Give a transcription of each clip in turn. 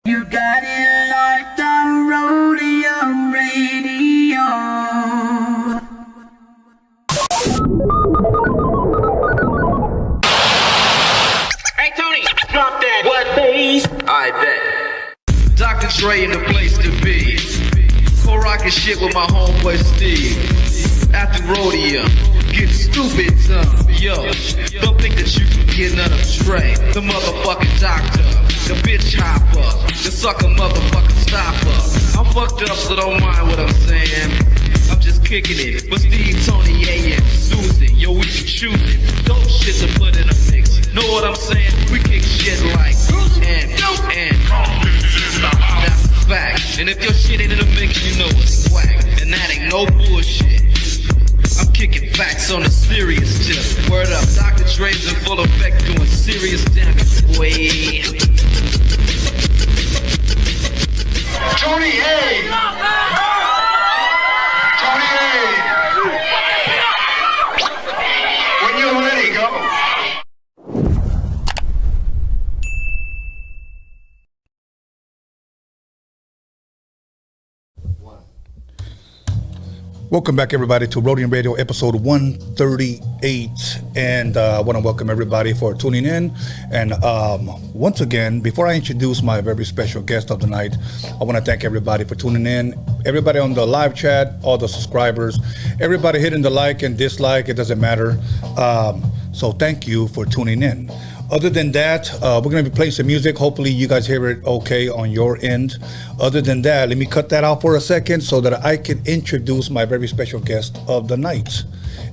You got it locked on Roadium Radio. Hey Tony, drop that what bass? I bet. Dr. Dre in the place to be. Co-rockin' shit with my homeboy Steve. After Roadium, get stupid yo. Don't think that you can get none of Dre. The motherfucking doctor, the bitch hopper, the sucker motherfucking stopper. I'm fucked up, so don't mind what I'm saying. I'm just kicking it, but Steve, Tony, A.M., Susan, yo, we be choosing dope shit to put in a mix. Know what I'm saying? We kick shit like and that's a fact. And if your shit ain't in the mix, you know it's whack. And that ain't no bullshit. I'm kicking facts on a serious tip. Word up, Dr. Dre's in full effect doing serious damage, boy. Tony A! Tony A! When you're ready, go. Welcome back, everybody, to Roadium Radio, episode 138. And I want to welcome everybody for tuning in. And once again, before I introduce my very special guest of the night, I want to thank everybody for tuning in. Everybody on the live chat, all the subscribers, everybody hitting the like and dislike, it doesn't matter. So thank you for tuning in. Other than that, we're going to be playing some music. Hopefully you guys hear it okay on your end. Other than that, let me cut that out for a second so that I can introduce my very special guest of the night.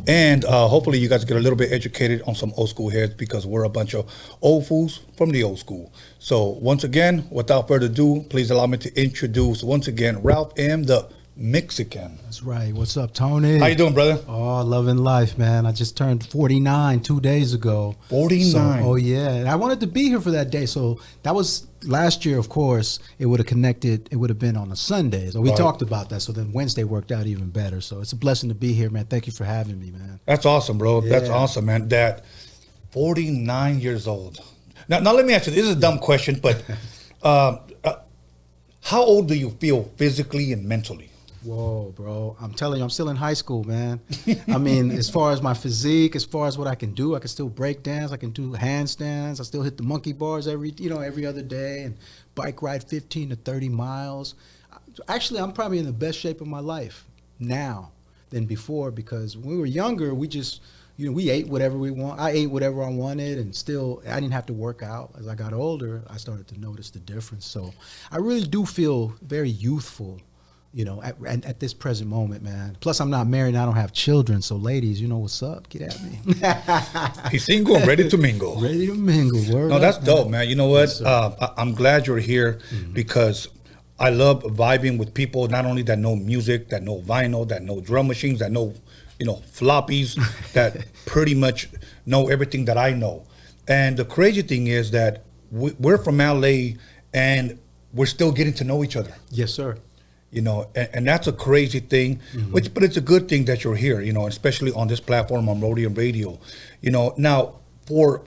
And hopefully you guys get a little bit educated on some old school heads, because we're a bunch of old fools from the old school. So once again, without further ado, please allow me to introduce once again Ralph M. the Mixican. That's right. What's up, Tony? How you doing, brother? Oh, loving life, man. I just turned 49 2 days ago. 49? So, oh, yeah. And I wanted to be here for that day. So that was last year, of course. It would have connected. It would have been on a Sunday. So we talked about that. So then Wednesday worked out even better. So it's a blessing to be here, man. Thank you for having me, man. That's awesome, bro. Yeah. That's awesome, man. That 49 years old. Now let me ask you, this is a dumb question, but how old do you feel physically and mentally? Whoa, bro. I'm telling you, I'm still in high school, man. I mean, as far as my physique, as far as what I can do, I can still break dance. I can do handstands. I still hit the monkey bars every other day, and bike ride 15 to 30 miles. Actually, I'm probably in the best shape of my life now than before, because when we were younger, we just, we ate whatever we want. I ate whatever I wanted, and still, I didn't have to work out. As I got older, I started to notice the difference. So I really do feel very youthful, at this present moment, man. Plus, I'm not married and I don't have children. So, ladies, you know what's up. Get at me. He's single and ready to mingle. Ready to mingle. Word no, that's up, dope, man. You know what? Yes, I'm glad you're here because I love vibing with people, not only that know music, that know vinyl, that know drum machines, that know, floppies, that pretty much know everything that I know. And the crazy thing is that we're from LA and we're still getting to know each other. Yes, sir. And that's a crazy thing, but it's a good thing that you're here, especially on this platform on Roadium Radio. Now, for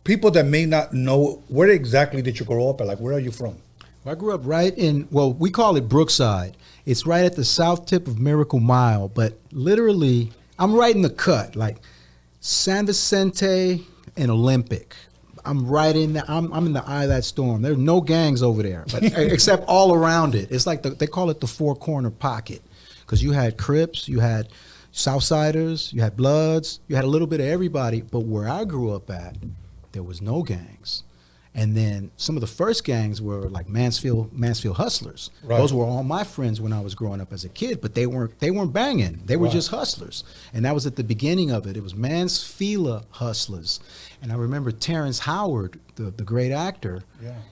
people that may not know, where exactly did you grow up at? Like, where are you from? Well, I grew up right in, we call it Brookside. It's right at the south tip of Miracle Mile, but literally, I'm right in the cut, like San Vicente and Olympic. I'm right in the, I'm in the eye of that storm. There's no gangs over there, but except all around it. It's like they call it the four corner pocket, because you had Crips, you had Southsiders, you had Bloods, you had a little bit of everybody. But where I grew up at, there was no gangs. And then some of the first gangs were like Mansfield Hustlers. Right. Those were all my friends when I was growing up as a kid, but they weren't banging. They were just hustlers. And that was at the beginning of it. It was Mansfield Hustlers. And I remember Terrence Howard, the great actor,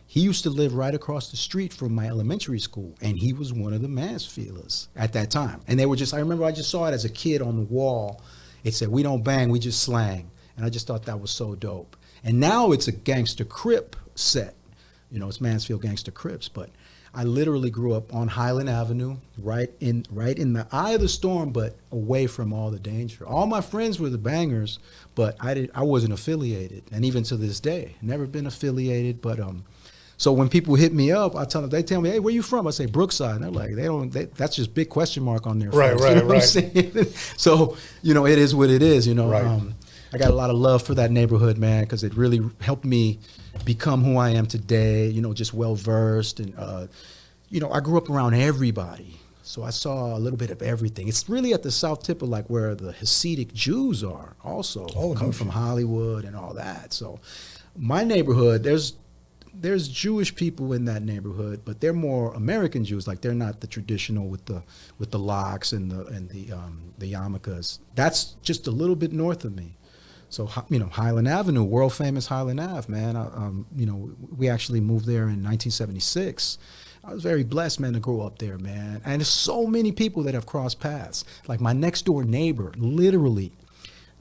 he used to live right across the street from my elementary school, and he was one of the Mansfielders at that time. And they were I remember I just saw it as a kid on the wall. It said, "We don't bang, we just slang." And I just thought that was so dope. And now it's a Gangster Crip set. It's Mansfield Gangster Crips. But I literally grew up on Highland Avenue, right in the eye of the storm, but away from all the danger. All my friends were the bangers, but I wasn't affiliated. And even to this day, never been affiliated. But So when people hit me up, they tell me, hey, where you from? I say Brookside. And they're like, that's just big question mark on their face. Right, You know what I'm right. saying? So, it is what it is, Right. I got a lot of love for that neighborhood, man, because it really helped me become who I am today, just well-versed. And, I grew up around everybody. So I saw a little bit of everything. It's really at the south tip of like where the Hasidic Jews are also, coming from Hollywood and all that. So my neighborhood, there's Jewish people in that neighborhood, but they're more American Jews. Like they're not the traditional with the locks and the yarmulkes. That's just a little bit north of me. So Highland Avenue, world famous Highland Ave, man. We actually moved there in 1976. I was very blessed, man, to grow up there, man. And there's so many people that have crossed paths. Like my next door neighbor,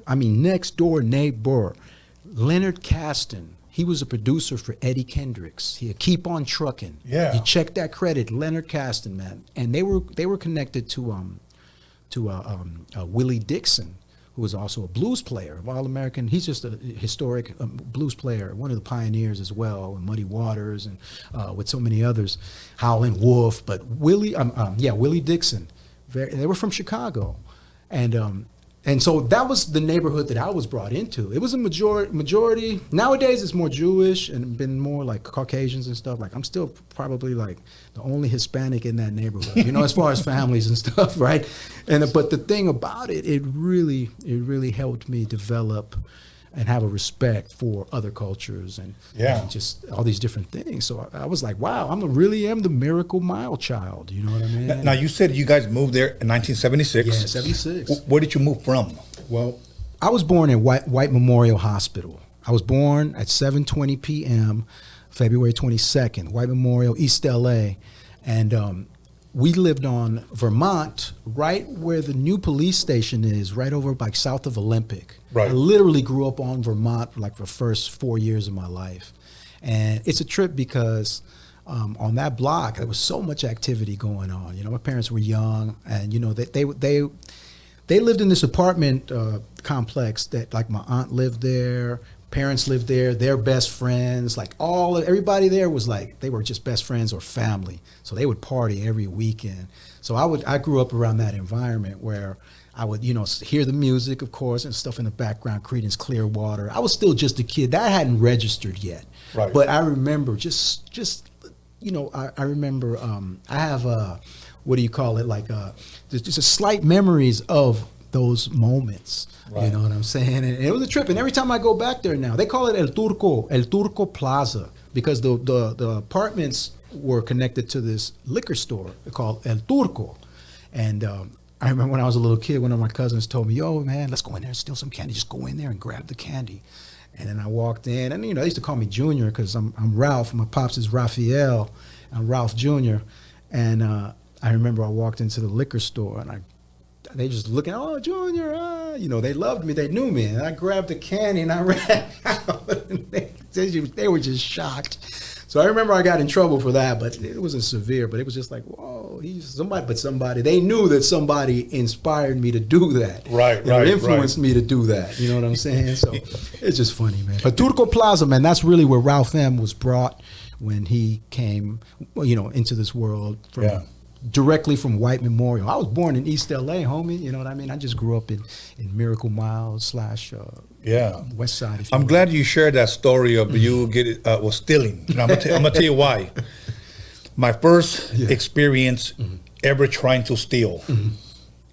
next door neighbor, Leonard Caston. He was a producer for Eddie Kendricks. He Keep on Trucking. Yeah. You check that credit, Leonard Caston, man. And they were connected to Willie Dixon, who was also a blues player, All-American. He's just a historic blues player, one of the pioneers as well, in Muddy Waters and with so many others, Howlin' Wolf. But Willie Dixon, they were from Chicago. And so that was the neighborhood that I was brought into. It was a majority. Nowadays, it's more Jewish and been more like Caucasians and stuff. Like I'm still probably like the only Hispanic in that neighborhood, as far as families and stuff, right? But the thing about it, it really helped me develop and have a respect for other cultures and just all these different things. So I was like, wow, I really am the Miracle Mile child. You know what I mean? Now you said you guys moved there in 1976. Yeah, 76. Where did you move from? Well, I was born in White Memorial Hospital. I was born at 7:20 p.m., February 22nd, White Memorial, East LA. And we lived on Vermont, right where the new police station is, right over by south of Olympic. Right. I literally grew up on Vermont for like the first 4 years of my life. And it's a trip because on that block, there was so much activity going on. My parents were young, and, they lived in this apartment complex that, like, my aunt lived there, parents lived there, their best friends, like everybody there was like, they were just best friends or family. So they would party every weekend. So I grew up around that environment where I would, hear the music, of course, and stuff in the background, Creedence Clearwater. I was still just a kid. That hadn't registered yet. Right. But I remember I remember, I have what do you call it? Like, just a slight memories of those moments. Right. You know what I'm saying? And it was a trip. And every time I go back there now, they call it El Turco Plaza, because the apartments were connected to this liquor store called El Turco. And I remember when I was a little kid, one of my cousins told me, yo, man, let's go in there and steal some candy. Just go in there and grab the candy. And then I walked in, and they used to call me Junior because I'm Ralph. My pops is Raphael. I'm Ralph Jr. And I remember I walked into the liquor store, and they just looking, oh, Junior, they loved me, they knew me. And I grabbed the candy and I ran out. And they were just shocked. So I remember I got in trouble for that, but it wasn't severe. But it was just like, whoa, he's somebody. They knew that somebody inspired me to do that. Right. Influenced me to do that. You know what I'm saying? So it's just funny, man. But Turco Plaza, man, that's really where Ralph M was brought when he came, into this world from directly from White Memorial. I was born in East LA, homie. You know what I mean? I just grew up in Miracle Mile / West Side. I'm glad you shared that story of you was stealing. I'm gonna tell you why. My first experience ever trying to steal,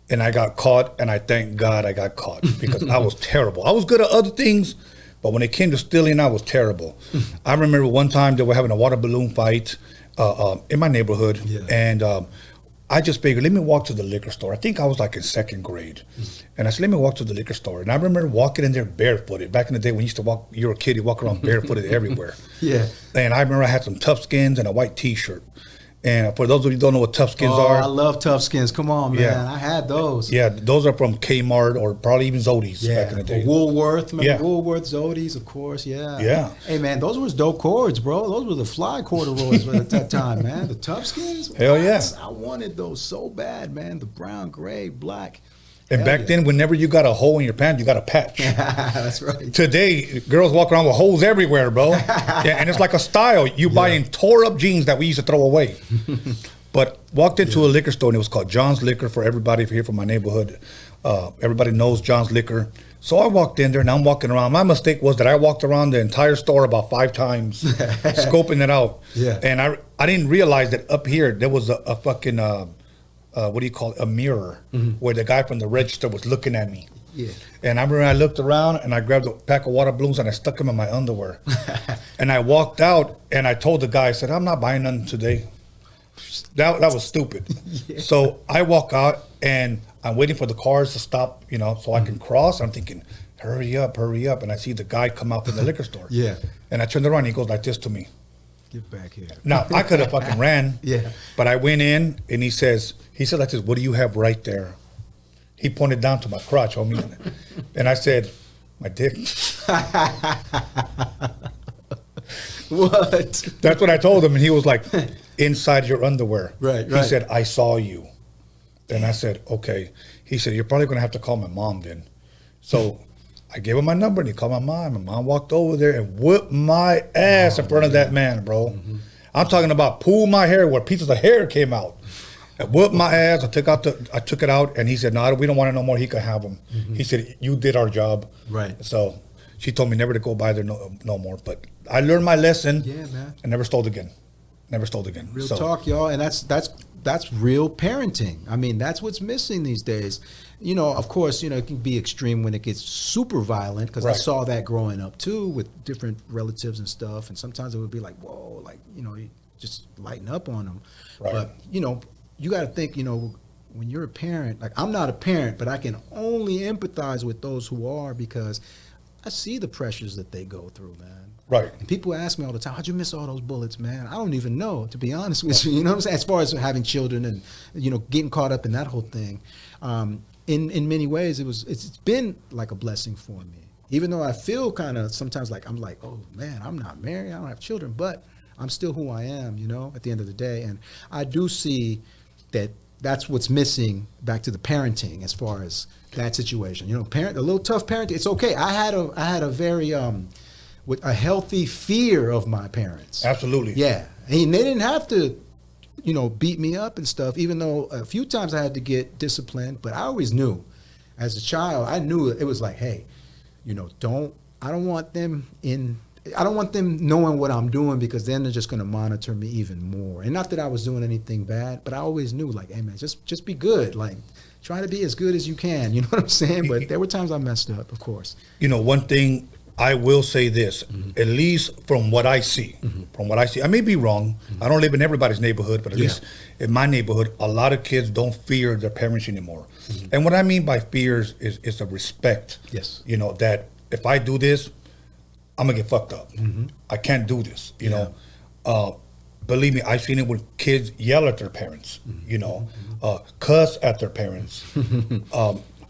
and I got caught, and I thank God I got caught because I was terrible. I was good at other things, but when it came to stealing, I was terrible. I remember one time they were having a water balloon fight in my neighborhood, and I just figured, let me walk to the liquor store. I think I was like in second grade. And I said, let me walk to the liquor store. And I remember walking in there barefooted. Back in the day when you used to walk, you were a kid, you walk around barefooted everywhere. Yeah. And I remember I had some Tough Skins and a white t-shirt. And for those of you who don't know what Tough Skins are. I love Tough Skins. Come on, man. Yeah. I had those. Yeah, those are from Kmart or probably even Zodi's back in the day. Woolworth. Remember Woolworth, Zodi's, of course. Yeah. Yeah. Hey, man, those were dope cords, bro. Those were the fly corduroys at that time, man. The Tough Skins. Hell yeah. I wanted those so bad, man. The brown, gray, black. And back then, whenever you got a hole in your pants, you got a patch. That's right. Today, girls walk around with holes everywhere, bro. Yeah, and it's like a style. You buying tore up jeans that we used to throw away. But walked into a liquor store, and it was called John's Liquor for everybody here from my neighborhood. Everybody knows John's Liquor. So I walked in there, and I'm walking around. My mistake was that I walked around the entire store about 5 times, scoping it out. Yeah. And I didn't realize that up here, there was a fucking... what do you call it? A mirror, where the guy from the register was looking at me. Yeah. And I remember I looked around and I grabbed a pack of water balloons and I stuck them in my underwear. And I walked out and I told the guy, I said, I'm not buying nothing today. That was stupid. So I walk out and I'm waiting for the cars to stop, so I can cross. I'm thinking, hurry up. And I see the guy come out from the liquor store. Yeah. And I turned around and he goes like this to me. Get back here. Now, I could have fucking ran. Yeah. But I went in and he said like this, what do you have right there? He pointed down to my crotch, homie. And I said, my dick. What? That's what I told him. And he was like, inside your underwear. Right. He said, I saw you. And I said, okay. He said, you're probably going to have to call my mom then. So I gave him my number and he called my mom. And mom walked over there and whipped my ass in front of that man, bro. I'm talking about pull my hair where pieces of hair came out. I whipped my ass. I took it out, and he said, "No, we don't want it no more. He can have them." He said, "You did our job." Right. So she told me never to go by there no more. But I learned my lesson. Yeah, man. I never stole again. Real talk, y'all, and that's real parenting. I mean, that's what's missing these days. Of course, it can be extreme when it gets super violent, because I saw that growing up too with different relatives and stuff. And sometimes it would be like, whoa, like, you just lighten up on them. Right. But, you got to think, when you're a parent, like I'm not a parent, but I can only empathize with those who are, because I see the pressures that they go through, man. Right. And people ask me all the time, how'd you miss all those bullets, man? I don't even know, to be honest with you. You know what I'm saying? As far as having children and, getting caught up in that whole thing. In many ways, it's been like a blessing for me. Even though I feel kind of sometimes like, I'm like, oh man, I'm not married, I don't have children, but I'm still who I am, at the end of the day. And I do see that's what's missing back to the parenting as far as that situation. A little tough parenting, it's okay. I had a very, with a healthy fear of my parents. Absolutely. Yeah. And they didn't have to, beat me up and stuff, even though a few times I had to get disciplined. But I always knew, as a child, I knew it was like, hey, I don't want them knowing what I'm doing, because then they're just going to monitor me even more. And not that I was doing anything bad, but I always knew, like, hey man, just be good. Like, try to be as good as you can. You know what I'm saying? But there were times I messed up, of course. One thing I will say this, at least from what I see, I may be wrong. I don't live in everybody's neighborhood, but at least in my neighborhood, a lot of kids don't fear their parents anymore. And what I mean by fears is a respect. Yes. That if I do this, I'm gonna get fucked up. I can't do this. Believe me, I've seen it when kids yell at their parents. Cuss at their parents.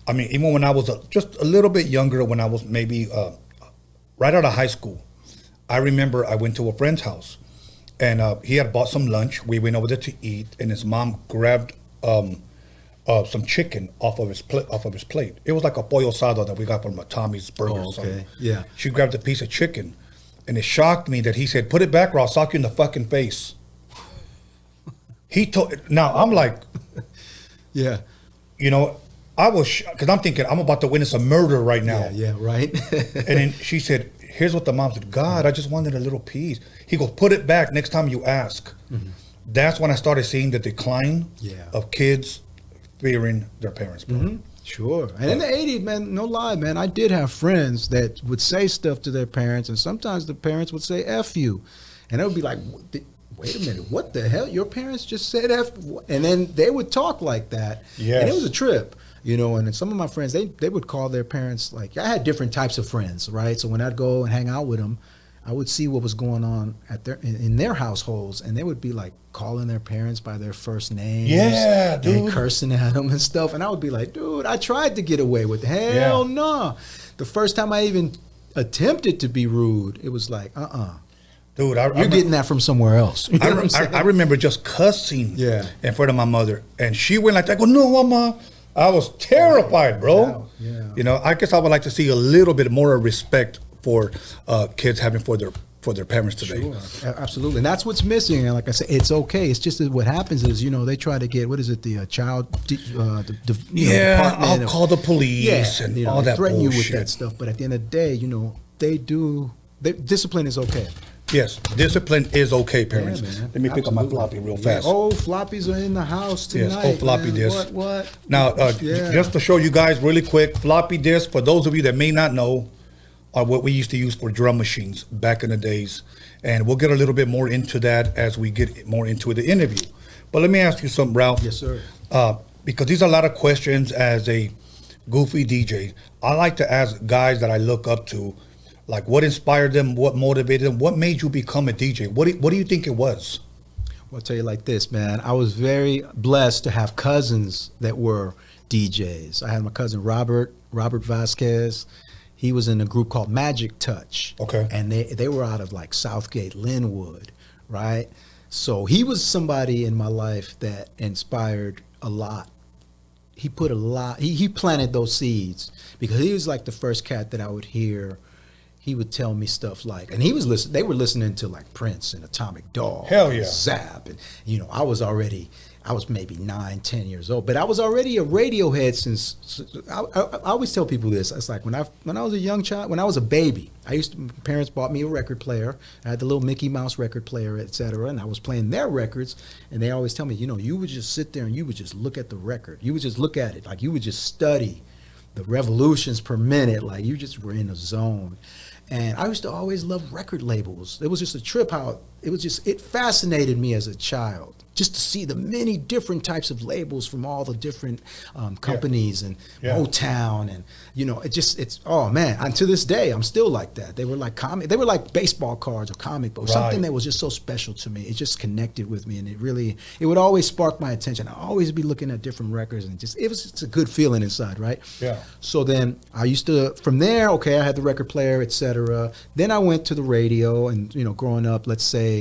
I mean, even when I was just a little bit younger, when I was maybe right out of high school, I remember I went to a friend's house, and he had bought some lunch. We went over there to eat, and his mom grabbed some chicken off of his plate. It was like a pollo asado that we got from Tommy's Burger. Oh, okay. Yeah. She grabbed a piece of chicken, and it shocked me that he said, "Put it back, or I'll sock you in the fucking face." Now I'm like, yeah. I was, because I'm thinking I'm about to witness a murder right now. Yeah, right. And then she said, here's what the mom said, "God, I just wanted a little piece." He goes, "Put it back next time you ask." That's when I started seeing the decline of kids fearing their parents, bro. Sure. And in the 80s, man, no lie, man, I did have friends that would say stuff to their parents, and sometimes the parents would say F you. And it would be like, wait a minute, what the hell? Your parents just said F? And then they would talk like that. Yes. And it was a trip. And then some of my friends, they would call their parents, like, I had different types of friends, right? So when I'd go and hang out with them, I would see what was going on in their households, and they would be like calling their parents by their first names, dude, and cursing at them and stuff. And I would be like, dude, I tried to get away with it. Hell no. The first time I even attempted to be rude, it was like, dude, you're getting that from somewhere else. You know I remember just cussing in front of my mother, and she went like that. I go, "No, mama, I was terrified, bro. Yeah. You know, I guess I would like to see a little bit more respect for kids having for their parents today. Sure, absolutely, and that's what's missing. And like I said, it's okay. It's just that what happens is, they try to get, what is it, the child, I'll call the police and all they that threaten bullshit. you with that stuff. But at the end of the day, discipline is okay. Yes, discipline is okay, parents. Yeah, man. Let me pick up my Absolutely. floppy real fast. Oh, floppies are in the house tonight. Yes, floppy man. disk. What? Now, Yeah. just to show you guys really quick, floppy disk, for those of you that may not know, are what we used to use for drum machines back in the days. And we'll get a little bit more into that as we get more into the interview. But let me ask you something, Ralph. Yes, sir. Because these are a lot of questions as a goofy DJ. I like to ask guys that I look up to, like, what inspired them, what motivated them, what made you become a DJ? What do you think it was? Well, I'll tell you like this, man. I was very blessed to have cousins that were DJs. I had my cousin Robert Vasquez. He was in a group called Magic Touch. Okay. And they were out of like Southgate, Linwood, right? So he was somebody in my life that inspired a lot. He put a lot, he planted those seeds, because he was like the first cat that I would hear. He would tell me stuff like, and they were listening to like Prince and Atomic Dog. Hell yeah. And Zap. And, I was maybe 9, 10 years old, but I was already a Radiohead since, I always tell people this. It's like when I was a young child, when I was a baby, parents bought me a record player. I had the little Mickey Mouse record player, etc. And I was playing their records, and they always tell me, you would just sit there and you would just look at the record. You would just look at it, like you would just study the revolutions per minute, like you just were in a zone. And I used to always love record labels. It was just a trip how it fascinated me as a child, just to see the many different types of labels from all the different companies and Motown, and oh man, and to this day I'm still like that. They were like baseball cards or comic books, something that was just so special to me. It just connected with me, and it would always spark my attention. I always be looking at different records, and it was just a good feeling inside, right? Yeah. So then from there, okay, I had the record player, etc. Then I went to the radio, and growing up, let's say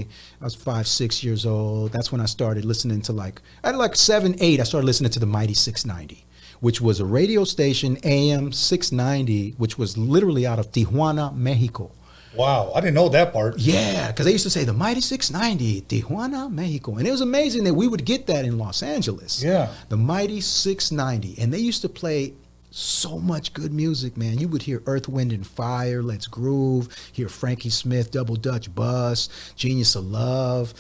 I was 5, 6 years old. That's when I started listening to at 7, 8. I started listening to the Mighty 690, which was a radio station, AM 690, which was literally out of Tijuana, Mexico. Wow, I didn't know that part. Yeah, because they used to say the Mighty 690, Tijuana, Mexico. And it was amazing that we would get that in Los Angeles. Yeah. The Mighty 690. And they used to play so much good music, man. You would hear Earth, Wind and Fire, Let's Groove, hear Frankie Smith, Double Dutch Bus, Genius of Love,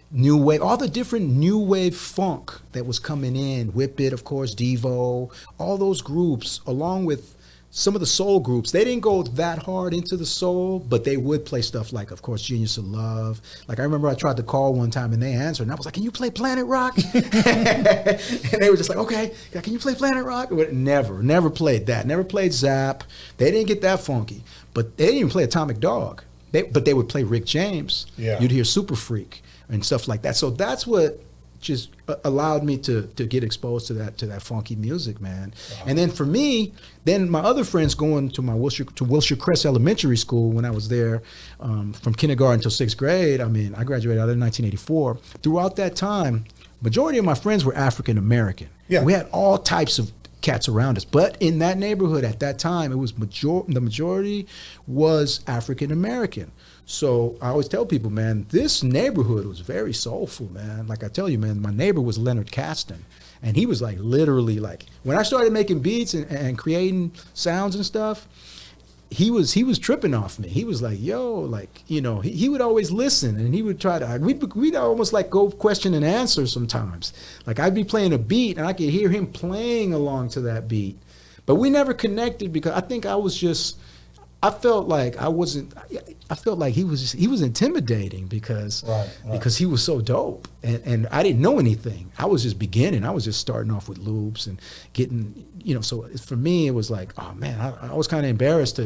New Wave, all the different new wave funk that was coming in, Whip It, of course, Devo, all those groups, along with some of the soul groups. They didn't go that hard into the soul, but they would play stuff like, of course, Genius of Love. Like, I remember I tried to call one time and they answered, and I was like, can you play Planet Rock? And they were just like, okay, can you play Planet Rock? Never played that. Never played Zap. They didn't get that funky. But they didn't even play Atomic Dog. But they would play Rick James. Yeah. You'd hear Super Freak and stuff like that. So that's what just allowed me to get exposed to that funky music, man. Wow. And then for me, then my other friends going to Wilshire Crest Elementary School when I was there, from kindergarten till 6th grade. I mean, I graduated out in 1984. Throughout that time, majority of my friends were African American. Yeah. We had all types of cats around us, but in that neighborhood at that time, it was the majority was African American. So I always tell people, man, this neighborhood was very soulful, man. Like I tell you, man, my neighbor was Leonard Caston. And he was like, literally, like, when I started making beats and creating sounds and stuff, he was tripping off me. He was like, yo, like, he would always listen, and he would try to, we'd almost like go question and answer sometimes. Like, I'd be playing a beat and I could hear him playing along to that beat. But we never connected because I think I felt like he was intimidating because he was so dope, and I didn't know anything. I was just beginning. I was just starting off with loops and getting, so for me it was like, oh man, I was kind of embarrassed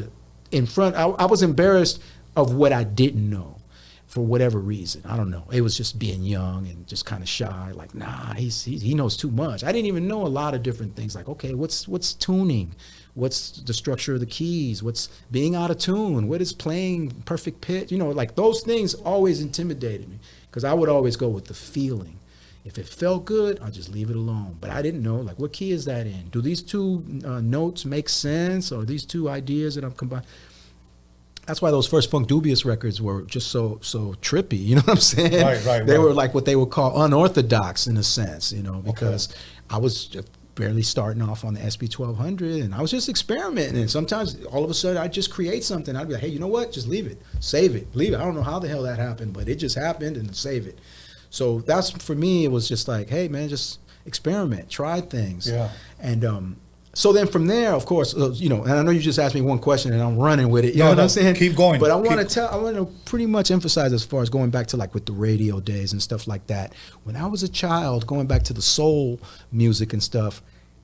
I was embarrassed of what I didn't know for whatever reason. I don't know. It was just being young and just kind of shy, like, nah, he knows too much. I didn't even know a lot of different things, like, okay, what's tuning? What's the structure of the keys? What's being out of tune? What is playing perfect pitch? Like those things always intimidated me because I would always go with the feeling. If it felt good, I'll just leave it alone. But I didn't know, like, what key is that in? Do these two notes make sense, or these two ideas that I'm combining? That's why those first Funk Dubious records were just so trippy. You know what I'm saying? Right. They were like what they would call unorthodox in a sense, you know, because I was just barely starting off on the SB 1200, and I was just experimenting. And sometimes, all of a sudden, I'd just create something. I'd be like, hey, you know what? Just leave it, save it, leave it. I don't know how the hell that happened, but it just happened, and save it. So that's, for me, it was just like, hey, man, just experiment, try things. Yeah. And so then from there, of course, you know, and I know you just asked me one question and I'm running with it. You know what I'm saying? Keep going. But I want to pretty much emphasize, as far as going back to like with the radio days and stuff like that. When I was a child, going back to the soul music and stuff,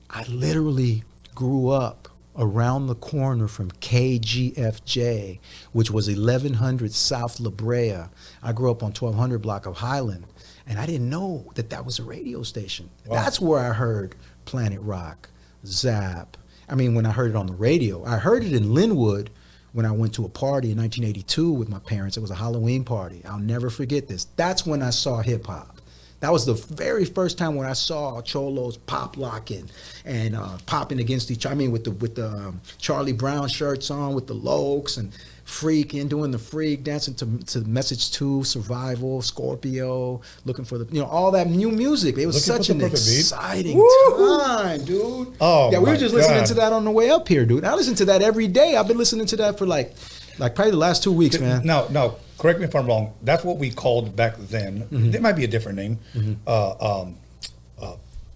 I literally grew up around the corner from KGFJ, which was 1100 South La Brea. I grew up on 1200 block of Highland, and I didn't know that that was a radio station. Wow. That's where I heard Planet Rock, Zap. I mean, when I heard it on the radio, I heard it in Linwood when I went to a party in 1982 with my parents. It was a Halloween party. I'll never forget this. That's when I saw hip hop. That was the very first time when I saw cholos pop locking and popping against each other. I mean, with the Charlie Brown shirts on, with the Lokes, and freaking, doing the freak, dancing to Message 2, Survival, Scorpio, looking for the, you know, all that new music. It was such an exciting time, dude. Oh, yeah, we were just God. listening to that on the way up here, dude. I listen to that every day. I've been listening to that for like probably the last 2 weeks, man. No, correct me if I'm wrong. That's what we called back then. Mm-hmm. There might be a different name. Mm-hmm.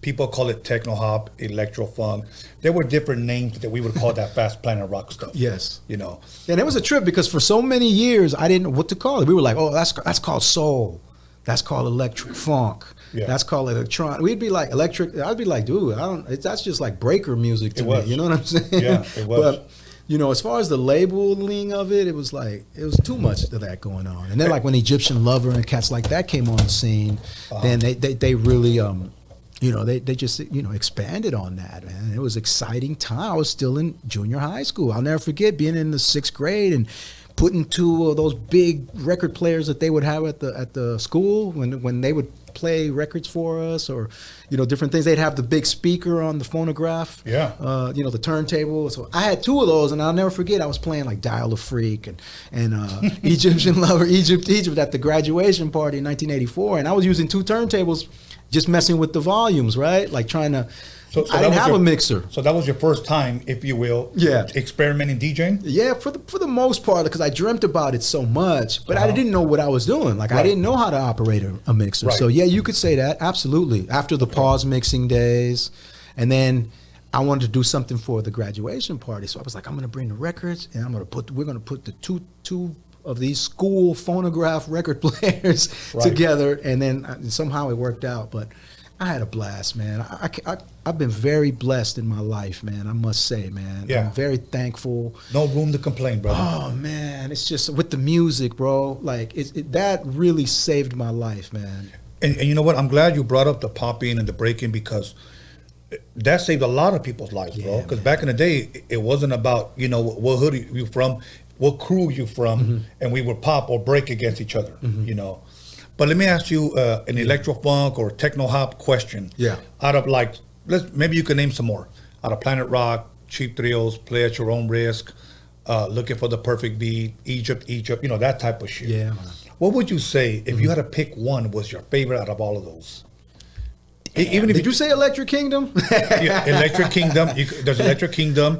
People call it techno hop, electro funk. There were different names that we would call that fast Planet Rock stuff. Yes, you know. And it was a trip because for so many years I didn't know what to call it. We were like, oh, that's called soul. That's called electric funk. Yeah. That's called electronic. We'd be like electric. I'd be like, dude, that's just like breaker music to me. You know what I'm saying? Yeah, it was. But you know, as far as the labeling of it, it was too much of that going on. And then like when Egyptian Lover and cats like that came on the scene, then they really you know, they just, you know, expanded on that, man. It was an exciting time. I was still in junior high school. I'll never forget being in the 6th grade and putting two of those big record players that they would have at the school when they would play records for us, or, you know, different things. They'd have the big speaker on the phonograph. Yeah. You know, the turntable. So I had two of those, and I'll never forget, I was playing like Dial a Freak and Egyptian Lover, Egypt at the graduation party in 1984, and I was using two turntables, just messing with the volumes, right? Like trying to, I didn't have a mixer. So that was your first time, if you will, experimenting DJing? Yeah, for the most part, because I dreamt about it so much, but I didn't know what I was doing. Like, I didn't know how to operate a mixer. Right. So yeah, you could say that, absolutely. After the pause mixing days, and then I wanted to do something for the graduation party. So I was like, I'm gonna bring the records, and we're gonna put the two of these school phonograph record players together, and then somehow it worked out. But I had a blast, man. I've been very blessed in my life, man. I must say, man. Yeah. I'm very thankful. No room to complain, brother. Oh, man. It's just with the music, bro. Like, that really saved my life, man. And you know what? I'm glad you brought up the popping and the breaking, because that saved a lot of people's lives, bro. Because back in the day, it wasn't about, you know, what hood are you from, what crew you from, and we would pop or break against each other, you know. But let me ask you an electro funk or techno hop question. Yeah. Out of like, maybe you can name some more. Out of Planet Rock, Cheap Thrills, Play at Your Own Risk, Looking for the Perfect Beat, Egypt, you know, that type of shit. Yeah. What would you say if you had to pick one was your favorite out of all of those? Even if did you say Electric Kingdom? Yeah, Electric Kingdom. There's Electric Kingdom.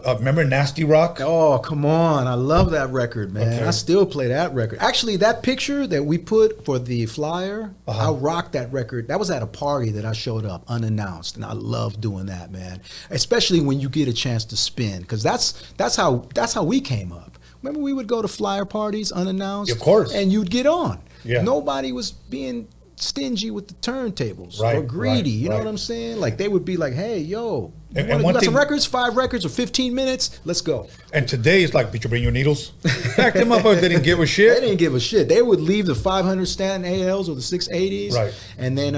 Remember Nasty Rock? Oh, come on. I love that record, man. Okay. I still play that record. Actually, that picture that we put for the flyer, I rocked that record. That was at a party that I showed up unannounced, and I love doing that, man. Especially when you get a chance to spin, because that's how we came up. Remember, we would go to flyer parties unannounced? Of course. And you'd get on. Yeah. Nobody was being stingy with the turntables or greedy, you know what I'm saying? Like, they would be like, hey, yo, you got some records, 5 records or 15 minutes, let's go. And today it's like, did you bring your needles? Back them up, they didn't give a shit. They didn't give a shit. They would leave the 500 Stanton ALs or the 680s, and then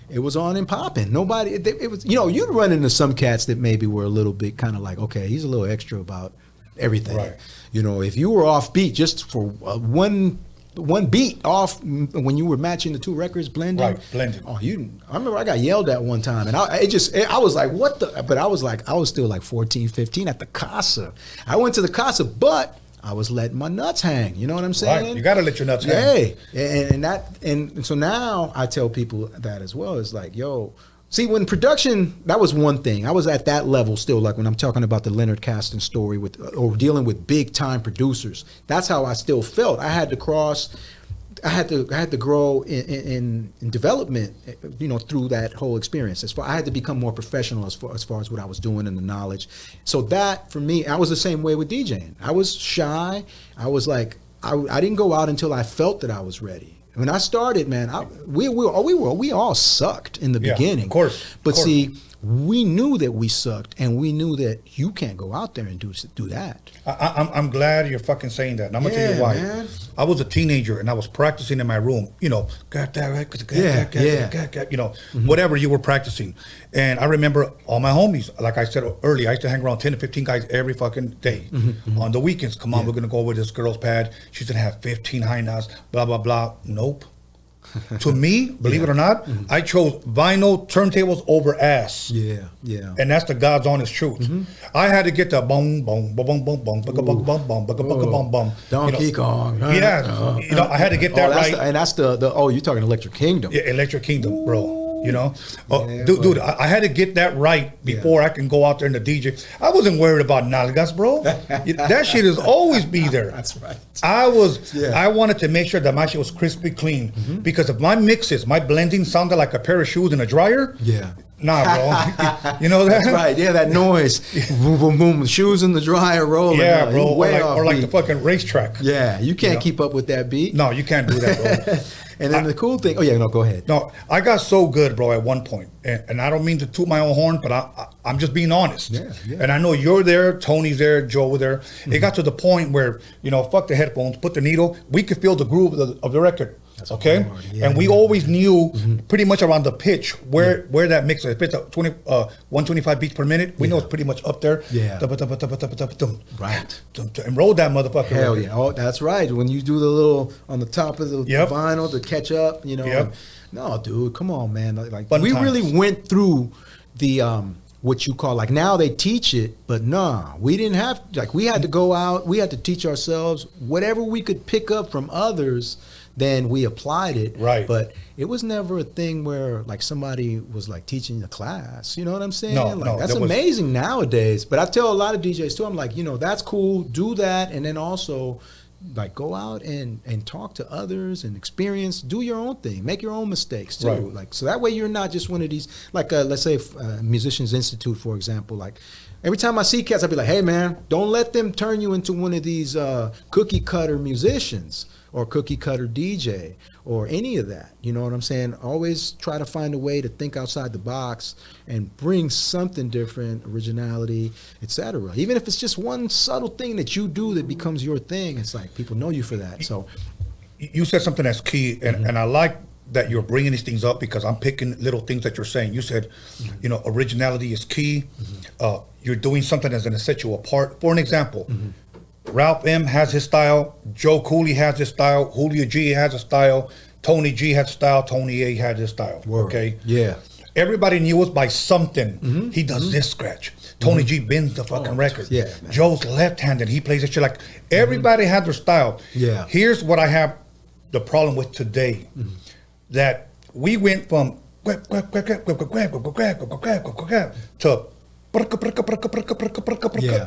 it was on and popping. Nobody, it was, you know, you'd run into some cats that maybe were a little bit kind of like, okay, he's a little extra about everything. You know, if you were offbeat just for one one beat off when you were matching the two records, blending. Right, blending. Oh, I remember I got yelled at one time, and I was like, what the? But I was still like 14, 15 at the Casa. I went to the Casa, but I was letting my nuts hang. You know what I'm saying? Right. You got to let your nuts hang. Yeah, and so now I tell people that as well. It's like, yo, see, when production, that was one thing. I was at that level still, like when I'm talking about the Leonard Caston story or dealing with big time producers. That's how I still felt. I had to grow in development, through that whole experience. I had to become more professional as far as what I was doing and the knowledge. So that for me, I was the same way with DJing. I was shy. I was like, I didn't go out until I felt that I was ready. When I started, man, we all sucked in the beginning. Of course. But see, we knew that we sucked, and we knew that you can't go out there and do that. I'm glad you're fucking saying that. And I'm gonna tell you why. Man. I was a teenager and I was practicing in my room. Got that right? Whatever you were practicing. And I remember all my homies, like I said earlier, I used to hang around 10 to 15 guys every fucking day. On the weekends, come on, we're gonna go over to this girl's pad. She's gonna have 15 high notes, blah blah blah. Nope. To me, believe it or not, I chose vinyl turntables over ass. Yeah. And that's the God's honest truth. I had to get the boom, boom, boom, boom, boom, boom, boom, boom, boom, boom, boom. Donkey Kong. Yeah, I had to get that right. And that's the you're talking Electric Kingdom. Yeah, Electric Kingdom, bro. Dude, I had to get that right before I can go out there and the DJ. I wasn't worried about nalgas, bro. That shit is always be there. That's right. I wanted to make sure that my shit was crispy clean because if my mixes, my blending sounded like a pair of shoes in a dryer. Yeah. Nah, bro. You know that? That's right. Yeah, that noise. Boom, boom, boom. Shoes in the dryer rolling. Yeah, bro. Or like the fucking racetrack. Yeah, you can't keep up with that beat. No, you can't do that, bro. And then the cool thing, go ahead. No, I got so good, bro, at one point. And I don't mean to toot my own horn, but I'm just being honest. Yeah. And I know you're there, Tony's there, Joe was there. It got to the point where, fuck the headphones, put the needle. We could feel the groove of the record. That's okay? Hard. Yeah, and we always knew pretty much around the pitch where that mix, if it's 125 beats per minute, we know it's pretty much up there. Yeah. Right. And roll that motherfucker. Hell yeah. Oh, that's right. When you do the little on the top of the vinyl to catch up, No, dude, come on, man. We really went through the what you call, now they teach it, but nah, we didn't have, we had to go out, we had to teach ourselves whatever we could pick up from others. Then we applied it, right? But it was never a thing where somebody was teaching the class. You know what I'm saying? No, that's amazing nowadays. But I tell a lot of DJs too. I'm like, that's cool. Do that, and then also go out and talk to others and experience. Do your own thing. Make your own mistakes too. Right. So that way you're not just one of these. Let's say Musicians Institute, for example. Every time I see cats, I'll be like, hey man, don't let them turn you into one of these cookie cutter musicians or cookie cutter DJ or any of that. You know what I'm saying? Always try to find a way to think outside the box and bring something different, originality, etc. Even if it's just one subtle thing that you do that becomes your thing, it's people know you for that. So you said something that's key, and I like that you're bringing these things up because I'm picking little things that you're saying. You said, originality is key. You're doing something that's going to set you apart. For an example, Ralph M has his style, Joe Cooley has his style, Julio G has a style, Tony G has a style, Tony A has his style. Word. Okay? Yeah. Everybody knew us by something. He does this scratch. Tony G bends the fucking record. Yeah, man. Joe's left-handed. He plays this shit everybody had their style. Yeah. Here's what I have the problem with today. That we went from to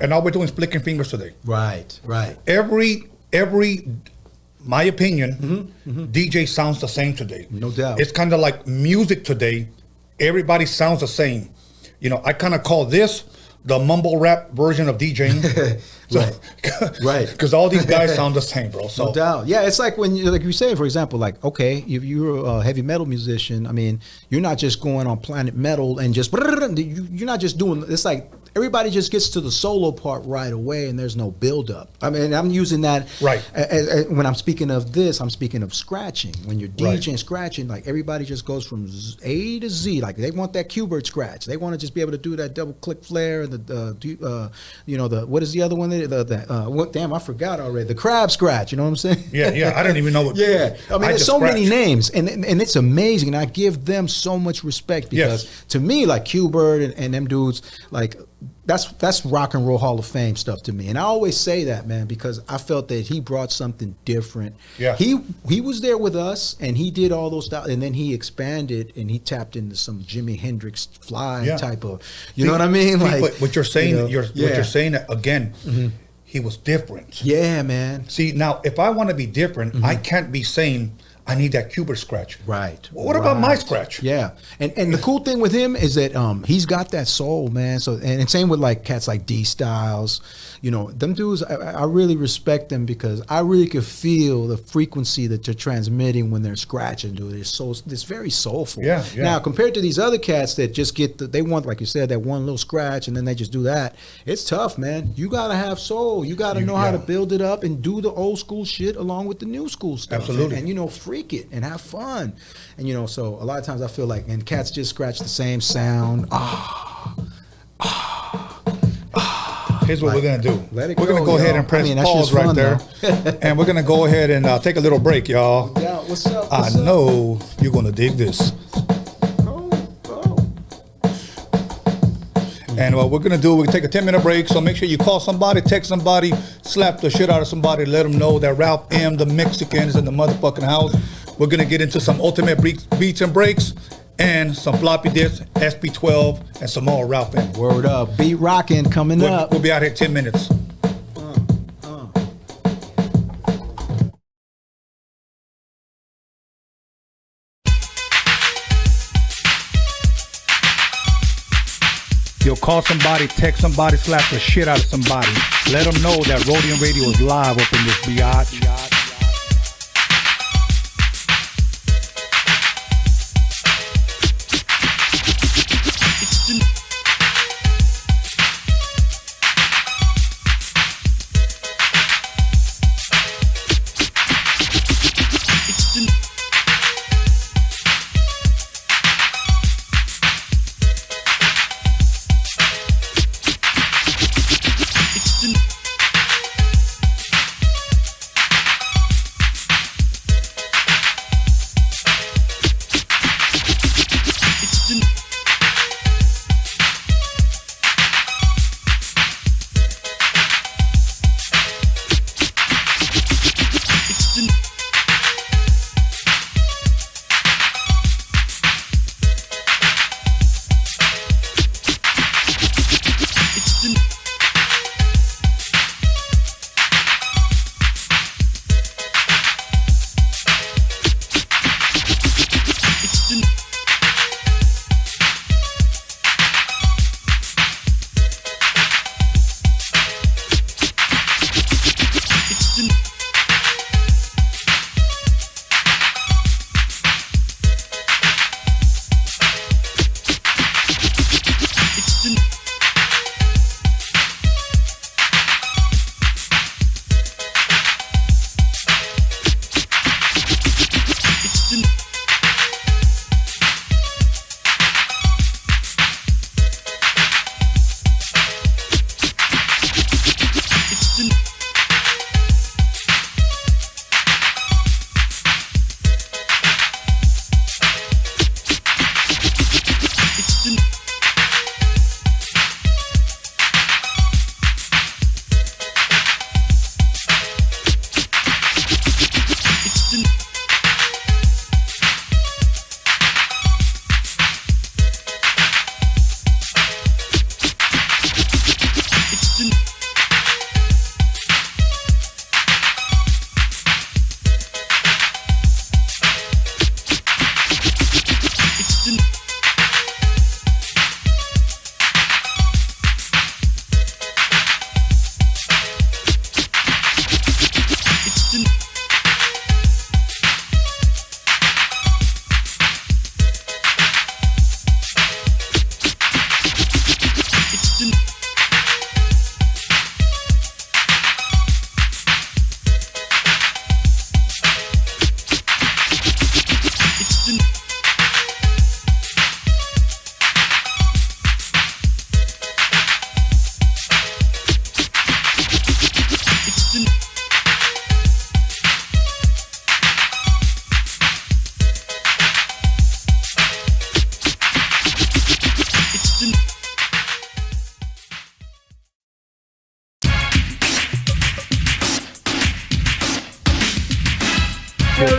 and all we're doing is flicking fingers today. Right. Every my opinion, DJ sounds the same today. No doubt. It's kind of like music today. Everybody sounds the same. I kind of call this the mumble rap version of DJing. Right. Because all these guys sound the same, bro. So. No doubt. Yeah, it's when you say, for example, okay, if you're a heavy metal musician, I mean, you're not just going on Planet Metal and just, you're not just doing, it's everybody just gets to the solo part right away, and there's no build up. I mean, I'm using that Right. when I'm speaking of this. I'm speaking of scratching. When you're DJing Right. scratching, like everybody just goes from A to Z. Like they want that Q-Bert scratch. They want to just be able to do that double click flare and the what is the other one? Damn, I forgot already. The crab scratch. You know what I'm saying? Yeah. I don't even know what. Yeah, I mean, there's just so many scratch. names, and it's amazing. And I give them so much respect because Yes. to me, like Q-Bert and them dudes, like that's rock and roll Hall of Fame stuff to me. And I always say that, man, because I felt that he brought something different. Yeah. He was there with us, and he did all those stuff, and then he expanded and he tapped into some Jimi Hendrix fly Yeah. type of, you know what I mean? See, Like but what you're saying, you know, what you're saying again, he was different. yeah, man. See, now if I want to be different, I can't be saying I need that Q-Bert scratch. Right. What about my scratch? Yeah, and the cool thing with him is that he's got that soul, man. So and same with like cats like D Styles, you know, them dudes. I really respect them because I really could feel the frequency that they're transmitting when they're scratching, dude. It's very soulful. Yeah. Now compared to these other cats that just get they want, like you said, that one little scratch and then they just do that. It's tough, man. You gotta have soul. You gotta know how to build it up and do the old school shit along with the new school stuff. Absolutely. And you know, freak it and have fun. And you know, so a lot of times I feel like, and cats just scratch the same sound. Here's what we're gonna do. let it We're go, gonna go ahead y'all. and press I mean, that's pause just right fun, there, and we're gonna go ahead and take a little break, y'all. Yeah, what's up? I What's up? know you're gonna dig this. Oh. And what we're gonna do, we're gonna take a 10-minute break. So make sure you call somebody, text somebody, slap the shit out of somebody, let them know that Ralph M, the Mexican, is in the motherfucking house. We're gonna get into some ultimate beats and breaks, and some floppy disks, SP12, and some more Ralph M. Word up. Beat rocking coming up. We'll be out here 10 minutes. You'll call somebody, text somebody, slap the shit out of somebody. Let them know that Roadium Radio is live up in this biatch.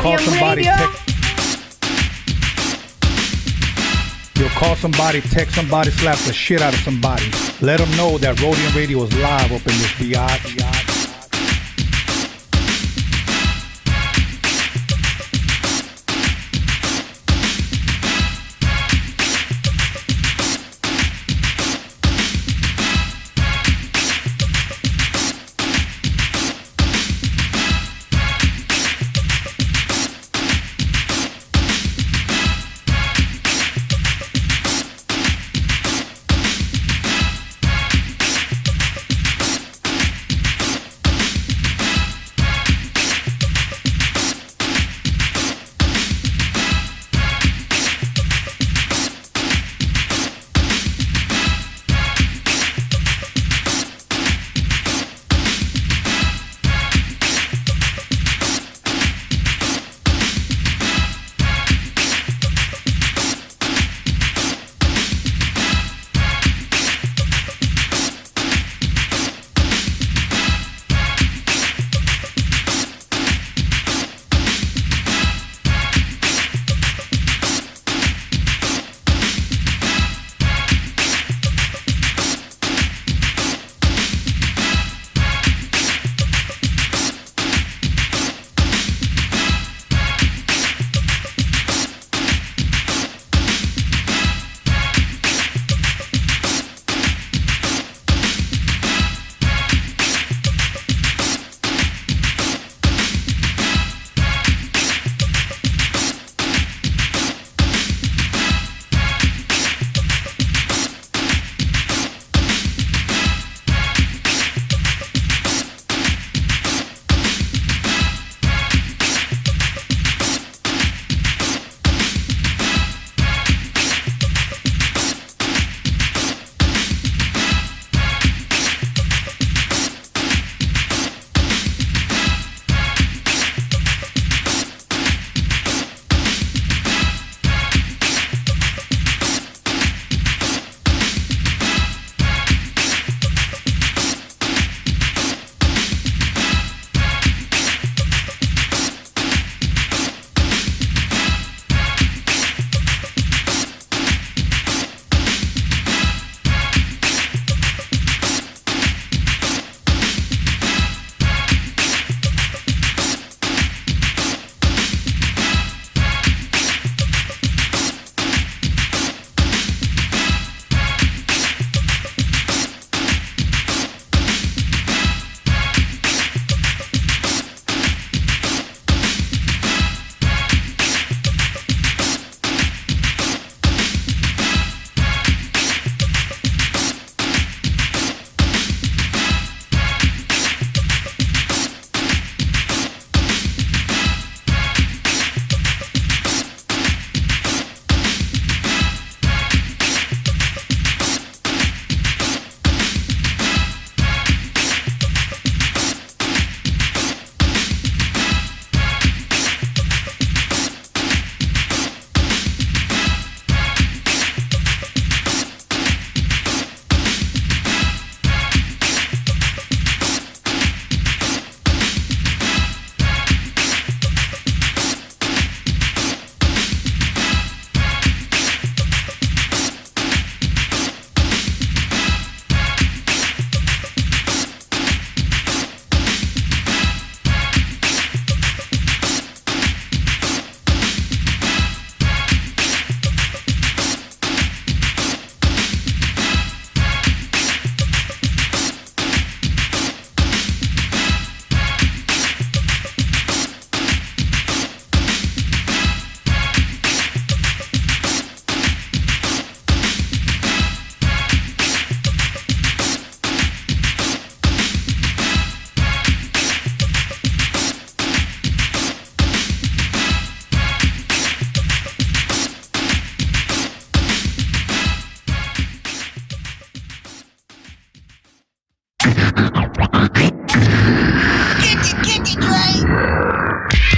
call somebody, you'll call somebody, text somebody, slap the shit out of somebody. Let them know that Roadium Radio is live up in this biatch.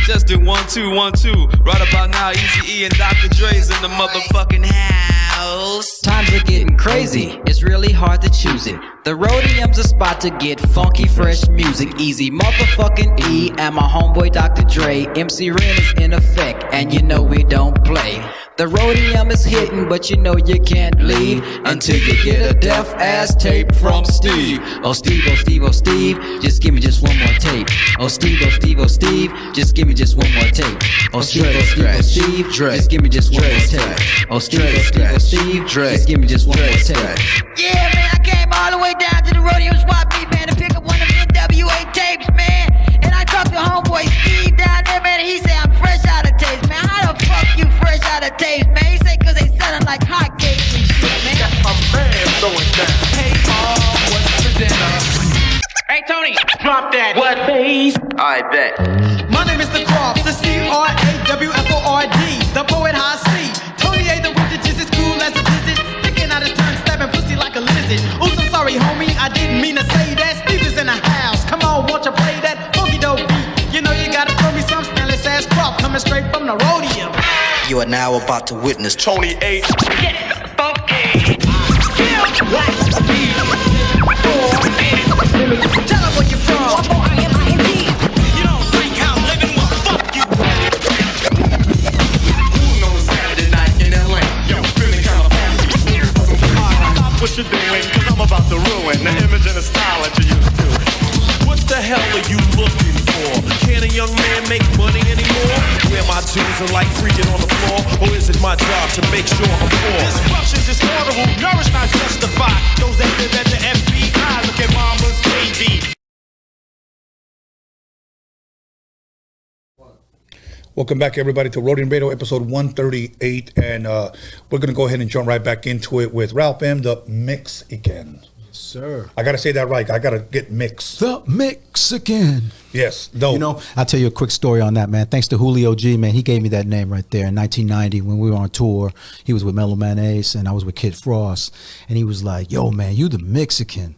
Testing 1 2 1 2. Right about now, Easy E and Dr. Dre's in the motherfucking house. house. Times are getting crazy, it's really hard to choose it. The Roadium's a spot to get funky, fresh music. Easy motherfucking E and my homeboy Dr. Dre. MC Ren is in effect, and you know we don't play. The Roadium is hitting, but you know you can't leave until you get a deaf ass tape from Steve. Oh Steve, oh Steve, oh Steve, just give me just one more tape. Oh Steve, oh Steve, oh Steve, just give me just one more tape. Oh Steve, oh Steve, oh Steve, just give me just one more tape. Oh Steve, oh Steve, oh Steve, just give me just one more tape. Yeah, man, I came all the way down to the Roadium spot meet, man, to pick up one of them NWA tapes, man. And I talked to homeboy Steve down there, man, and he said I'm fresh out of tapes, man. How the fuck you fresh out of tapes, man? He said cause they selling like hotcakes and shit, man. That's my man throwing down. Hey, what's for dinner? Hey, Tony, drop that. What bass? I bet. My name is the Croft, the C-R-A-W-F-O-R-D, the poet high C. Tony A, the wizard, just as cool as a visit. Thinking out of turn, stabbing pussy like a lizard. Oops, I'm sorry, homie, I didn't mean to say that. Steve is in the house, come on, won't you play that funky dope beat? You know you gotta throw me some Stanley ass Croft coming straight from the Roadium. You are now about to witness Tony A. Get funky. Tell her where you from. You don't think I'm living? Well, fuck you. Who knows Saturday night in LA? Yo, feeling kinda fancy. Stop what you're doing, cause I'm about to ruin the image and the style that you used to. What the hell are you looking for? Can a young man make money anymore? Wear my jeans and like freaking on the floor? Or is it my job to make sure I'm poor? Disruption, disorderable, nourish, not justify. Those that live at the FBI, look at mama's baby. Welcome back, everybody, to Roadium Radio, episode 138. And we're going to go ahead and jump right back into it with Ralph M., the Mixican. Sir. I got to say that right. I got to get mixed. The Mixican. Yes. Dope. You know, I'll tell you a quick story on that, man. Thanks to Julio G, man. He gave me that name right there in 1990 when we were on tour. He was with Mellow Man Ace, and I was with Kid Frost. And he was like, yo, man, you the Mixican.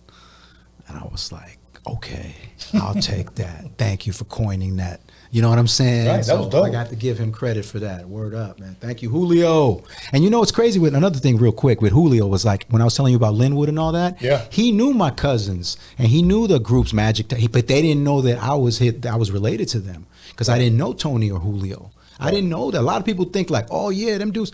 And I was like, okay, I'll take that. Thank you for coining that. You know what I'm saying? Right, that was dope. I got to give him credit for that. Word up, man. Thank you, Julio. And you know what's crazy with another thing real quick with Julio was like when I was telling you about Linwood and all that, yeah, he knew my cousins and he knew the group's Magic, but they didn't know that I was related to them because I didn't know Tony or Julio. I didn't know that. A lot of people think like, oh yeah, them dudes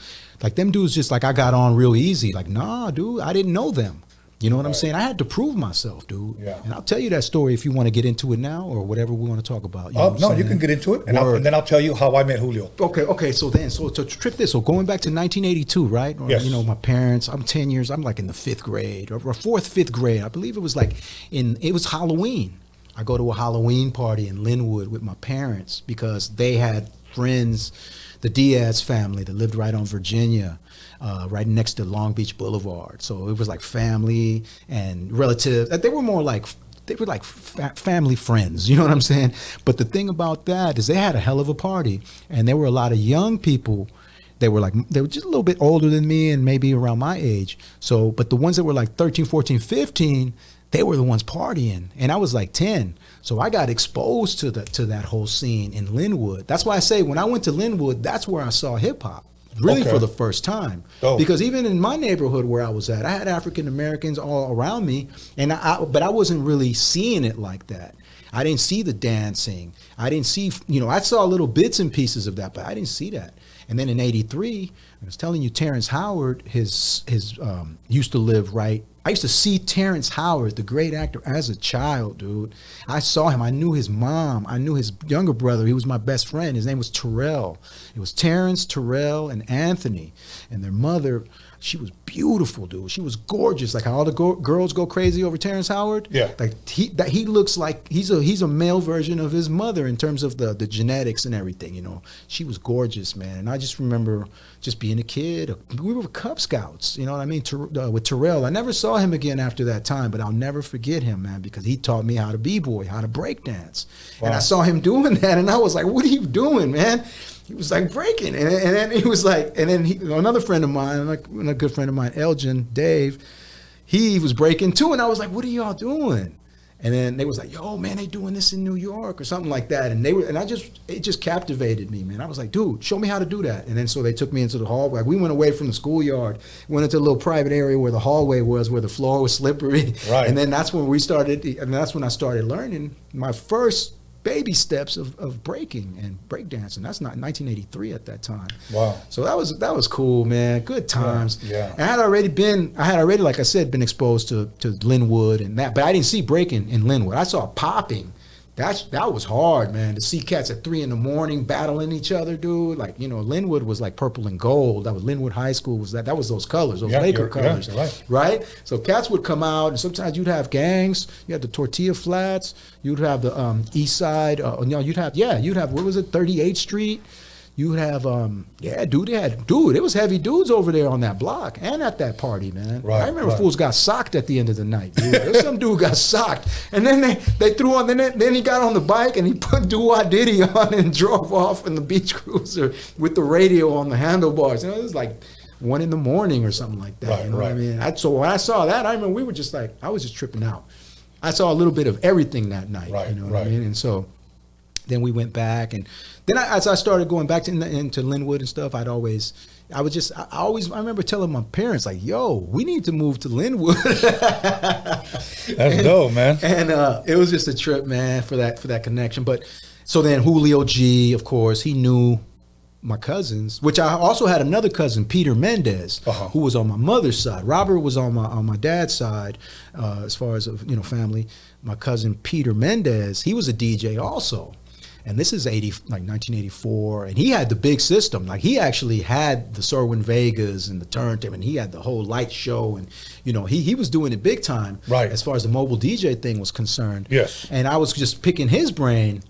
just like I got on real easy. Like, nah, dude, I didn't know them. You know what I'm saying? I had to prove myself, dude. Yeah. And I'll tell you that story if you want to get into it now or whatever we want to talk about. You know no, you can get into it, and then I'll tell you how I met Julio. Okay. So to trip this, so going back to 1982, right? Or, yes. You know, my parents, I'm 10 years, I'm like in the 5th grade or 4th, 5th grade. I believe it was like it was Halloween. I go to a Halloween party in Linwood with my parents because they had friends, the Diaz family that lived right on Virginia. Right next to Long Beach Boulevard. So it was like family and relatives. They were more like, family friends, you know what I'm saying? But the thing about that is they had a hell of a party and there were a lot of young people. They were just a little bit older than me and maybe around my age. So, but the ones that were like 13, 14, 15, they were the ones partying. And I was like 10. So I got exposed to that whole scene in Linwood. That's why I say when I went to Linwood, that's where I saw hip hop. Really for the first time. Because even in my neighborhood where I was at, I had African Americans all around me, but I wasn't really seeing it like that. I didn't see the dancing. I didn't see, I saw little bits and pieces of that, but I didn't see that. And then in '83, I was telling you, Terrence Howard, his used to live right. I used to see Terrence Howard, the great actor, as a child, dude. I saw him. I knew his mom. I knew his younger brother. He was my best friend. His name was Terrell. It was Terrence, Terrell, and Anthony. And their mother, she was beautiful, dude. She was gorgeous. Like how all the girls go crazy over Terrence Howard. Yeah. Like he looks like he's a male version of his mother in terms of the genetics and everything. She was gorgeous, man. And I just remember just being a kid. We were Cub Scouts. You know what I mean? With Terrell, I never saw him again after that time, but I'll never forget him, man, because he taught me how to b-boy, how to break dance. Wow. And I saw him doing that, and I was like, "What are you doing, man?" He was like breaking, and then he was like, and then another friend of mine, like a good friend of mine, Elgin, Dave, he was breaking too, and I was like, "What are y'all doing?" And then they was like, yo, man, they doing this in New York or something like that. And it just captivated me, man. I was like, dude, show me how to do that. And then so they took me into the hallway. We went away from the schoolyard, went into a little private area where the hallway was, where the floor was slippery. Right. And then that's when that's when I started learning my first baby steps of breaking and breakdancing. That's not 1983 at that time. Wow. So that was cool, man. Good times. Yeah. And I had already, like I said, been exposed to Linwood and that, but I didn't see breaking in Linwood. I saw popping. That was hard, man. To see cats at 3 a.m. battling each other, dude. Like, you know, Linwood was like purple and gold. That was Linwood High School. That was those colors, those Laker colors, right? So cats would come out, and sometimes you'd have gangs. You had the Tortilla Flats. You'd have the East Side. You'd have what was it, 38th Street. You have, it was heavy dudes over there on that block and at that party, man. Right, I remember fools got socked at the end of the night, dude. There's some dude got socked. And then they threw on, then he got on the bike and he put Do-Wah Diddy on and drove off in the beach cruiser with the radio on the handlebars. You know, it was like 1 a.m. or something like that. Right, you know what I mean? So when I saw that, I remember we were just like, I was just tripping out. I saw a little bit of everything that night. Right, you know what I mean? And so then we went back, and then as I started going back into Linwood and stuff, I remember telling my parents, like, yo, we need to move to Linwood. That's dope, man. And it was just a trip, man, for that connection. But so then Julio G, of course, he knew my cousins, which I also had another cousin, Peter Mendez, who was on my mother's side. Robert was on my dad's side, as far as, you know, family. My cousin Peter Mendez, he was a DJ also. And this is 1984, and he had the big system. Like, he actually had the Serwin Vegas and the turntable, and he had the whole light show, and you know, he was doing it big time, right, as far as the mobile DJ thing was concerned. Yes. And I was just picking his brain.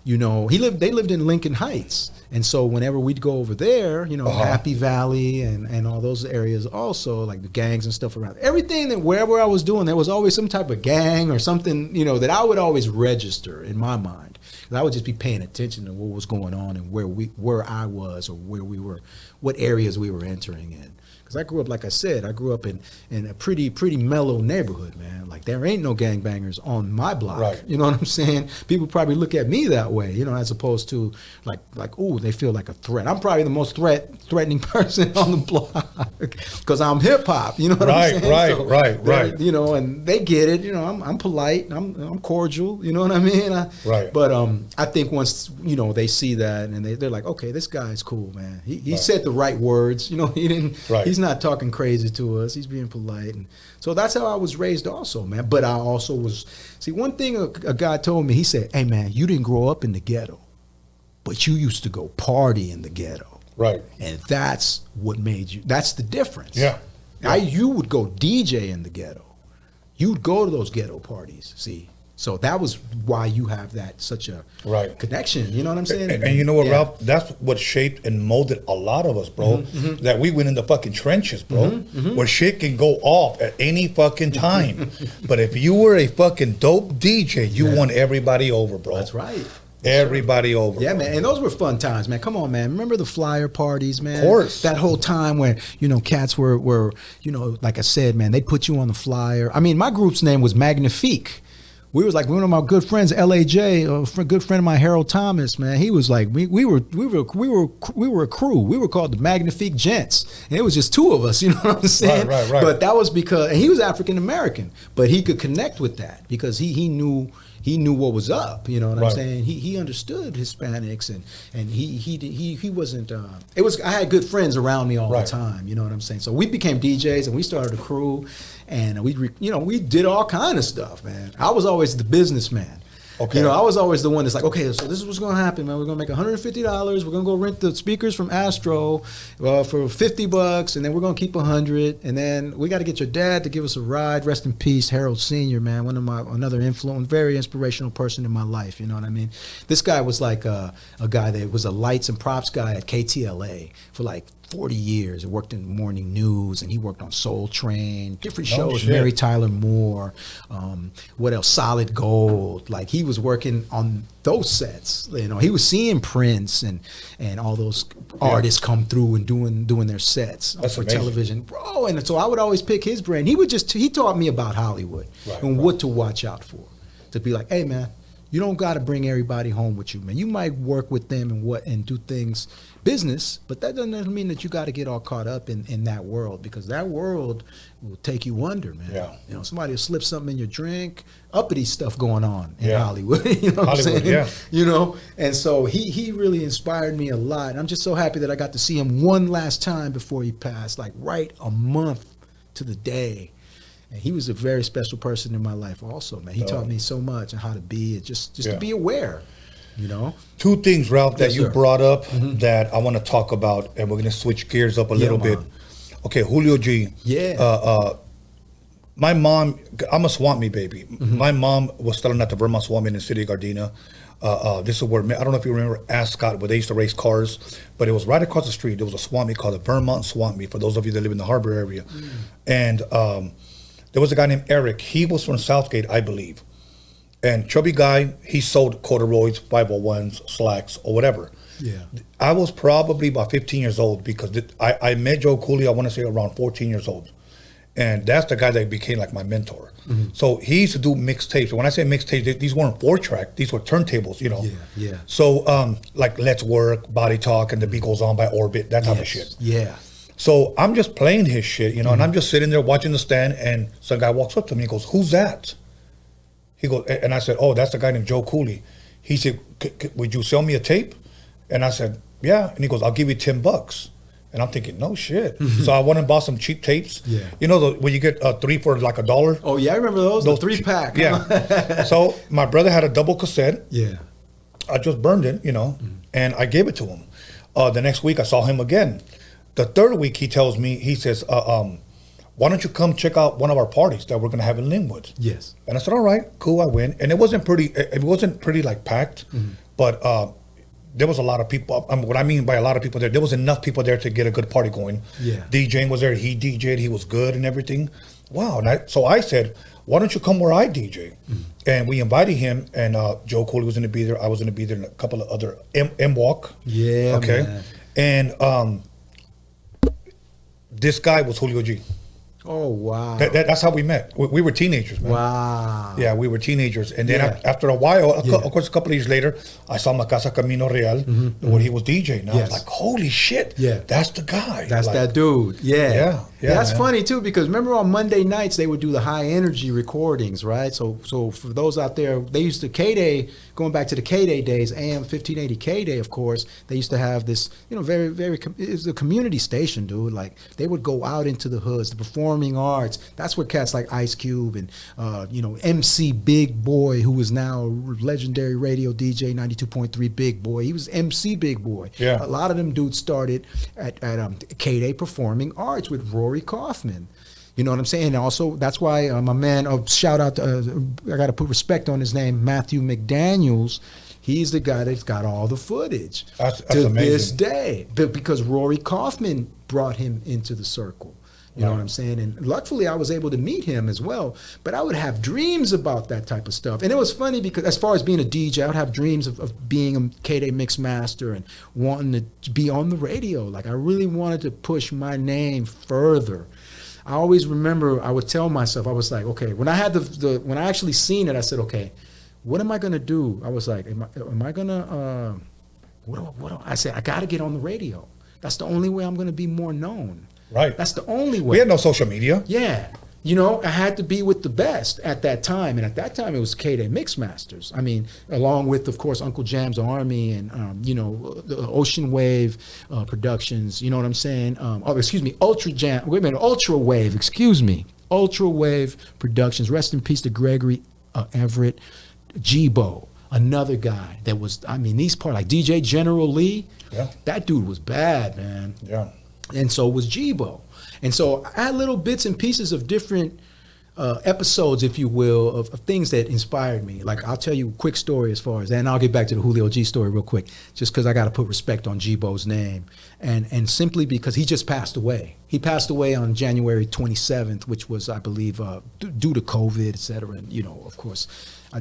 You know, they lived in Lincoln Heights, and so whenever we'd go over there, you know, Happy Valley and all those areas also, like the gangs and stuff around. Everything that wherever I was doing, there was always some type of gang or something, you know, that I would always register in my mind. I would just be paying attention to what was going on and where I was or where we were, what areas we were entering in. Because I grew up, like I said, in a pretty mellow neighborhood, man. Like, there ain't no gangbangers on my block. Right. You know what I'm saying? People probably look at me that way, you know, as opposed to like, ooh, they feel like a threat. I'm probably the most threatening person on the block because I'm hip hop. You know what I'm saying? Right. You know, and they get it. You know, I'm polite. I'm cordial. You know what I mean? Right. But I think once, you know, they see that and they're like, okay, this guy's cool, man. He said the right words. You know, he didn't. Right. He's not talking crazy to us. He's being polite. And so that's how I was raised also, man. But I also was, see, one thing a guy told me, he said, hey, man, you didn't grow up in the ghetto, but you used to go party in the ghetto. Right. And that's what made you, that's the difference. Yeah. You would go DJ in the ghetto. You'd go to those ghetto parties, see. So that was why you have such a connection. You know what I'm saying? And you know what, Ralph? That's what shaped and molded a lot of us, bro. Mm-hmm. That we went in the fucking trenches, bro. Mm-hmm. Where shit can go off at any fucking time. But if you were a fucking dope DJ, you won everybody over, bro. That's right. Everybody over. Yeah, man. And those were fun times, man. Come on, man. Remember the flyer parties, man? Of course. That whole time where, you know, cats were, you know, like I said, man, they put you on the flyer. I mean, my group's name was Magnifique. We was like one of my good friends, L.A.J., a good friend of mine, Harold Thomas, man. He was like, we were a crew. We were called the Magnifique Gents. And it was just two of us, you know what I'm saying? Right. But that was because, and he was African American, but he could connect with that because he knew what was up, you know what I'm saying? He understood Hispanics and he wasn't. I had good friends around me all the time, you know what I'm saying? So we became DJs and we started a crew, and we did all kind of stuff, man. I was always the businessman. Okay. You know, I was always the one that's like, okay, so this is what's going to happen, man. We're going to make $150. We're going to go rent the speakers from Astro for $50, and then we're going to keep $100, and then we got to get your dad to give us a ride. Rest in peace, Harold Sr., man, another influence, very inspirational person in my life. You know what I mean? This guy was like a guy that was a lights and props guy at KTLA for like 40 years. He worked in morning news, and he worked on Soul Train, different shows, Mary Tyler Moore, what else, Solid Gold. Like, he was working on those sets. You know, he was seeing Prince and all those artists come through and doing their sets for television. Bro, and so I would always pick his brain. He taught me about Hollywood and what to watch out for. to be like, hey man, you don't got to bring everybody home with you, man. You might work with them and do things business, but that doesn't mean that you got to get all caught up in that world, because that world will take you under, man. Yeah. You know, somebody will slip something in your drink, uppity stuff going on in Yeah. Hollywood. You know what I'm Hollywood, saying? yeah. You know, and so he really inspired me a lot. And I'm just so happy that I got to see him one last time before he passed, like right a month to the day. And he was a very special person in my life also, man. He taught me so much on how to be, just to be aware, you know? Two things, Ralph, that Yes, you sir. brought up that I want to talk about, and we're going to switch gears up a little bit. man. Okay, Julio G. Yeah. My mom, I'm a Swamp Meet baby. My mom was selling at the Vermont Swamp Meet in the city of Gardena. This is where, I don't know if you remember Ascot, where they used to race cars, but it was right across the street. There was a swamp meet called the Vermont Swamp Meet, for those of you that live in the harbor area. And there was a guy named Eric. He was from Southgate, I believe. And chubby guy, he sold corduroys, 501s, slacks, or whatever. Yeah. I was probably about 15 years old, because I met Joe Cooley, I want to say around 14 years old. And that's the guy that became like my mentor. So he used to do mixtapes. When I say mixtapes, these weren't 4-track, these were turntables, you know. Yeah. So like Let's Work, Body Talk, and The Beat Goes On by Orbit, that type of shit. Yeah. So I'm just playing his shit, you know, and I'm just sitting there watching the stand, and some guy walks up to me and goes, "Who's that?" He goes, and I said, "Oh, that's the guy named Joe Cooley." He said, "Would you sell me a tape?" And I said, "Yeah." And he goes, "I'll give you $10." And I'm thinking, no shit. So I went and bought some cheap tapes. Yeah. You know, when you get 3 for like $1. Oh yeah, I remember those. The 3-pack. Yeah. So my brother had a double cassette. Yeah. I just burned it, you know, and I gave it to him. The next week I saw him again. The third week he tells me, he says, "Why don't you come check out one of our parties that we're gonna have in Linwood?" Yes. And I said, "All right, cool." I went, and it wasn't pretty like packed, but there was a lot of people. What I mean by a lot of people there was enough people there to get a good party going. Yeah. DJing was there. He DJ'd. He was good and everything. Wow. And so I said, "Why don't you come where I DJ?" And we invited him, and Joe Cooley was going to be there. I was going to be there, and a couple of other M-Walk. Yeah. Okay. Man. And this guy was Julio G. Oh wow. That's how we met. We were teenagers, man. Wow. Yeah, we were teenagers. And then Yeah. after a while, of course, a couple of years later, I saw my Casa Camino Real, where he was DJing. I was like, holy shit, that's the guy. That's like, that dude. Yeah. Yeah, That's man. funny too, because remember on Monday nights they would do the high energy recordings, right? So for those out there, they used to K-Day, going back to the K-Day days, AM 1580 K-Day, of course, they used to have this, you know, it was a community station, dude. Like they would go out into the hoods, the performing arts. That's where cats like Ice Cube and, you know, MC Big Boy, who is now a legendary radio DJ, 92.3 Big Boy. He was MC Big Boy. Yeah. A lot of them dudes started at K-Day Performing Arts with Rory Kaufman. You know what I'm saying? And also, that's why my man, shout out to, I got to put respect on his name, Matthew McDaniels. He's the guy that's got all the footage That's to amazing. this day. Because Rory Kaufman brought him into the circle. You know what I'm saying? And luckily I was able to meet him as well. But I would have dreams about that type of stuff. And it was funny because as far as being a DJ, I would have dreams of being a K-Day mix master and wanting to be on the radio. Like I really wanted to push my name further. I always remember I would tell myself, I was like, okay, when I had when I actually seen it, I said, okay, what am I gonna do? I was like, am I gonna I said, I gotta get on the radio. That's the only way I'm gonna be more known. Right. That's the only way. We had no social media. Yeah. You know, I had to be with the best at that time. And at that time, it was K-Day Mix Masters. I mean, along with, of course, Uncle Jam's Army and, you know, the Ocean Wave Productions. You know what I'm saying? Ultra Wave, excuse me. Ultra Wave Productions. Rest in peace to Gregory Everett. G-Bo, another guy that was, I mean, these parts, like DJ General Lee. Yeah. That dude was bad, man. Yeah. And so was G-Bo. And so I had little bits and pieces of different episodes, if you will, of things that inspired me. Like I'll tell you a quick story as far as, and I'll get back to the Julio G story real quick, just because I got to put respect on G-Bo's name. And simply because he just passed away. He passed away on January 27th, which was, I believe, due to COVID, et cetera. And, you know, of course,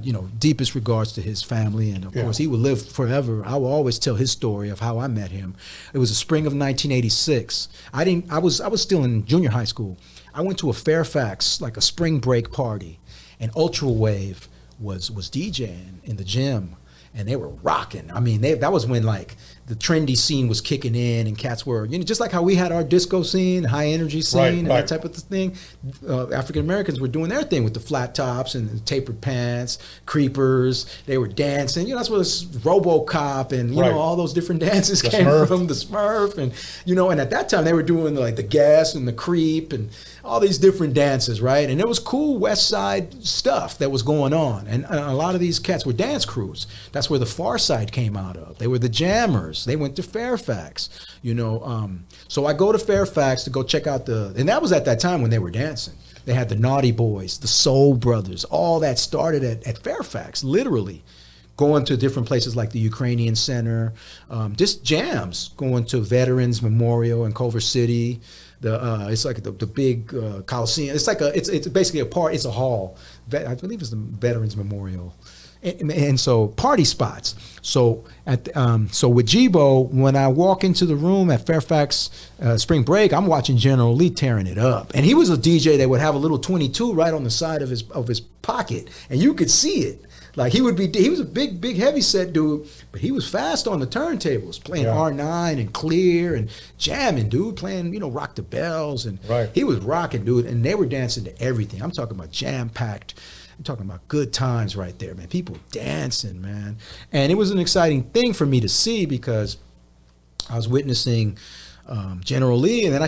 you know, deepest regards to his family. And of course, he will live forever. I will always tell his story of how I met him. It was the spring of 1986. I was still in junior high school. I went to a Fairfax, like a spring break party, and Ultra Wave was DJing in the gym, and they were rocking. I mean, that was when like the trendy scene was kicking in, and cats were, you know, just like how we had our disco scene, high energy scene, and that type of thing. African Americans were doing their thing with the flat tops and the tapered pants, creepers. They were dancing. You know, that's where this RoboCop and you know all those different dances came from. The Smurf, and you know, and at that time they were doing like the gas and the creep and all these different dances, right? And it was cool West Side stuff that was going on, and a lot of these cats were dance crews. That's where the Far Side came out of. They were the jammers. They went to Fairfax, you know. So I go to Fairfax to go check out and that was at that time when they were dancing. They had the Naughty Boys, the Soul Brothers, all that started at Fairfax, literally. Going to different places like the Ukrainian Center, just jams, going to Veterans Memorial in Culver City. It's like the big Coliseum. It's like it's basically it's a hall. I believe it's the Veterans Memorial. And so party spots. So so with Jibo, when I walk into the room at Fairfax Spring Break, I'm watching General Lee tearing it up. And he was a DJ that would have a little 22 right on the side of his pocket, and you could see it. Like he was a big heavy set dude, but he was fast on the turntables, playing R9 and Clear and jamming, dude, playing, you know, Rock the Bells, and he was rocking, dude, and they were dancing to everything. I'm talking about jam-packed. I'm talking about good times right there, man. People dancing, man. And it was an exciting thing for me to see because I was witnessing General Lee, and then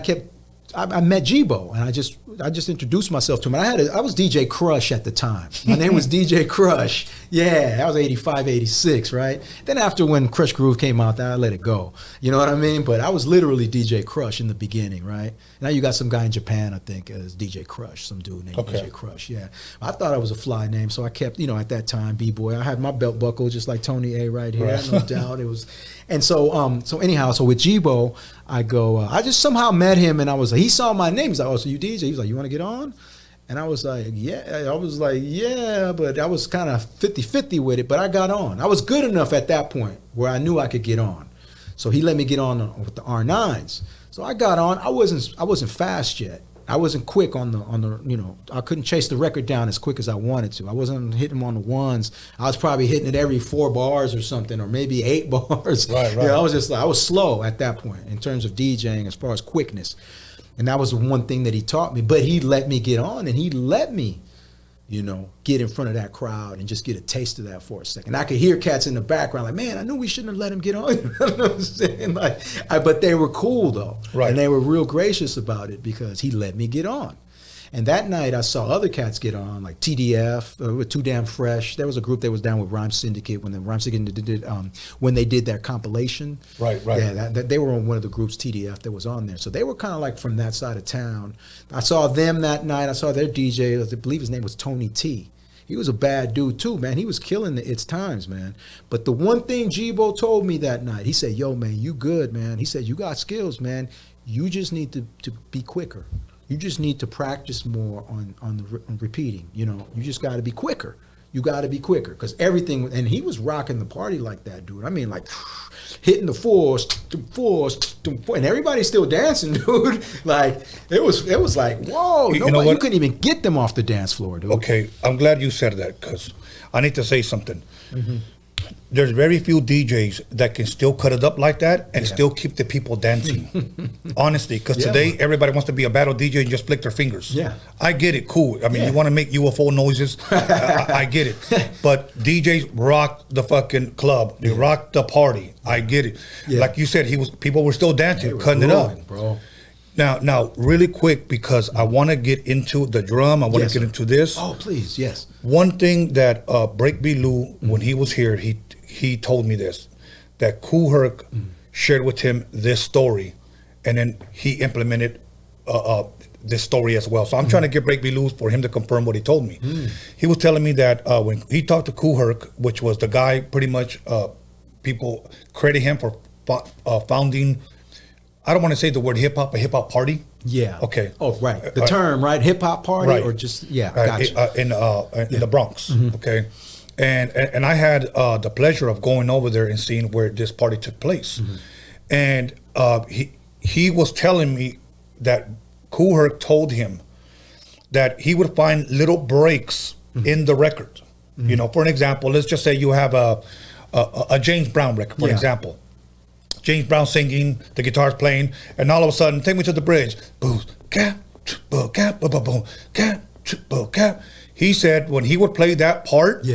I met Jibo, and I just introduced myself to him. And I was DJ Crush at the time. My name was DJ Crush. Yeah, that was 85, 86, right? Then after when Crush Groove came out, I let it go. You know what I mean? But I was literally DJ Crush in the beginning, right? Now you got some guy in Japan, I think, as DJ Crush, some dude named DJ Crush, yeah. I thought it was a fly name, so I kept, you know, at that time, B-Boy. I had my belt buckle just like Tony A right here, no doubt. It was, and so anyhow, so with Jibo, I go, I just somehow met him, and I was like, he saw my name. He's like, oh, so you DJ? He was like, you want to get on? And I was like, yeah, but I was kind of 50-50 with it, but I got on. I was good enough at that point where I knew I could get on. So he let me get on with the R9s. So I got on. I wasn't fast yet. I wasn't quick on the you know, I couldn't chase the record down as quick as I wanted to. I wasn't hitting them on the ones. I was probably hitting it every 4 bars or something, or maybe 8 bars. Right. You know, I was slow at that point in terms of DJing as far as quickness. And that was the one thing that he taught me. But he let me get on, and he let me, you know, get in front of that crowd and just get a taste of that for a second. I could hear cats in the background like, man, I knew we shouldn't have let him get on. You know what I'm saying? Like, but they were cool though. Right. And they were real gracious about it because he let me get on. And that night I saw other cats get on, like TDF, with Too Damn Fresh. There was a group that was down with Rhyme Syndicate when the Rhyme Syndicate did when they did their compilation. Right. Yeah, they were on one of the groups, TDF, that was on there. So they were kind of like from that side of town. I saw them that night. I saw their DJ. I believe his name was Tony T. He was a bad dude too, man. He was killing It's Times, man. But the one thing Jibo told me that night, he said, yo, man, you good, man. He said, you got skills, man. You just need to be quicker. You just need to practice more on repeating. You know, you just got to be quicker. You got to be quicker because everything. And he was rocking the party like that, dude. I mean, like hitting the fours, and everybody's still dancing, dude. Like it was like, whoa, you couldn't even get them off the dance floor, dude. Okay, I'm glad you said that because I need to say something. Mm-hmm. There's very few DJs that can still cut it up like that and still keep the people dancing. Honestly, because today everybody wants to be a battle DJ and just flick their fingers. Yeah, I get it. Cool. I mean, you want to make UFO noises. I get it. But DJs rock the fucking club. They rock the party. I get it. Yeah. Like you said, people were still dancing, cutting it up, bro. Now, really quick, because I want to get into the drum. I want to get into this. Oh, please, yes. One thing that Breakbeat Lou, when he was here, he told me this, that Kool Herc shared with him this story, and then he implemented this story as well. So I'm trying to get Breakbeat Lou for him to confirm what he told me. He was telling me that when he talked to Kool Herc, which was the guy pretty much people credit him for founding, I don't want to say the word hip hop, a hip hop party. Yeah. Okay. Oh, right. The term, right? Hip hop party, or just gotcha. In the Bronx. Okay. And I had the pleasure of going over there and seeing where this party took place. And he was telling me that Kool Herc told him that he would find little breaks in the record. You know, for an example, let's just say you have a James Brown record, for example. James Brown singing, the guitar's playing, and all of a sudden, take me to the bridge. Boom, cap, boom, cap, boom, boom, cap, boom, cap. He said when he would play that part,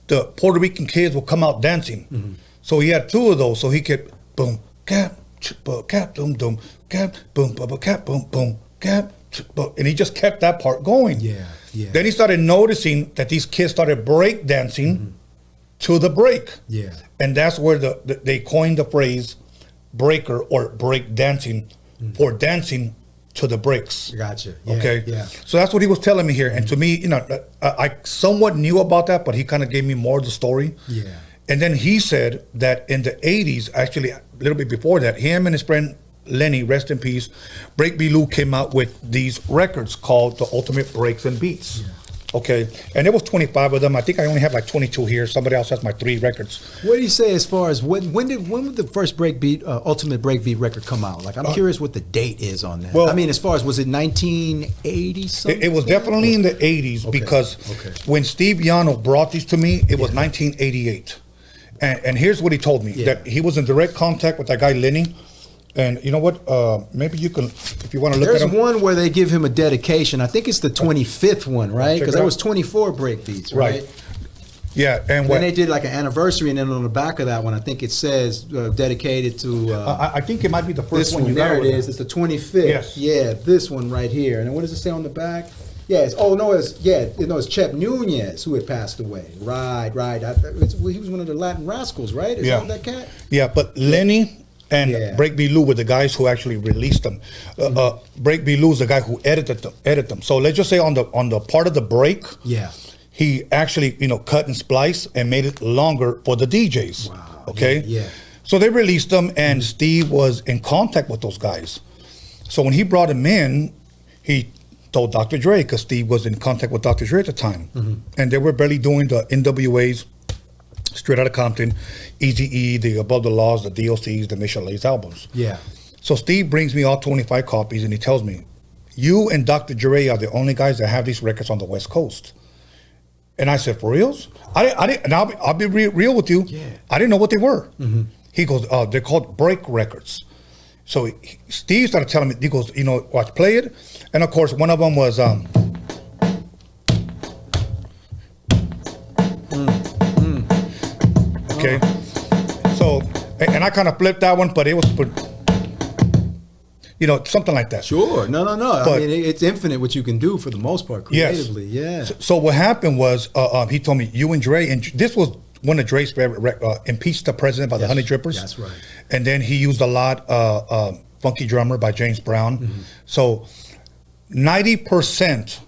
the Puerto Rican kids would come out dancing. So he had two of those, so he could boom, cap, boom, cap, boom, boom, cap, boom, boom, cap, boom, boom, cap, boom, and he just kept that part going. Then he started noticing that these kids started break dancing to the break. And that's where they coined the phrase breaker or break dancing for dancing to the breaks. Gotcha. So that's what he was telling me here. And to me, you know, I somewhat knew about that, but he kind of gave me more of the story. And then he said that in the 80s, actually a little bit before that, him and his friend Lenny, rest in peace, Breakbeat Lou came out with these records called The Ultimate Breaks and Beats. Okay, and there was 25 of them. I think I only have like 22 here. Somebody else has my 3 records. What do you say as far as when would the first breakbeat, Ultimate Breakbeat record come out? Like, I'm curious what the date is on that. Well, I mean, as far as, was it 1980 something? It was definitely in the 80s because when Steve Yano brought these to me, it was 1988. And here's what he told me, that he was in direct contact with that guy Lenny. And you know what? Maybe you can, if you want to look at them. There's one where they give him a dedication. I think it's the 25th one, right? Because there was 24 breakbeats, right? Yeah, and then they did like an anniversary, and then on the back of that one, I think it says dedicated to. I think it might be the first one. There it is. It's the 25th. Yes. Yeah, this one right here. And then what does it say on the back? Yeah, it's Chep Nunez who had passed away. Right. He was one of the Latin Rascals, right? Is that cat? Yeah, but Lenny and Breakbeat Lou were the guys who actually released them. Breakbeat Lou is the guy who edited them. So let's just say on the part of the break, he actually cut and spliced and made it longer for the DJs. Wow. Okay. So they released them, and Steve was in contact with those guys. So when he brought him in, he told Dr. Dre, because Steve was in contact with Dr. Dre at the time, and they were barely doing the NWA's, Straight Outta Compton, Eazy-E, the Above the Laws, the DOCs, the Michelet's albums. So Steve brings me all 25 copies, and he tells me, you and Dr. Dre are the only guys that have these records on the West Coast. And I said, for reals? I didn't, and I'll be real with you. I didn't know what they were. He goes, they're called break records. So Steve started telling me, he goes, watch, play it. And of course, one of them was, okay. So, and I kind of flipped that one, but it was, something like that. Sure. No. But, I mean, it's infinite what you can do for the most part creatively. Yes. So what happened was, he told me, you and Dre, and this was one of Dre's favorite, Impeach the President by the Honey Drippers. That's right. And then he used a lot, Funky Drummer by James Brown. So 90%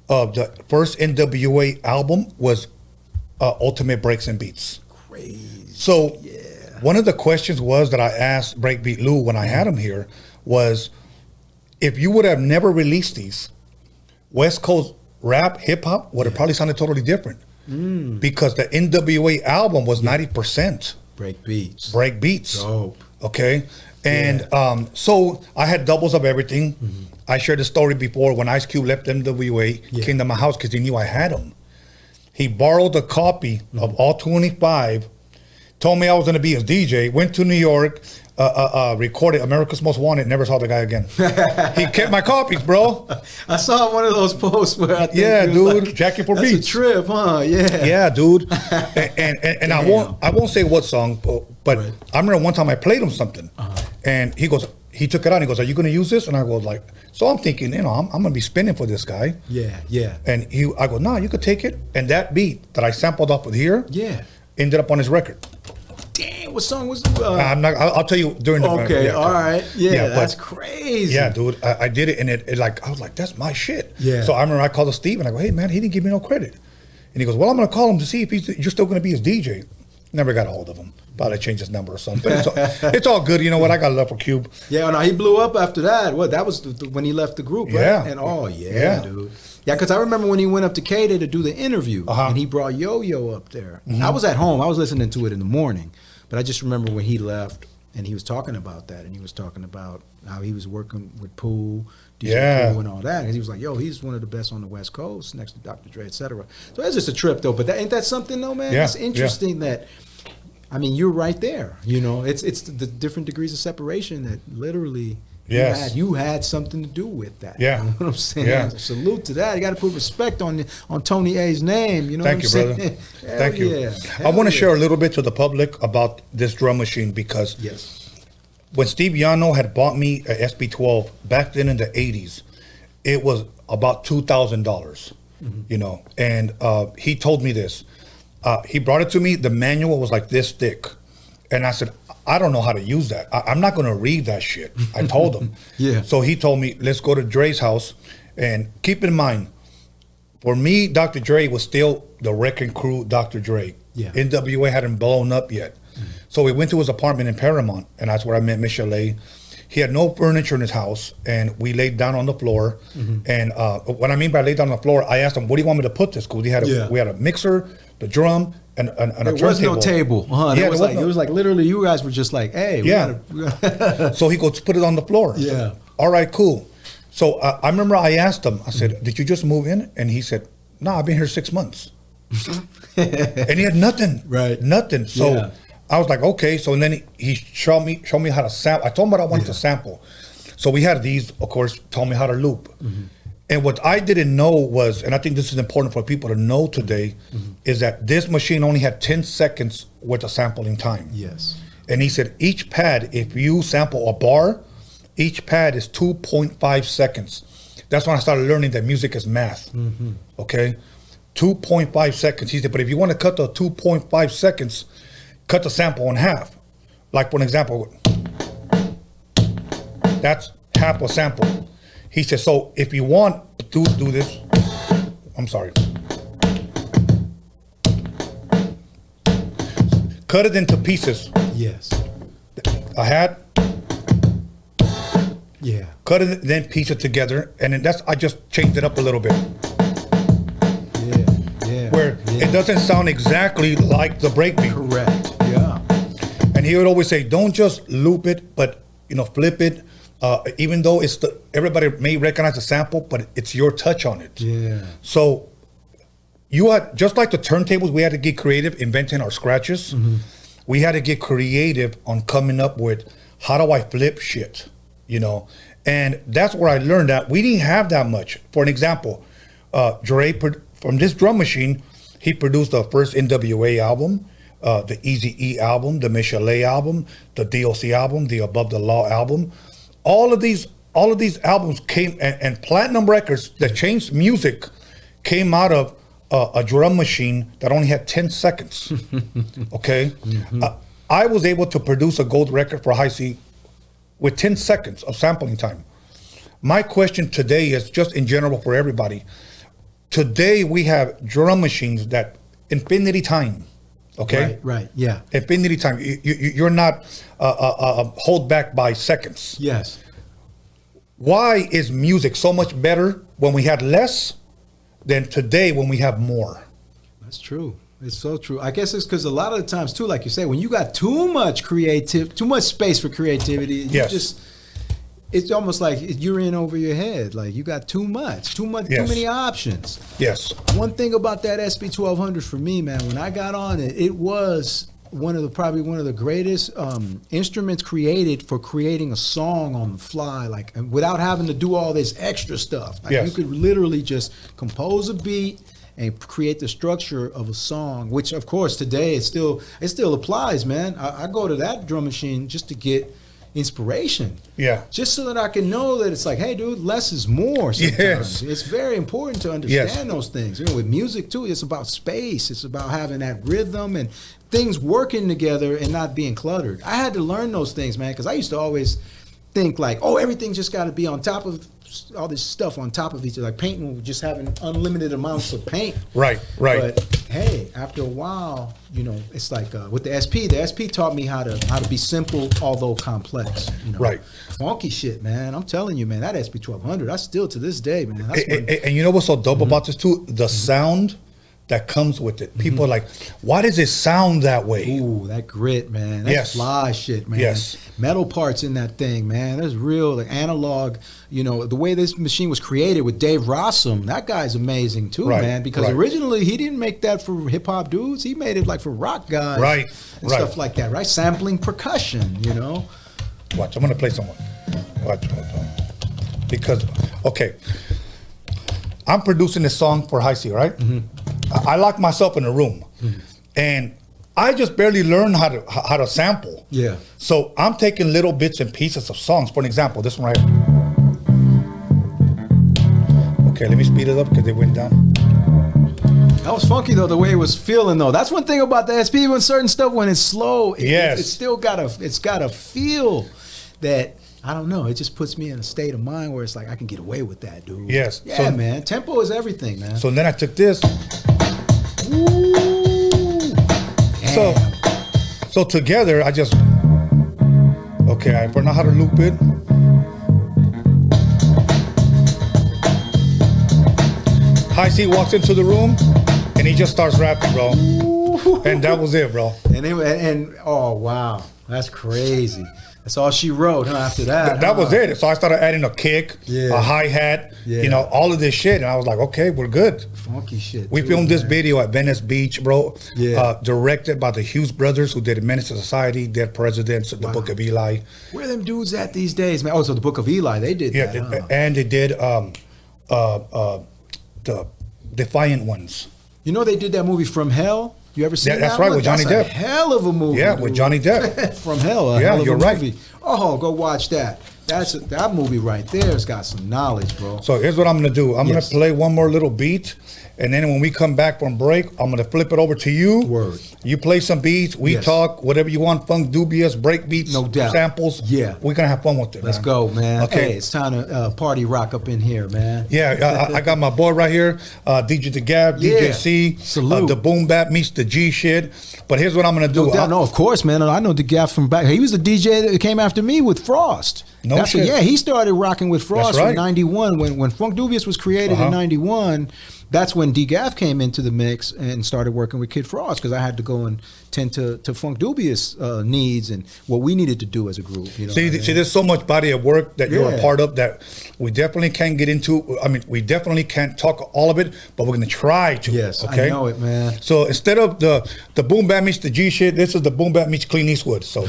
of the first NWA album was Ultimate Breaks and Beats. Crazy. So one of the questions was that I asked Breakbeat Lou when I had him here was, if you would have never released these, West Coast rap, hip hop would have probably sounded totally different. Because the NWA album was 90% breakbeats. Dope. Okay. And so I had doubles of everything. I shared the story before when Ice Cube left NWA, came to my house because he knew I had them. He borrowed a copy of all 25, told me I was going to be his DJ, went to New York, recorded America's Most Wanted, never saw the guy again. He kept my copies, bro. I saw one of those posts where I think dude, like, Jackie for that's Beats. a trip, huh? Yeah, dude. And I won't say what song, but I remember one time I played him something, and he took it out and he goes, are you going to use this? And I go like, so I'm thinking, I'm going to be spinning for this guy. Yeah. And I go, no, you could take it. And that beat that I sampled off of here ended up on his record. Damn, what song was it? I'll tell you during the okay, all right. Yeah, that's crazy. Yeah, dude, I did it, and it I was like, that's my shit. Yeah. So I remember I called Steve, and I go, hey, man, he didn't give me no credit. And he goes, well, I'm going to call him to see if you're still going to be his DJ. Never got a hold of him. Probably changed his number or something. It's all good. You know what? I got love for Cube. Yeah, no, he blew up after that. What? That was when he left the group, right? Yeah. And dude. Yeah, because I remember when he went up to K-Day to do the interview, and he brought Yo-Yo up there. I was at home. I was listening to it in the morning, but I just remember when he left, and he was talking about that, and he was talking about how he was working with Pooh, DJ Yeah. Pooh and all that, and he was like, yo, he's one of the best on the West Coast, next to Dr. Dre, etc. So that's just a trip, though. But ain't that something, though, man? Yeah, It's interesting that, I mean, you're right there. You know, it's the different degrees of separation that literally Yes. you had something to do with that. Yeah. You know what I'm saying? Yeah. Salute to that. You got to put respect on Tony A's name. You know Thank what you, I'm brother. saying? Thank you. Yeah. I want to Hell share a little bit to the public about this drum machine because Yes. when Steve Yano had bought me a SB12 back then in the 80s, it was about $2,000, you know, and he told me this. He brought it to me. The manual was like this thick. And I said, I don't know how to use that. I'm not going to read that shit. I told him. Yeah. So he told me, let's go to Dre's house. And keep in mind, for me, Dr. Dre was still the wrecking crew Dr. Dre. Yeah. NWA hadn't blown up yet. So we went to his apartment in Paramount, and that's where I met Michele. He had no furniture in his house, and we laid down on the floor. And what I mean by lay down on the floor, I asked him, "What do you want me to put this?" Because we had a mixer, the drum, and a turntable. There was no table. Yeah, It was like literally you guys were just like, hey, we gotta So he goes, "Put it on the floor." Yeah. All right, cool. So I remember I asked him. I said, "Did you just move in?" And he said, "No, I've been here 6 months." And he had nothing. Right. Nothing. So. Yeah. I was like, okay. So and then he showed me how to sample. I told him what I wanted to sample. So we had these, of course, told me how to loop. And what I didn't know was, and I think this is important for people to know today, is that this machine only had 10 seconds worth of sampling time. Yes. And he said each pad, if you sample a bar, each pad is 2.5 seconds. That's when I started learning that music is math. Okay? 2.5 seconds. He said, but if you want to cut the 2.5 seconds, cut the sample in half. Like for an example, that's half a sample. He said, so if you want to do this, I'm sorry. Cut it into pieces. Yes. A hat. Yeah. Cut it, then piece it together. And then I just changed it up a little bit. Yeah. Where it doesn't sound exactly like the breakbeat. Correct. Yeah. And he would always say, don't just loop it, but flip it. Even though everybody may recognize the sample, but it's your touch on it. Yeah. So you had, just like the turntables, we had to get creative inventing our scratches. We had to get creative on coming up with how do I flip shit, And that's where I learned that we didn't have that much. For an example, Dre, from this drum machine, he produced the first NWA album, the Eazy-E album, the Michele album, the DOC album, the Above the Law album. All of these albums came, and platinum records that changed music came out of a drum machine that only had 10 seconds. Okay? I was able to produce a gold record for High C with 10 seconds of sampling time. My question today is just in general for everybody. Today we have drum machines that infinity time. Okay. Right. Yeah. Infinity time. You're not hold back by seconds. Yes. Why is music so much better when we had less than today when we have more? That's true. It's so true. I guess it's because a lot of the times too, like you say, when you got too much space for creativity, it's almost like you're in over your head. Like you got too many options. Yes. One thing about that SB1200 for me, man, when I got on it, it was probably one of the greatest instruments created for creating a song on the fly, like without having to do all this extra stuff. Like you could literally just compose a beat and create the structure of a song, which of course today it still applies, man. I go to that drum machine just to get inspiration. Yeah. Just so that I can know that it's like, hey, dude, less is more sometimes. Yes. It's very important to understand those things. With music, too, it's about space. It's about having that rhythm and things working together and not being cluttered. I had to learn those things, man, because I used to always think like, oh, everything just got to be on top of all this stuff on top of each other, like painting, just having unlimited amounts of paint. Right. But hey, after a while, it's like with the SP taught me how to be simple although complex. Right. Funky shit, man. I'm telling you, man, that SP1200, I still to this day, man. And you know what's so dope about this too? The sound that comes with it. People are like, why does it sound that way? Ooh, that grit, man. That's Yes. fly shit, man. Yes. Metal parts in that thing, man. There's real like, analog. You know, the way this machine was created with Dave Rossum, that guy's amazing too, Right, man. Because right. originally he didn't make that for hip hop dudes. He made it like for rock guys, Right, and right. stuff like that, right? Sampling percussion, you know. Watch, I'm gonna play someone. Watch, hold on. Because, okay, I'm producing this song for High C, right? I lock myself in a room, and I just barely learned how to sample. Yeah. So I'm taking little bits and pieces of songs. For an example, this one right here. Okay, let me speed it up because it went down. That was funky though, the way it was feeling though. That's one thing about the SP when certain stuff when it's slow, Yes. it's still got a feel that I don't know. It just puts me in a state of mind where it's like I can get away with that, dude. Yes. Yeah, So- man. Tempo is everything, man. So then I took this. Damn. So together I just, okay, I know how to loop it. High C walks into the room and he just starts rapping, bro. And that was it, bro. And oh wow, that's crazy. That's all she wrote, huh? After that, That was it. So I started adding a kick, Yeah. a hi-hat, Yeah. you know, all of this shit. And I was like, okay, we're good. Funky shit. We too, filmed this man. video at Venice Beach, bro. Yeah. Directed by the Hughes brothers who did Menace to Society, Dead Presidents, The Book of Eli. Where them dudes at these days, man? Oh, so the Book of Eli, they did Yeah, that. Huh? and they did the Defiant Ones. You know they did that movie From Hell. You ever seen Yeah, that? that's right, one? with Johnny That's Depp. A hell of a movie. Yeah, dude. with Johnny Depp. From Hell. A Yeah, hell of you're a right. movie. Oh, go watch that. That movie right there has got some knowledge, bro. So here's what I'm gonna do. I'm Yes. gonna play one more little beat, and then when we come back from break, I'm gonna flip it over to you. Word. You play some beats. We Yes. talk whatever you want. Funk, dubious, break beats, No doubt. samples. Yeah. we're gonna have fun with it. Let's man. go, man. Okay. Hey, it's time to party rock up in here, man. Yeah, I got my boy right here, DJ the Gab, Yeah. DJ C, Salute. the Boom Bap meets the G shit. But here's what I'm gonna do. No doubt. No, of course, man. I know the Gaff from back. He was the DJ that came after me with Frost. No That's shit. Yeah, he started rocking with Frost That's right. in '91 when Funk Dubious was created in '91. That's when D Gaff came into the mix and started working with Kid Frost because I had to go and tend to Funk Dubious needs and what we needed to do as a group. You know, See, what I mean? there's so much body of work that you're a Yeah. part of that we definitely can't get into. I mean, we definitely can't talk all of it, but we're gonna try to. Yes, okay? I know it, man. So instead of the Boom Bap meets the G shit, this is the Boom Bap meets Clint Eastwood. So.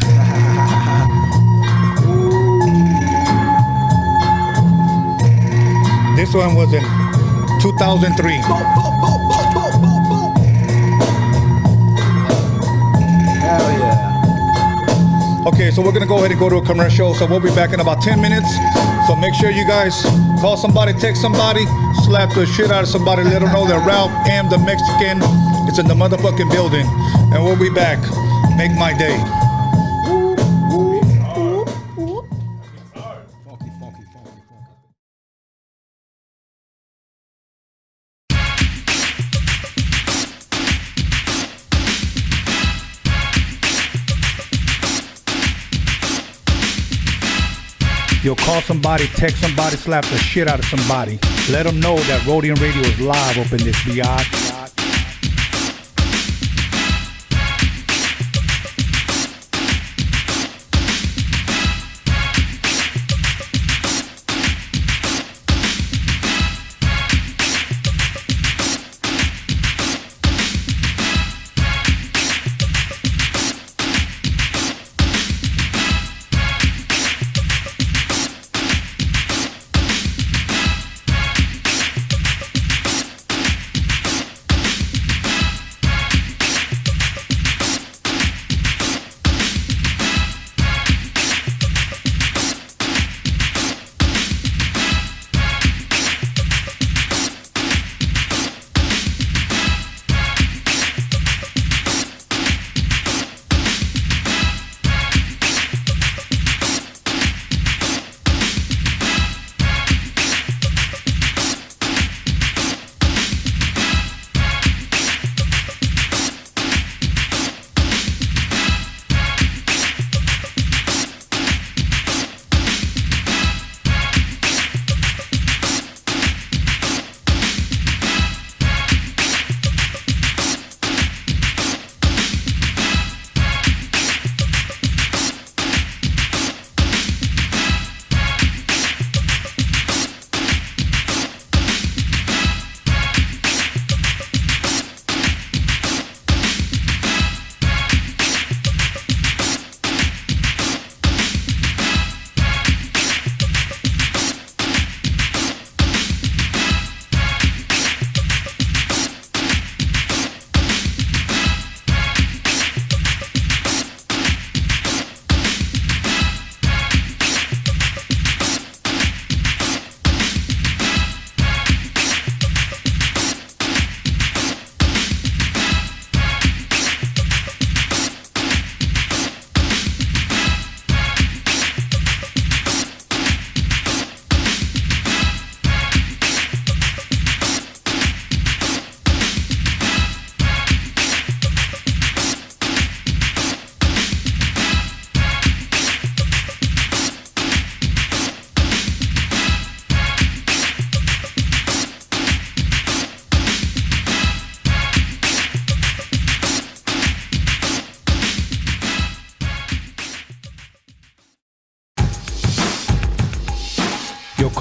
This one was in 2003. Hell yeah. Okay, so we're gonna go ahead and go to a commercial. So we'll be back in about 10 minutes. So make sure you guys call somebody, text somebody, slap the shit out of somebody, let them know that Ralph M. the Mexican is in the motherfucking building. And we'll be back. Make my day. Funky, funky, funky, funky. You'll call somebody, text somebody, slap the shit out of somebody. Let them know that Roadium Radio is live up in this biatch.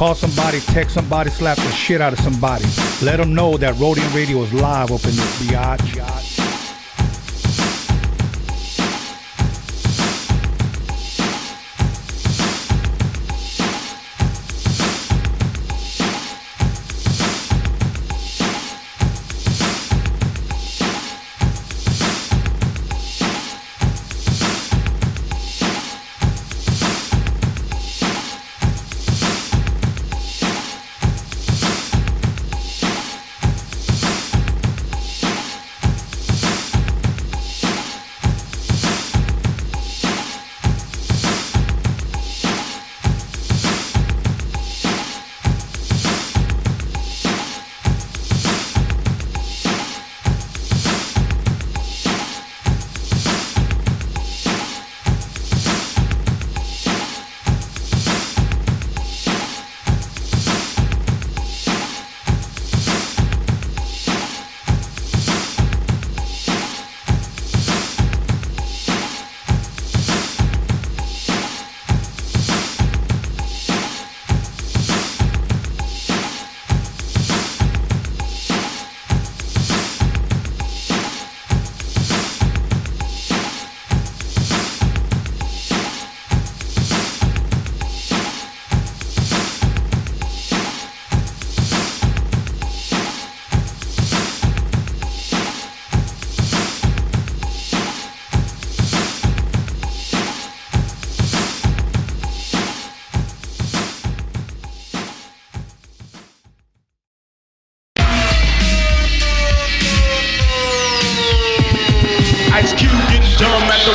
Call somebody, text somebody, slap the shit out of somebody. Let them know that Roadium Radio is live up in this biatch.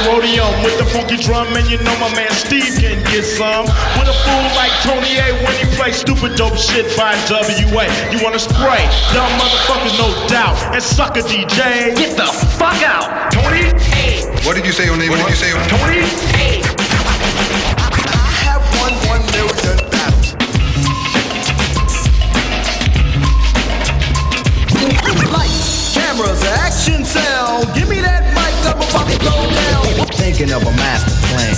Roadium with the funky drum, and you know my man Steve can get some. With a fool like Tony A when he plays stupid dope shit by WA. You wanna spray? Dumb motherfuckers, no doubt. And sucker DJ, get the fuck out. Tony A. What did you say your name was? What did you say your name? Tony A. I have won 1 million battles. Lights, cameras, action, sound. Give me that mic, I'm about to go down. Thinking of a master plan.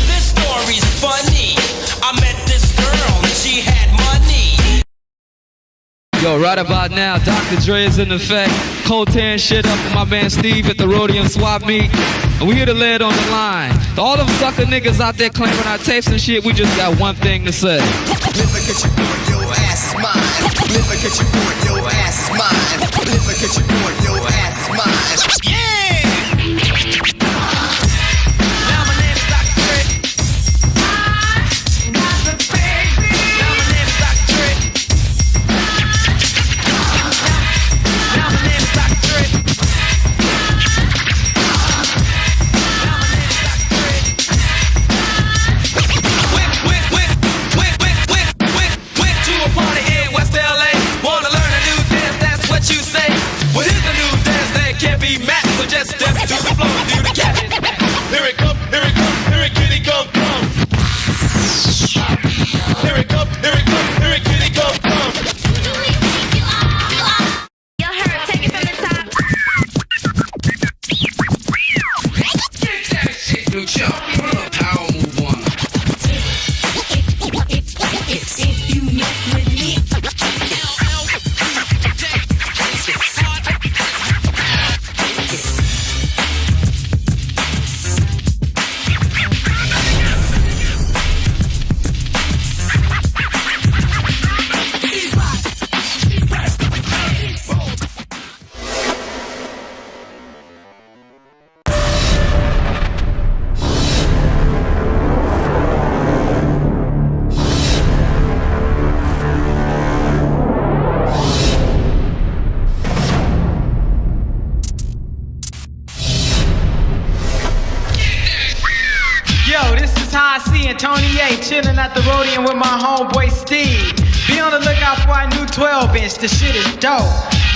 This story's funny. I met this girl and she had money. Yo, right about now, Dr. Dre is in effect. COMPTON shit up with my man Steve at the Roadium swap meet. And we here to lay it on the line. To all them sucker niggas out there claiming our tapes and shit, we just got one thing to say. Never catch you boy, your ass is mine. Never catch you boy, your ass is mine. Never catch you boy, your ass is mine. Yeah! Now my name is Dr. Dre. Now my name is Dr. Dre. Now my name is Dr. Dre. Went to a party in West LA. Wanna learn a new dance, that's what you say. Well, here's a new dance that can't be matched. So just step to the floor and do the cabin. Here it come, here it come, here it kitty come, come. Here it come, here it come, here it kitty come, come. Y'all heard, take it from the top. Get that shit, new chump. Power move on. If you mess with me, Yo, this is how I see it. Tony A chilling at the Roadium with my homeboy Steve. Be on the lookout for our new 12-inch. The shit is dope.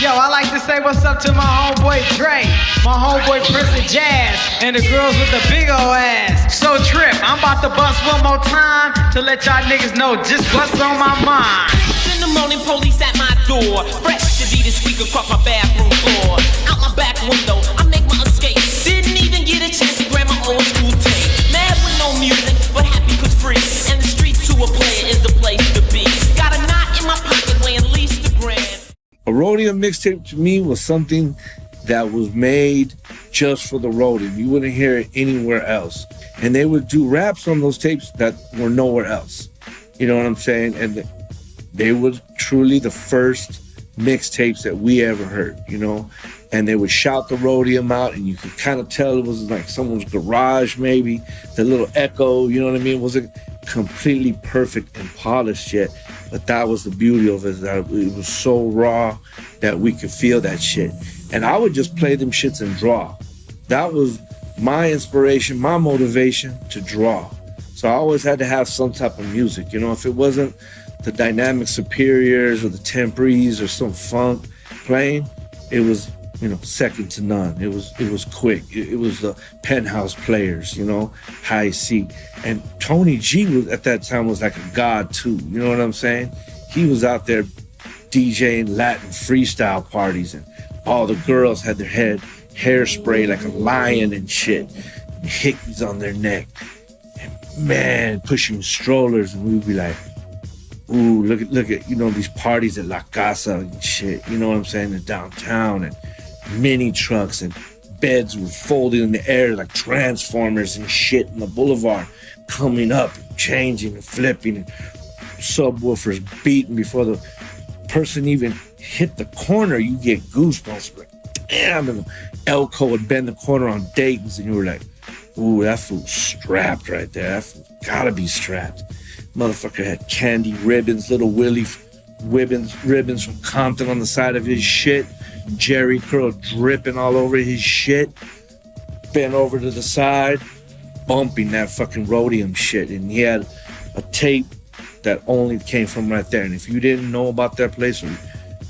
Yo, I like to say what's up to my homeboy Dre, my homeboy Prince of Jazz, and the girls with the big ol' ass. So Trip, I'm about to bust one more time to let y'all niggas know just what's on my mind. In the morning, police at my door. Fresh to be this week across my bathroom floor. Out my back window, I make my escape. Didn't even get a chance to grab my old school tape. Mad with no music, but happy cause free. And the street to a player is the place to be. Got a knot in my pocket weighing at least a grand. A Roadium mixtape to me was something that was made just for the Roadium. You wouldn't hear it anywhere else. And they would do raps on those tapes that were nowhere else. You know what I'm saying? And they were truly the first mixtapes that we ever heard, you know? And they would shout the Roadium out, and you could kind of tell it was like someone's garage maybe. The little echo, you know what I mean? It wasn't completely perfect and polished yet. But that was the beauty of it, that it was so raw that we could feel that shit. And I would just play them shits and draw. That was my inspiration, my motivation to draw. So I always had to have some type of music. You know, if it wasn't the Dynamic Superiors or the Temprees or some funk playing, it was, you know, second to none. It was quick. It was the Penthouse Players, you know, High C. And Tony G was at that time was like a god too. You know what I'm saying? He was out there DJing Latin freestyle parties, and all the girls had their hairspray like a lion and shit, and hickeys on their neck, and man, pushing strollers, and we'd be like, ooh, look at, you know, these parties at La Casa and shit, you know what I'm saying, in downtown, and mini trucks, and beds were folded in the air like transformers and shit in the boulevard, coming up, changing and flipping, and subwoofers beating before the person even hit the corner. You get goosebumps, like, damn, and Elko would bend the corner on Dayton's, and you were like, ooh, that fool's strapped right there. That fool gotta be strapped. Motherfucker had candy ribbons, little Willie ribbons from Compton on the side of his shit. Jerry curl dripping all over his shit. Bent over to the side, bumping that fucking Roadium shit. And he had a tape that only came from right there. And if you didn't know about that place, or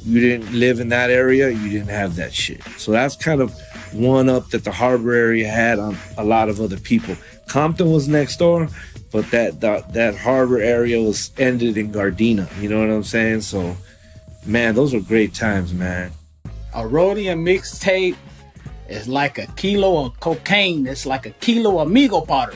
you didn't live in that area, you didn't have that shit. So that's kind of one up that the Harbor area had on a lot of other people. Compton was next door, but that Harbor area was ended in Gardena. You know what I'm saying? So, man, those were great times, man. A Roadium mixtape is like a kilo of cocaine. It's like a kilo of amigo powder.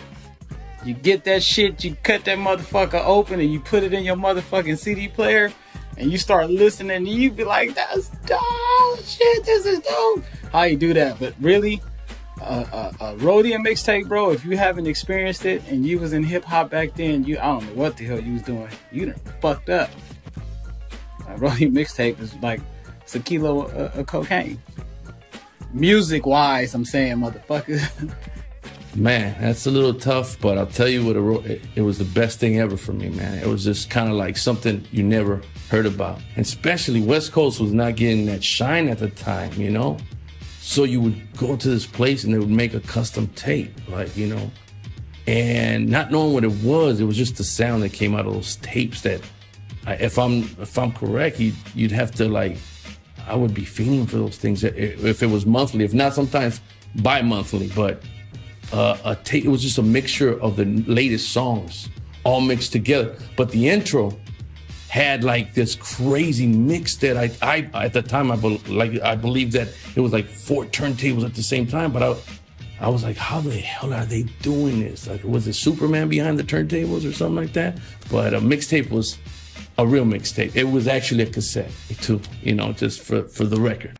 You get that shit, you cut that motherfucker open, and you put it in your motherfucking CD player, and you start listening, and you be like, that's dope, shit, this is dope. How you do that? But really, a Roadium mixtape, bro, if you haven't experienced it, and you was in hip-hop back then, I don't know what the hell you was doing. You done fucked up. A Roadium mixtape is like, it's a kilo of cocaine. Music-wise, I'm saying, motherfucker. Man, that's a little tough, but I'll tell you what, it was the best thing ever for me, man. It was just kind of like something you never heard about. And especially West Coast was not getting that shine at the time, you know? So you would go to this place and they would make a custom tape, like, you know? And not knowing what it was just the sound that came out of those tapes that, if I'm correct, you'd have to, like, I would be feeling for those things if it was monthly, if not sometimes bi-monthly, but a tape, it was just a mixture of the latest songs all mixed together. But the intro had like this crazy mix that I at the time I believe that it was like 4 turntables at the same time, but I was like, how the hell are they doing this? Like, was it Superman behind the turntables or something like that? But a mixtape was a real mixtape. It was actually a cassette too, you know, just for the record.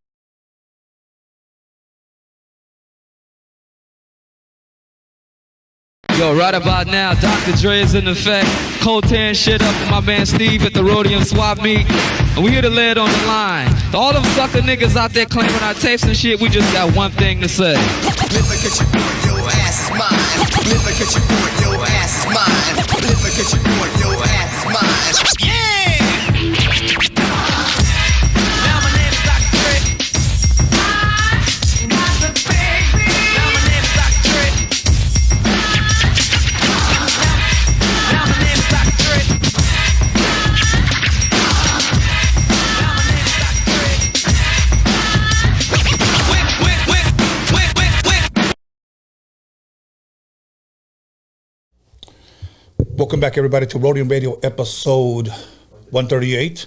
Yo, right about now, Dr. Dre is in effect. Cold tearing shit up with my man Steve at the Roadium swap meet. And we here to lay it on the line. To all them sucker niggas out there claiming our tapes and shit, we just got one thing to say. Live cause you want your ass is mine. Live cause you want your ass is mine. Live cause you want your ass is mine. Yeah! Now my name is Dr. Dre. I'm the baby. Now my name is Dr. Dre. Now my name is Dr. Dre. Welcome back, everybody, to Roadium Radio episode 138.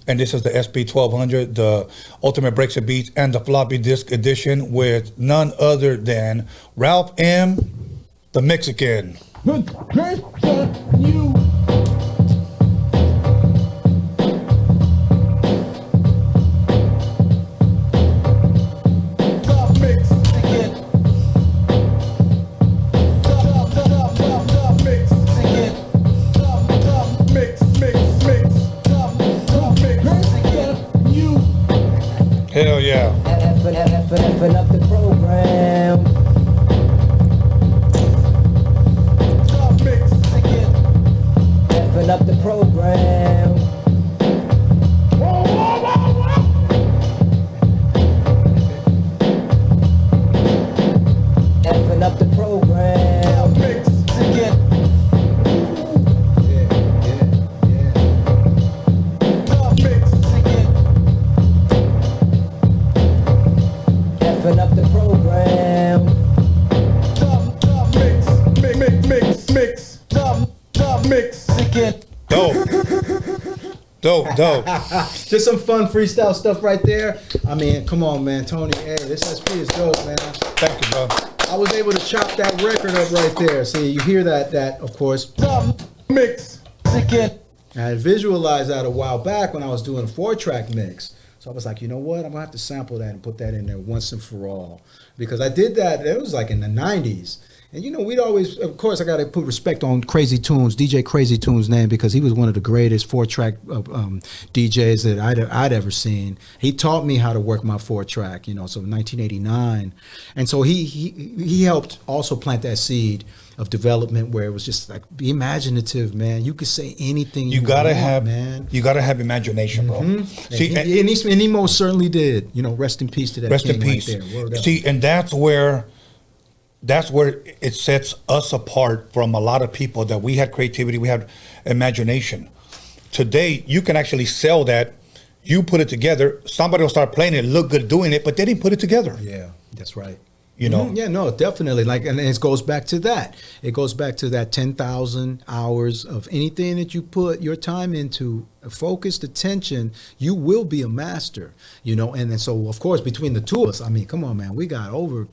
And this is the SP1200, the Ultimate Breaks and Beats, and the floppy disk edition with none other than Ralph M., the Mixican. Hell yeah. Effing up the program. Effing up the program. Effing up the program. Effing up the program. Dope. Just some fun freestyle stuff right there. I mean, come on, man, Tony. Hey, this SP is dope, man. Thank you, bro. I was able to chop that record up right there. See, you hear that of course. I had visualized that a while back when I was doing a 4-track mix. So I was like, you know what? I'm gonna have to sample that and put that in there once and for all. Because I did that, it was like in the 90s. And you know, we'd always, of course, I gotta put respect on Crazy Tunes, DJ Crazy Tunes' name, because he was one of the greatest 4-track DJs that I'd ever seen. He taught me how to work my 4-track, you know, so in 1989. And so he helped also plant that seed of development where it was just like, be imaginative, man. You could say anything you gotta want, have, man. You gotta have imagination, bro. See, and he most certainly did. You know, rest in peace to that rest king in peace. Right there. Word up. See, and that's where it sets us apart from a lot of people, that we had creativity, we had imagination. Today, you can actually sell that. You put it together, somebody will start playing it, look good doing it, but they didn't put it together. Yeah, that's right. You know? Yeah, no, definitely. Like, and it goes back to that. It goes back to that 10,000 hours of anything that you put your time into, focused attention, you will be a master, you know? And then, so of course, between the two of us, I mean, come on, man, we got over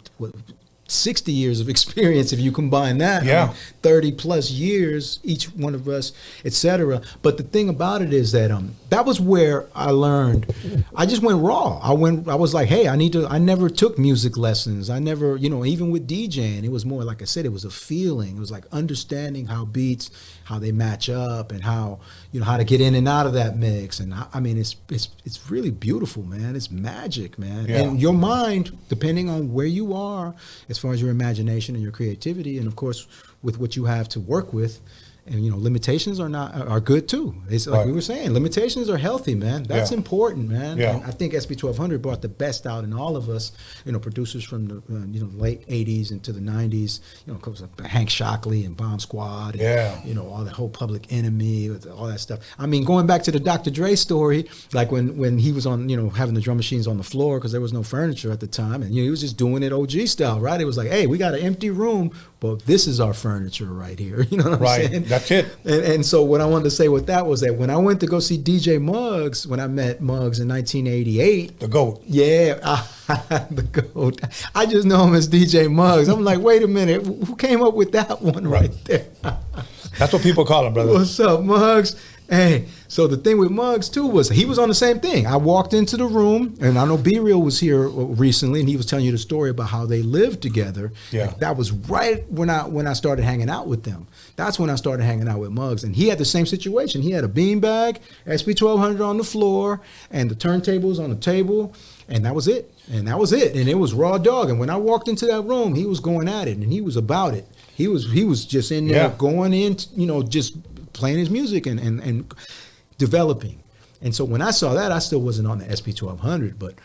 60 years of experience if you combine that. Yeah. I mean, 30 plus years, each one of us, etc. But the thing about it is that that was where I learned. I just went raw. I was like, hey, I never took music lessons. I never, you know, even with DJing, it was more, like I said, it was a feeling. It was like understanding how beats, how they match up, and how, you know, how to get in and out of that mix. And I mean, it's really beautiful, man. It's magic, man. Yeah. And your mind, depending on where you are, as far as your imagination and your creativity, and of course with what you have to work with, and you know, limitations are good too. It's like we were saying, limitations are healthy, man. That's important, man. Yeah. And I think SP1200 brought the best out in all of us, you know, producers from the you know, late 80s into the 90s, you know, comes Hank Shockley and Bomb Squad, and, you know, all that whole Public Enemy, with all that stuff. I mean, going back to the Dr. Dre story, like when he was on, you know, having the drum machines on the floor because there was no furniture at the time, and you know, he was just doing it OG style, right? It was like, hey, we got an empty room, but this is our furniture right here. You know what I'm saying? That's it. And so what I wanted to say with that was that when I went to go see DJ Muggs, when I met Muggs in 1988. The GOAT. Yeah, the GOAT. I just know him as DJ Muggs. I'm like, wait a minute, who came up with that one right there? That's what people call him, brother. What's up, Muggs? Hey, so the thing with Muggs too was he was on the same thing. I walked into the room, and I know B-Real was here recently, and he was telling you the story about how they lived together. Yeah. Like, that was right when I started hanging out with them. That's when I started hanging out with Muggs, and he had the same situation. He had a beanbag, SP1200 on the floor, and the turntables on the table, and that was it. And it was raw dog. And when I walked into that room, he was going at it, and he was about it. He was just in there going in, you know, just playing his music and developing. And so when I saw that, I still wasn't on the SP1200, but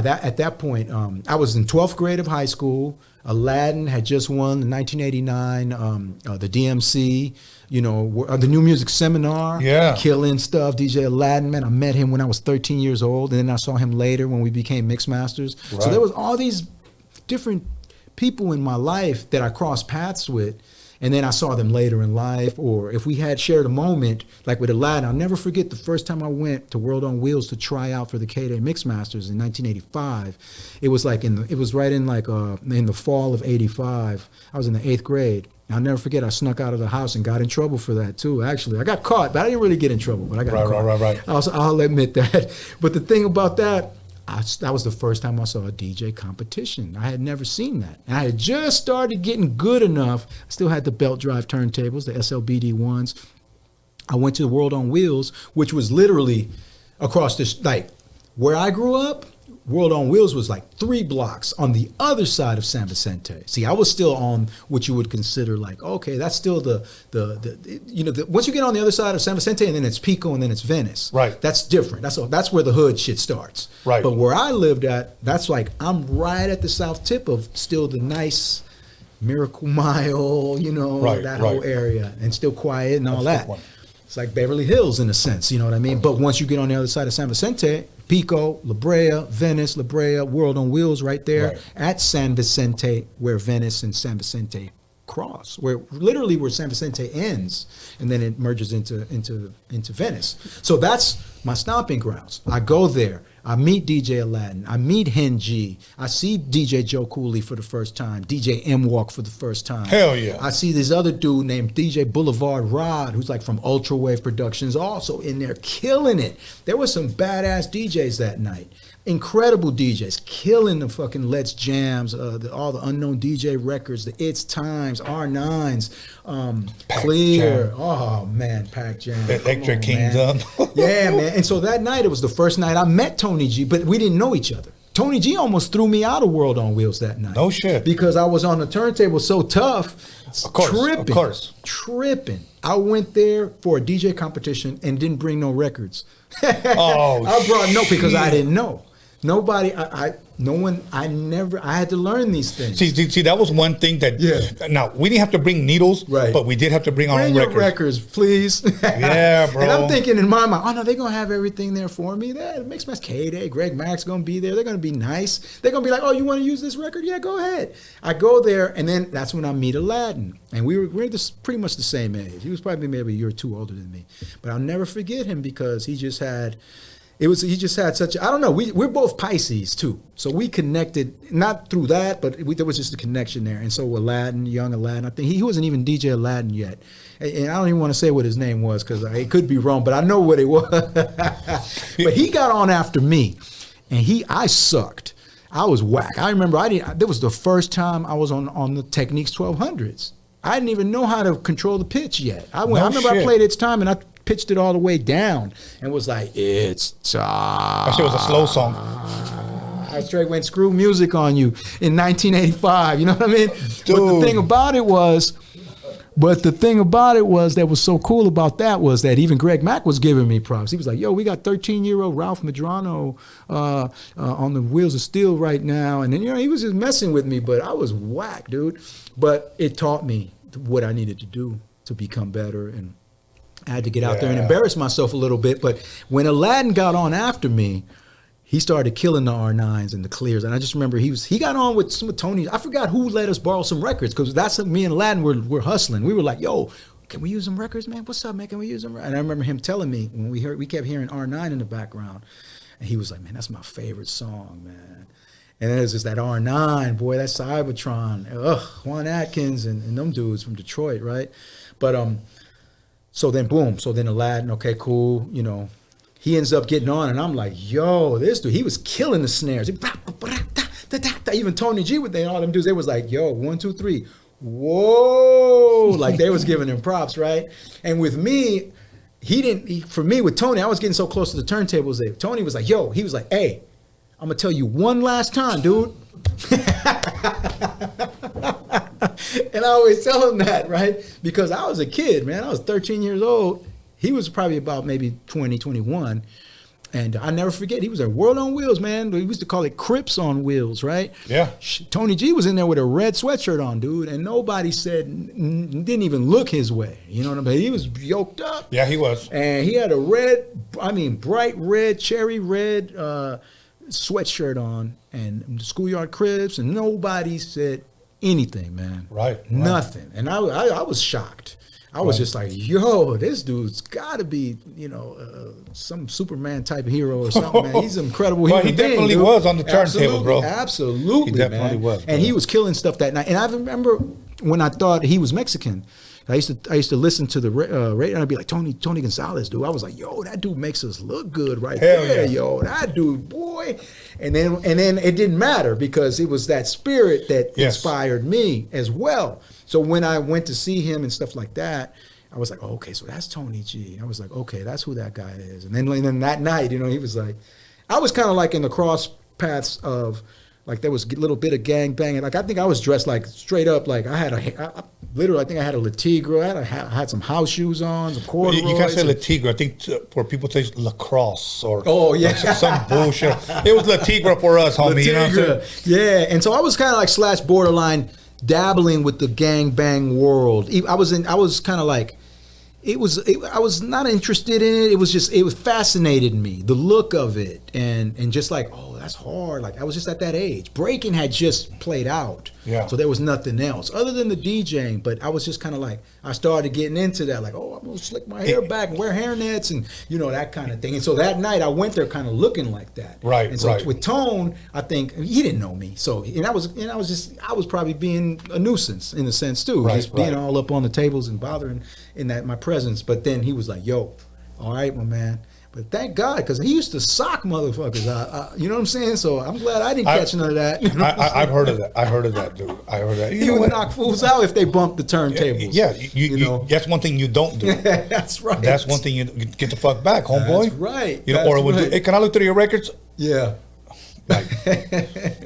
at that point, I was in 12th grade of high school. Aladdin had just won the 1989 the DMC, you know, the New Music Seminar, killing stuff. DJ Aladdin, man, I met him when I was 13 years old, and then I saw him later when we became mix masters. So there was all these different people in my life that I crossed paths with. And then I saw them later in life, or if we had shared a moment, like with Aladdin. I'll never forget the first time I went to World on Wheels to try out for the K-Day Mixmasters in 1985. It was like in the fall of '85. I was in the 8th grade. I'll never forget, I snuck out of the house and got in trouble for that too. Actually, I got caught, but I didn't really get in trouble. But I got caught. Right. I'll admit that. But the thing about that, that was the first time I saw a DJ competition. I had never seen that. And I had just started getting good enough. I still had the belt drive turntables, the SLBD ones. I went to the World on Wheels, which was literally across this, like where I grew up. World on Wheels was like 3 blocks on the other side of San Vicente. See, I was still on what you would consider like, okay, that's still once you get on the other side of San Vicente, and then it's Pico, and then it's Venice. Right. That's different. That's where the hood shit starts. Right. But where I lived at, that's like, I'm right at the south tip of still the nice Miracle Mile, that whole area, and still quiet and all that. It's like Beverly Hills in a sense, you know what I mean? But once you get on the other side of San Vicente, Pico, La Brea, Venice, La Brea, World on Wheels right there at San Vicente, where Venice and San Vicente cross, where San Vicente ends, and then it merges into Venice. So that's my stomping grounds. I go there. I meet DJ Aladdin. I meet Hen G. I see DJ Joe Cooley for the first time. DJ M Walk for the first time. Hell yeah. I see this other dude named DJ Boulevard Rod, who's like from Ultra Wave Productions, also in there killing it. There were some badass DJs that night. Incredible DJs, killing the fucking Let's Jams, all the Unknown DJ records, the It's Times, R9s, Clear. Jam. Oh man, Pac Jam. Electric Kingdom. Yeah, man. And so that night, it was the first night I met Tony G, but we didn't know each other. Tony G almost threw me out of World on Wheels that night. No shit. Because I was on the turntable so tough. Tripping. I went there for a DJ competition and didn't bring no records. I brought no, because I didn't know. Nobody, I had to learn these things. See, that was one thing that, now, we didn't have to bring needles, but we did have to bring our own records. Records, please. Yeah, bro. And I'm thinking in my mind, oh no, they're going to have everything there for me. That makes sense. K-Day, Greg Mack's going to be there. They're going to be nice. They're going to be like, oh, you want to use this record? Yeah, go ahead. I go there, and then that's when I meet Aladdin. And we're pretty much the same age. He was probably maybe a year or two older than me. But I'll never forget him because he just had such I don't know, we're both Pisces too, so we connected not through that, but there was just a connection there. And so Aladdin, young Aladdin, I think he wasn't even DJ Aladdin yet, and I don't even want to say what his name was because it could be wrong, but I know what it was. But he got on after me, and I sucked. I was whack. I remember that was the first time I was on the Techniques 1200s. I didn't even know how to control the pitch yet. I remember I played It's Time, and I pitched it all the way down and was like, it's time. That shit was a slow song. I straight went screw music on you in 1985. You know what I mean? Dude. But the thing about it was that was so cool about that was that even Greg Mack was giving me props. He was like, yo, we got 13-year-old Ralph Medrano on the Wheels of Steel right now. And then, he was just messing with me, but I was whack, dude. But it taught me what I needed to do to become better, and I had to get out there and embarrass myself a little bit. But when Aladdin got on after me, he started killing the R9s and the Clears. And I just remember he got on with some of Tony's. I forgot who let us borrow some records, because that's me and Aladdin were hustling. We were like, yo, can we use some records, man? What's up, man? Can we use them? And I remember him telling me when we kept hearing R9 in the background. And he was like, man, that's my favorite song, man. And then there's just that R9, boy, that's Cybertron. Juan Atkins and them dudes from Detroit, right? But so then boom, Aladdin, okay, cool, he ends up getting on, and I'm like, yo, this dude, he was killing the snares. Even Tony G with all them dudes, they was like, yo, 1, 2, 3, whoa, like they was giving him props, right? And with me, for me with Tony, I was getting so close to the turntables that Tony was like, he was like, hey, I'm gonna tell you one last time, dude. And I always tell him that, right? Because I was a kid, man. I was 13 years old. He was probably about maybe 20, 21. And I never forget, he was at World on Wheels, man. We used to call it Crips on Wheels, right? Yeah. Tony G was in there with a red sweatshirt on, dude. And nobody didn't even look his way. You know what I mean? He was yoked up. Yeah, he was. And he had a bright red, cherry red sweatshirt on, and the Schoolyard Crips. And nobody said anything, man. Right. Nothing. And I was shocked. I was just like, yo, this dude's got to be, some Superman type hero or something, man. He's an incredible human he being, definitely dude. was on the turntable, bro. Absolutely, He definitely man. was, And he was killing stuff that night. And I remember when I thought he was Mexican, I used to listen to the radio and I'd be like, Tony Gonzalez, dude. I was like, yo, that dude makes us look good right Hell there, yeah. yo. That dude, boy. And then it didn't matter because it was that spirit that inspired me as well. So when I went to see him and stuff like that, I was like, oh, okay, so that's Tony G. I was like, okay, that's who that guy is. And then that night, he was like, I was kind of like in the cross paths of, like there was a little bit of gang banging. Like I think I was dressed like straight up, like I think I had a La Tigre. I had some house shoes on, some corduroys. You can't say La Tigre. I think for people to say lacrosse or some bullshit. It was La Tigre for us, homie. You know what I'm saying? Yeah, and so I was kind of like / borderline dabbling with the gang bang world. I was kind of like, I was not interested in it. It was fascinated me, the look of it, and just like, oh, that's hard. Like I was just at that age. Breaking had just played out, so there was nothing else other than the DJing. But I was just kind of like, I started getting into that, like, oh, I'm gonna slick my hair back and wear hairnets and that kind of thing. And so that night I went there kind of looking like that, right? And so with Tone, I think he didn't know me, so I was probably being a nuisance in a sense too, just being all up on the tables and bothering in my presence. But then he was like, yo, all right, my man. But thank God, because he used to sock motherfuckers. You know what I'm saying? So I'm glad I didn't catch none of that. You know I've heard of that. I heard of that, dude. I heard that. He would knock fools out if they bumped the turntables. Yeah, you that's one thing you don't do. That's right. That's one thing you get the fuck back, homeboy. That's right. Hey, can I look through your records? Yeah. Like,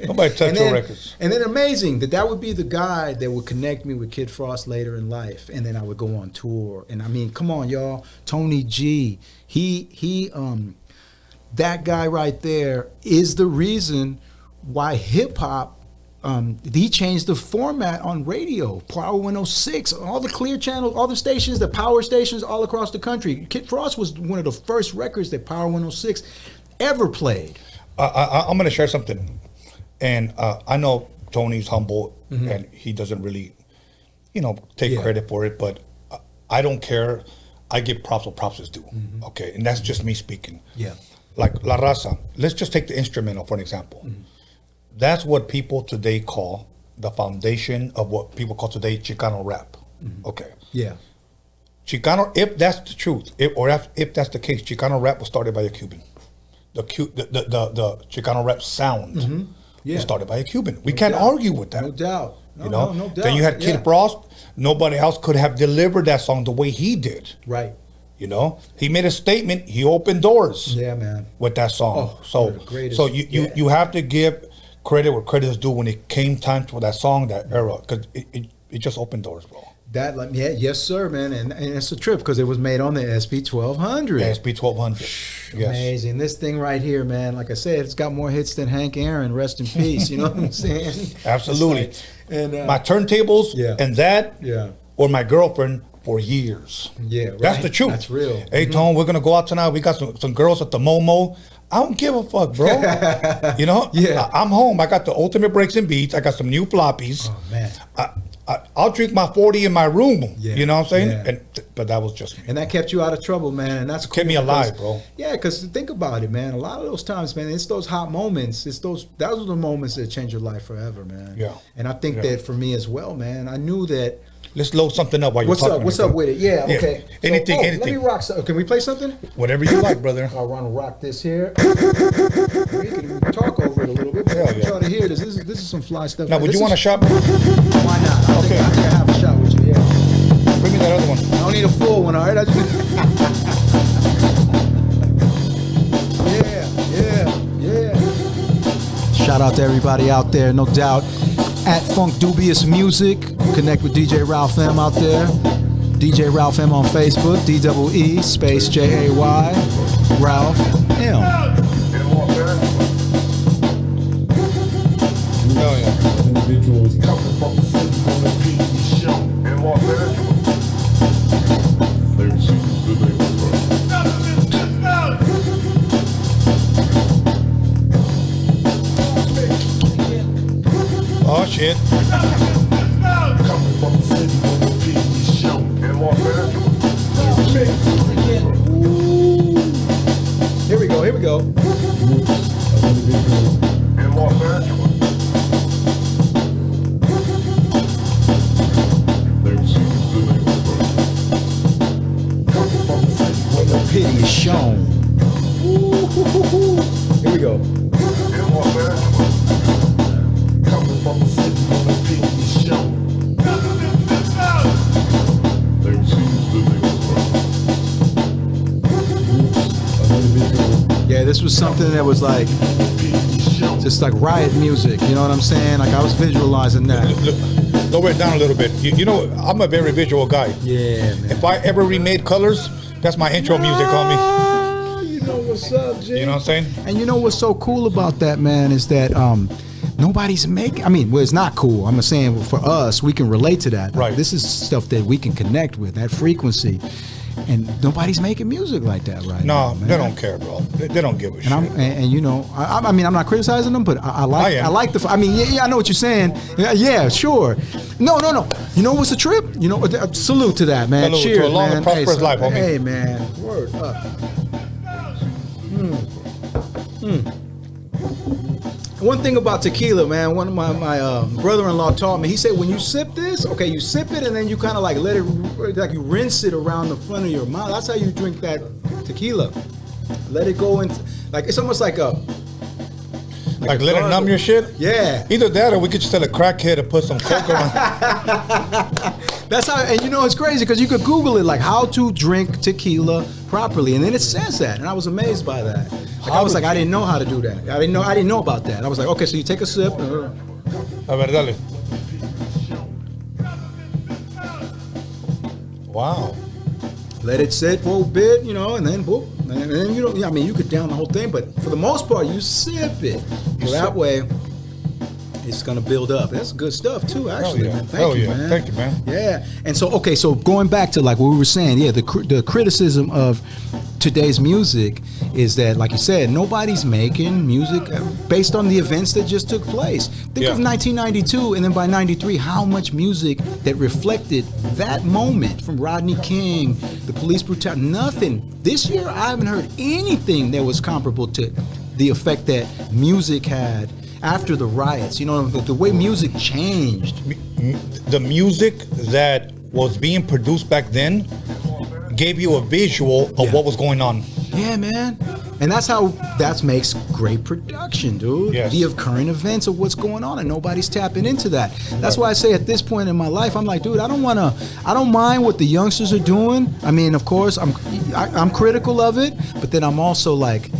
nobody touch your records. And then amazing that would be the guy that would connect me with Kid Frost later in life, and then I would go on tour. And I mean, come on, y'all, Tony G, he that guy right there is the reason why hip hop. He changed the format on radio, Power 106, all the clear channels, all the stations, the power stations all across the country. Kid Frost was one of the first records that Power 106 ever played. I'm going to share something, and I know Tony's humble, and he doesn't really, take credit for it, but I don't care. I give props what props is due, okay? And that's just me speaking. Yeah. Like La Raza, let's just take the instrumental for an example. That's what people today call the foundation of what people call today Chicano rap, okay? Yeah. Chicano, if that's the truth, if that's the case, Chicano rap was started by a Cuban. The Chicano rap sound was started by a Cuban. We can't argue with that. No doubt. No doubt. Then you had Kid Frost. Nobody else could have delivered that song the way he did. Right. He made a statement. He opened doors. Yeah, man. With that song. Oh, so you have to give credit where credit is due when it came time for that song, that era, because it just opened doors, bro. Yes, sir, man, and it's a trip because it was made on the SP 1200. SP 1200. Yes. Amazing. This thing right here, man. Like I said, it's got more hits than Hank Aaron. Rest in peace. You know what I'm saying? Absolutely. And my turntables and that, or my girlfriend for years. Yeah, right. That's the truth. That's real. Hey, Tone, we're gonna go out tonight. We got some girls at the Momo. I don't give a fuck, bro. I'm home. I got the ultimate breaks and beats. I got some new floppies. Oh man. I'll drink my 40 in my room. Yeah. You know what I'm saying? Yeah. But that was just me. And that kept you out of trouble, man. And that's cool. Kept me alive, bro. Yeah, because think about it, man. A lot of those times, man, it's those hot moments. Those are the moments that change your life forever, man. Yeah. And I think that for me as well, man. I knew that. Let's load something up while you're talking. What's up with it? Yeah, okay. Anything. Let me rock something. Can we play something? Whatever you like, brother. I want to rock this here. We can talk over it a little bit. But try to hear this. This is some fly stuff. Now, would you want a shot? Why not? I think I have a shot with you. Yeah. Bring me that other one. I don't need a full one. All right. Yeah. Shout out to everybody out there, no doubt. At Funk Dubious Music, connect with DJ Ralph M out there. DJ Ralph M on Facebook, DEE space JAY Ralph M. Hell yeah. Individuals coming from the city on the TV show in Los Angeles. They choose the neighborhood. Oh shit. Here we go, here we go. In Los Angeles. Where the pity is shown. Here we go. In Los Angeles. Coming from the city where the pity is shown. Yeah, this was something that was like, just like riot music, you know what I'm saying? Like I was visualizing that. Look, lower it down a little bit. You know, I'm a very visual guy. Yeah, man. If I ever remade colors, that's my intro music, homie. You know what's up, Jay? You know what I'm saying? And you know what's so cool about that, man, is that nobody's making, I mean, well, it's not cool. I'm saying for us, we can relate to that. Right. This is stuff that we can connect with, that frequency. And nobody's making music like that right now. No, they don't care, bro. They don't give a shit. And you know, I mean, I'm not criticizing them, but I like the. I mean, yeah, I know what you're saying. Yeah, sure. No. You know what's a trip? You know, salute to that, man. Salute Cheers, to a long man. and prosperous life, homie. Hey, man. Word up. One thing about tequila, man, one of my brother-in-law taught me. He said when you sip this, okay, you sip it and then you kind of like let it, like you rinse it around the front of your mouth. That's how you drink that tequila. Let it go into, like it's almost like a. Like let it numb your shit? Yeah. Either that or we could just tell a crackhead to put some coke on. That's how, and you know it's crazy because you could Google it, like how to drink tequila properly, and then it says that, and I was amazed by that. Like, I was like, I didn't know how to do that. I didn't know about that. I was like, okay, so you take a sip. A ver, dale. Wow. Let it sit for a bit, you know, and then boop. And then you know, I mean, you could down the whole thing, but for the most part, you sip it. So that way, it's gonna build up. That's good stuff too, actually, man. Thank you, man. Thank you, man. Yeah. And so, okay, so going back to like what we were saying, yeah, the criticism of today's music is that, like you said, nobody's making music based on the events that just took place. Think of 1992, and then by 93, how much music that reflected that moment from Rodney King, the police brutality, nothing. This year, I haven't heard anything that was comparable to the effect that music had after the riots. You know, the way music changed. The music that was being produced back then gave you a visual of what was going on. Yeah, man. And that makes great production, dude. Yes. The current events of what's going on, and nobody's tapping into that. That's why I say at this point in my life, I'm like, dude, I don't mind what the youngsters are doing. I mean, of course, I'm critical of it, but then I'm also like,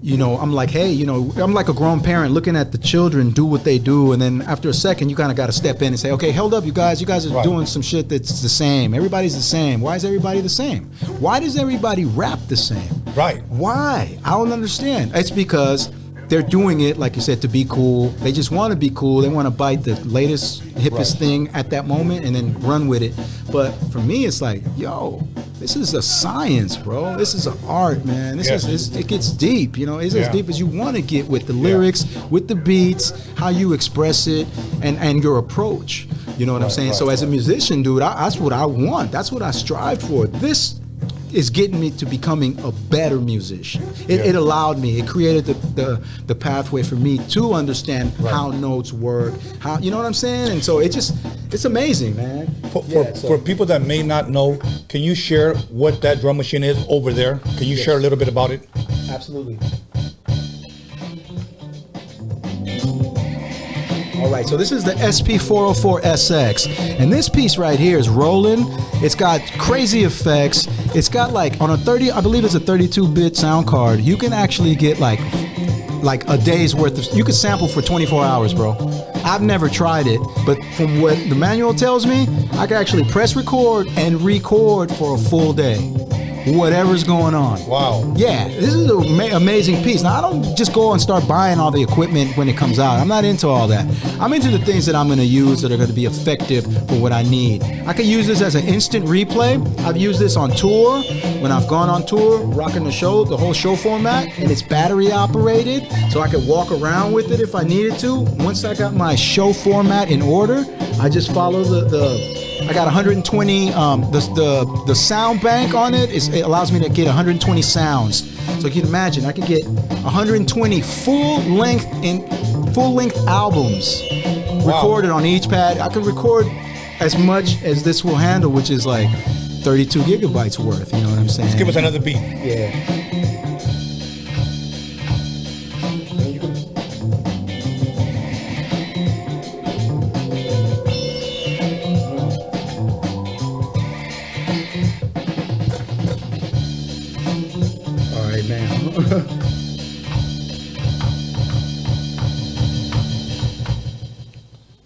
you know, I'm like, hey, you know, I'm like a grown parent looking at the children do what they do, and then after a second, you kind of got to step in and say, okay, hold up, you guys are doing some shit that's the same. Everybody's the same. Why is everybody the same? Why does everybody rap the same? Right. Why? I don't understand. It's because they're doing it, like you said, to be cool. They just want to be cool. They want to bite the latest, hippest thing at that moment and then run with it. But for me, it's like, yo, this is a science, bro. This is an art, man. It gets deep, you know. It's as deep as you want to get with the lyrics, with the beats, how you express it, and your approach. You know what I'm saying? So as a musician, dude, that's what I want. That's what I strive for. This is getting me to becoming a better musician. It allowed me, it created the pathway for me to understand how notes work, how, you know what I'm saying? And so it's amazing, man. For people that may not know, can you share what that drum machine is over there? Can you share a little bit about it? Absolutely. All right, so this is the SP404SX, and this piece right here is rolling. It's got crazy effects. It's got like on a 30, I believe it's a 32-bit sound card. You can actually get like a day's worth of, you could sample for 24 hours, bro. I've never tried it, but from what the manual tells me, I can actually press record and record for a full day. Whatever's going on. Wow. Yeah, this is an amazing piece. Now, I don't just go and start buying all the equipment when it comes out. I'm not into all that. I'm into the things that I'm going to use that are going to be effective for what I need. I could use this as an instant replay. I've used this on tour. When I've gone on tour, rocking the whole show format, and it's battery operated, so I could walk around with it if I needed to. Once I got my show format in order, I just follow the I got 120. The sound bank on it it allows me to get 120 sounds. So you can imagine I can get 120 full length albums recorded on each pad. I can record as much as this will handle, which is like 32 gigabytes worth. You know what I'm saying? Let's give us another beat. Yeah.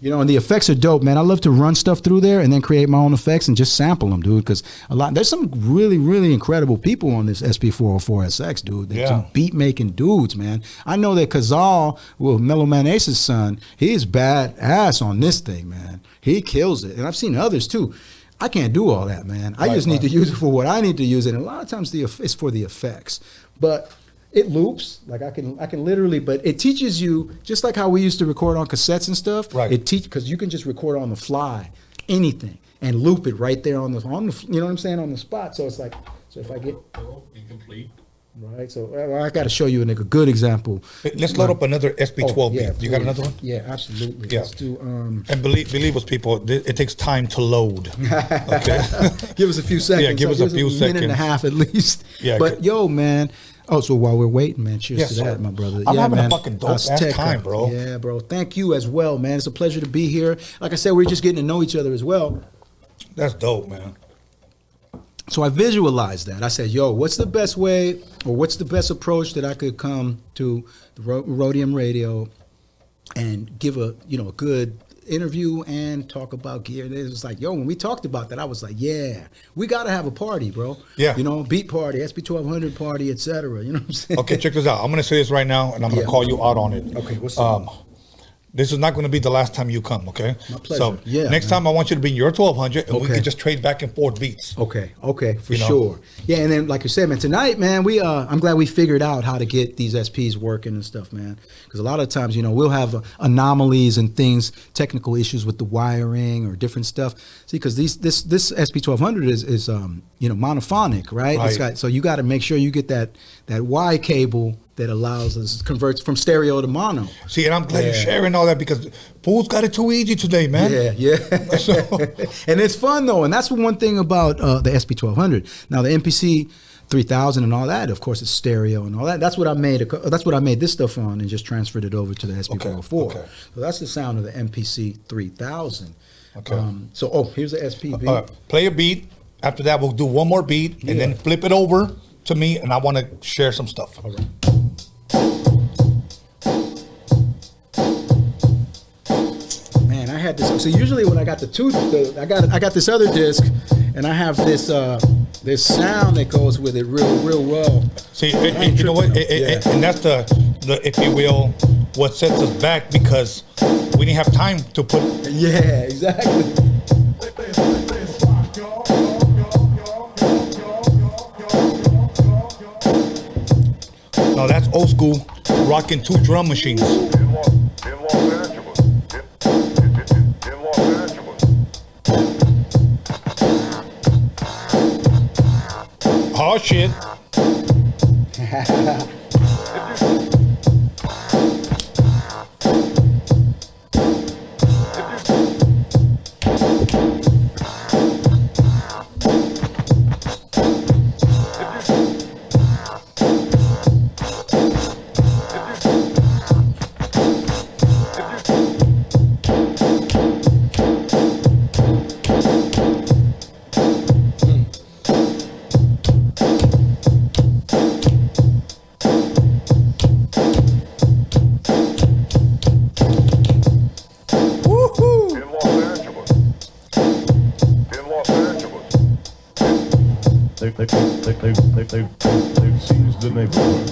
You know, and the effects are dope, man. I love to run stuff through there and then create my own effects and just sample them, dude. Because there's some really, really incredible people on this SP404SX, dude. There's some beat making dudes, man. I know that Kazal, well, Mellow Man Ace's son, he's badass on this thing, man. He kills it, and I've seen others too. I can't do all that, man. I just need to use it for what I need to use it. And a lot of times it's for the effects, but it loops. Like I can literally, but it teaches you just like how we used to record on cassettes and stuff. Right. It because you can just record on the fly anything and loop it right there on the you know what I'm saying, on the spot. So it's like, so if I get incomplete. Right, so I got to show you a good example. Let's load up another SP12 beat. You got another one? Yeah, absolutely. Yeah. Let's do. And believe us, people, it takes time to load. Okay, give us a few seconds. Yeah, give us a few seconds. Minute and a half at least. Yeah, but yo, man. Oh, so while we're waiting, man, cheers to that, my brother. I'm having a fucking dope ass time, bro. Yeah, bro. Thank you as well, man. It's a pleasure to be here. Like I said, we're just getting to know each other as well. That's dope, man. So I visualized that. I said, yo, what's the best way or what's the best approach that I could come to the Roadium Radio and give a good interview and talk about gear. And it was like, yo, when we talked about that, I was like, yeah, we got to have a party, bro. Yeah. You know, beat party, SP1200 party, etc. You know what I'm saying? Okay, check this out. I'm going to say this right now, and I'm going to call you out on it. Okay, what's up? This is not going to be the last time you come, okay? My pleasure. So next time I want you to bring your 1200 and we can just trade back and forth beats. Okay, for sure. Yeah, and then like you said, man, tonight, man, I'm glad we figured out how to get these SPs working and stuff, man. Because a lot of times, we'll have anomalies and things, technical issues with the wiring or different stuff. See, because this SP1200 is monophonic, right? Right. So you got to make sure you get that Y cable that allows us converts from stereo to mono. See, and I'm glad you're sharing all that because fools got it too easy today, man. Yeah. And it's fun though, and that's one thing about the SP1200. Now the MPC 3000 and all that, of course, it's stereo and all that. That's what I made. That's what I made this stuff on and just transferred it over to the SP404. Okay. So that's the sound of the MPC 3000. Okay. Here's the SP beat. Play a beat. After that, we'll do one more beat and then flip it over to me, and I want to share some stuff. All right. Man, I had this. So usually when I got I got this other disc, and I have this sound that goes with it real well. See, you know what? And that's the if you will, what sets us back because we didn't have time to put. Yeah, exactly. No, that's old school, rocking 2 drum machines. In Los Angeles. In Los Angeles. Oh shit. They've seized the neighborhood.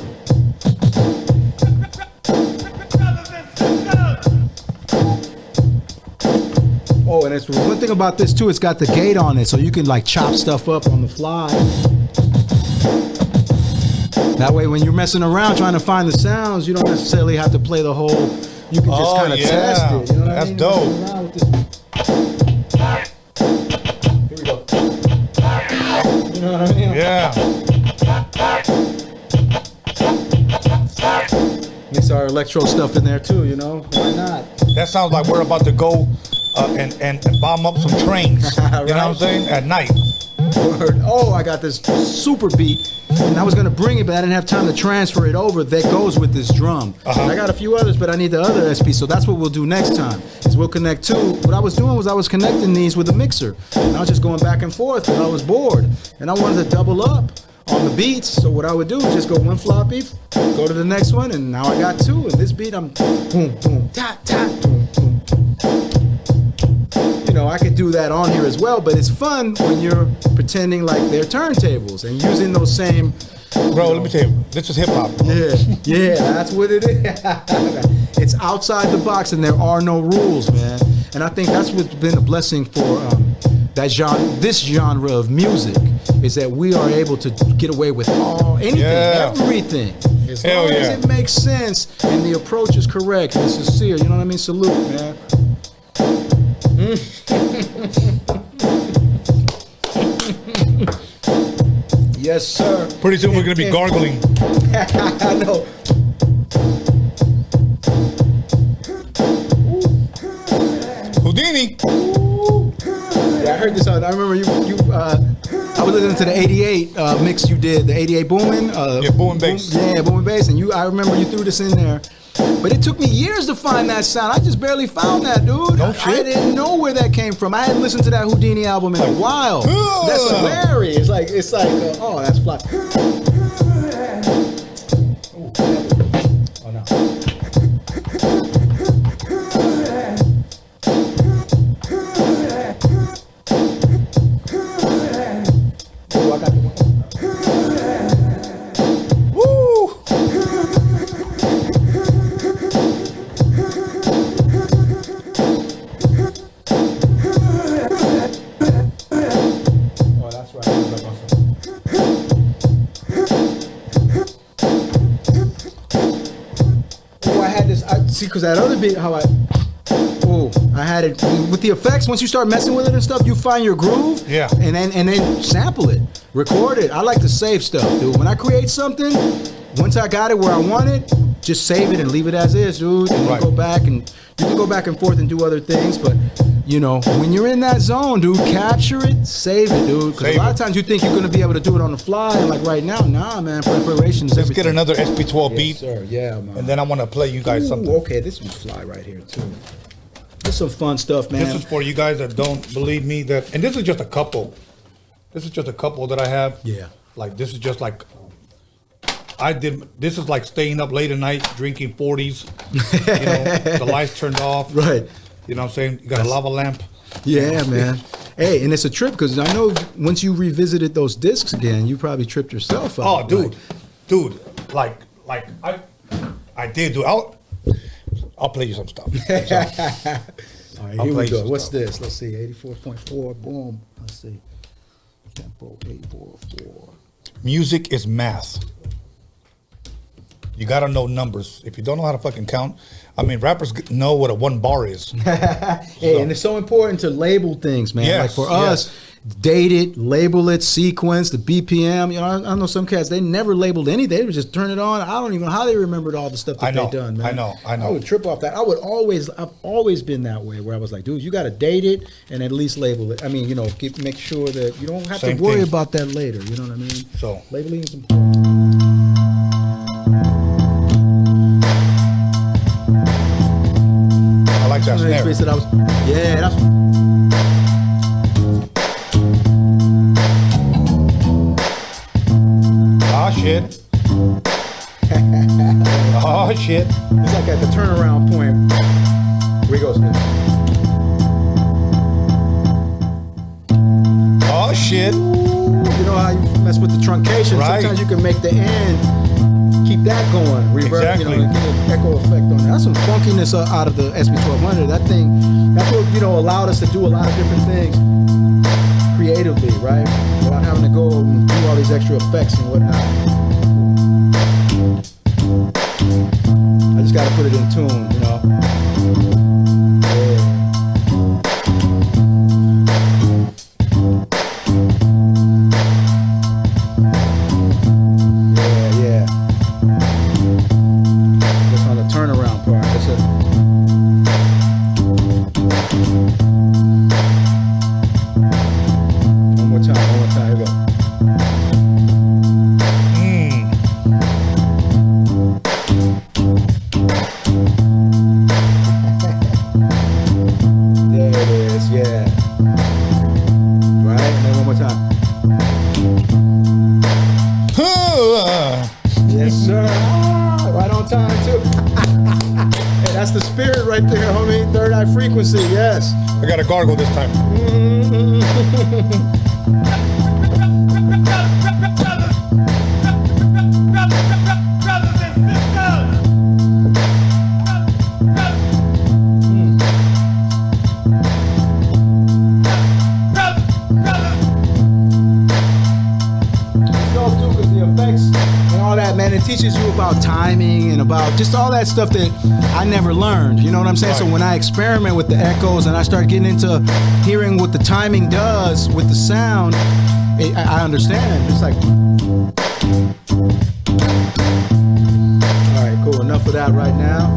Oh, and it's one thing about this too, it's got the gate on it, so you can like chop stuff up on the fly. That way when you're messing around trying to find the sounds, you don't necessarily have to play the whole, you can just kind of test it. You know what I mean? That's dope. Yeah. Mix our electro stuff in there too, you know? Why not? That sounds like we're about to go and bomb up some trains. You know what I'm saying? At night. Word. Oh, I got this super beat, and I was gonna bring it, but I didn't have time to transfer it over. That goes with this drum. I got a few others, but I need the other SP, so that's what we'll do next time. Is we'll connect two. What I was doing was I was connecting these with a mixer, and I was just going back and forth, and I was bored, and I wanted to double up on the beats. So what I would do is just go one floppy, go to the next one, and now I got two. And this beat, I'm boom, boom, ta, ta, boom, boom. You know, I could do that on here as well, but it's fun when you're pretending like they're turntables and using those same. Bro, let me tell you, this is hip hop. Yeah, that's what it is. It's outside the box, and there are no rules, man. And I think that's what's been a blessing for that genre, this genre of music, is that we are able to get away with anything, everything, as long as it makes sense and the approach is correct and sincere. You know what I mean? Salute, man. Yes, sir. Pretty soon we're gonna be gargling. I know. Houdini. Yeah, I heard this. I remember you. I was listening to the '88 mix you did, the '88 booming. Boom and bass. Yeah, boom and bass. And I remember you threw this in there. But it took me years to find that sound. I just barely found that, dude. No shit. I didn't know where that came from. I hadn't listened to that Houdini album in a while. That's hilarious. It's like, oh, that's fly. Oh no. Oh, I got the one. Because that other beat, I had it with the effects. Once you start messing with it and stuff, you find your groove. Yeah. And then sample it, record it. I like to save stuff, dude. When I create something, once I got it where I want it, just save it and leave it as is, dude. And you go back and you can go back and forth and do other things, but you know, when you're in that zone, dude, capture it, save it, dude. Because a lot of times you think you're gonna be able to do it on the fly, and like right now, nah, man. Preparation is everything. Let's get another SP12 beat. Sir. Yeah, man. And then I want to play you guys something. Okay, this one's fly right here too. This is some fun stuff, man. This is for you guys that don't believe me that, and this is just a couple. This is just a couple that I have. Yeah. Like this is just like this is like staying up late at night drinking 40s. You know, the lights turned off. Right. You know what I'm saying? You got a lava lamp. Yeah, man. Hey, and it's a trip because I know once you revisited those discs again, you probably tripped yourself out. Oh, dude, like I did, dude. I'll play you some stuff. So, all right, here we go. What's this? Let's see, 84.4. Boom. Let's see. Tempo 844. Music is math. You gotta know numbers. If you don't know how to fucking count, I mean, rappers know what a one bar is. Hey, and it's so important to label things, man. Yes, like for us, date it, label it, sequence, the BPM. You know, I know some cats, they never labeled anything. They would just turn it on. I don't even know how they remembered all the stuff that they done, man. I know. I would trip off that. I've always been that way where I was like, dude, you got to date it and at least label it. I mean, you know, make sure that you don't have to worry about that later. You know what I mean? So labeling is important. I like that snare. Yeah, that's. Oh shit. Oh shit. It's like at the turnaround point. Here he goes. Oh shit. You know how you mess with the truncation. Right. Sometimes you can make the end keep that going. Reverb, Exactly. you know, get an echo effect on it. That's some funkiness out of the SP1200. That thing, that's what, you know, allowed us to do a lot of different things creatively, right? Without having to go and do all these extra effects and whatnot. I just gotta put it in tune, you know? time too. Hey, that's the spirit right there, homie. Third eye frequency, yes. I got a gargle this time. Man, it teaches you about timing and about just all that stuff that I never learned. You know what I'm saying? Right. So when I experiment with the echoes and I start getting into hearing what the timing does with the sound, I understand. It's like, all right, cool. Enough of that right now.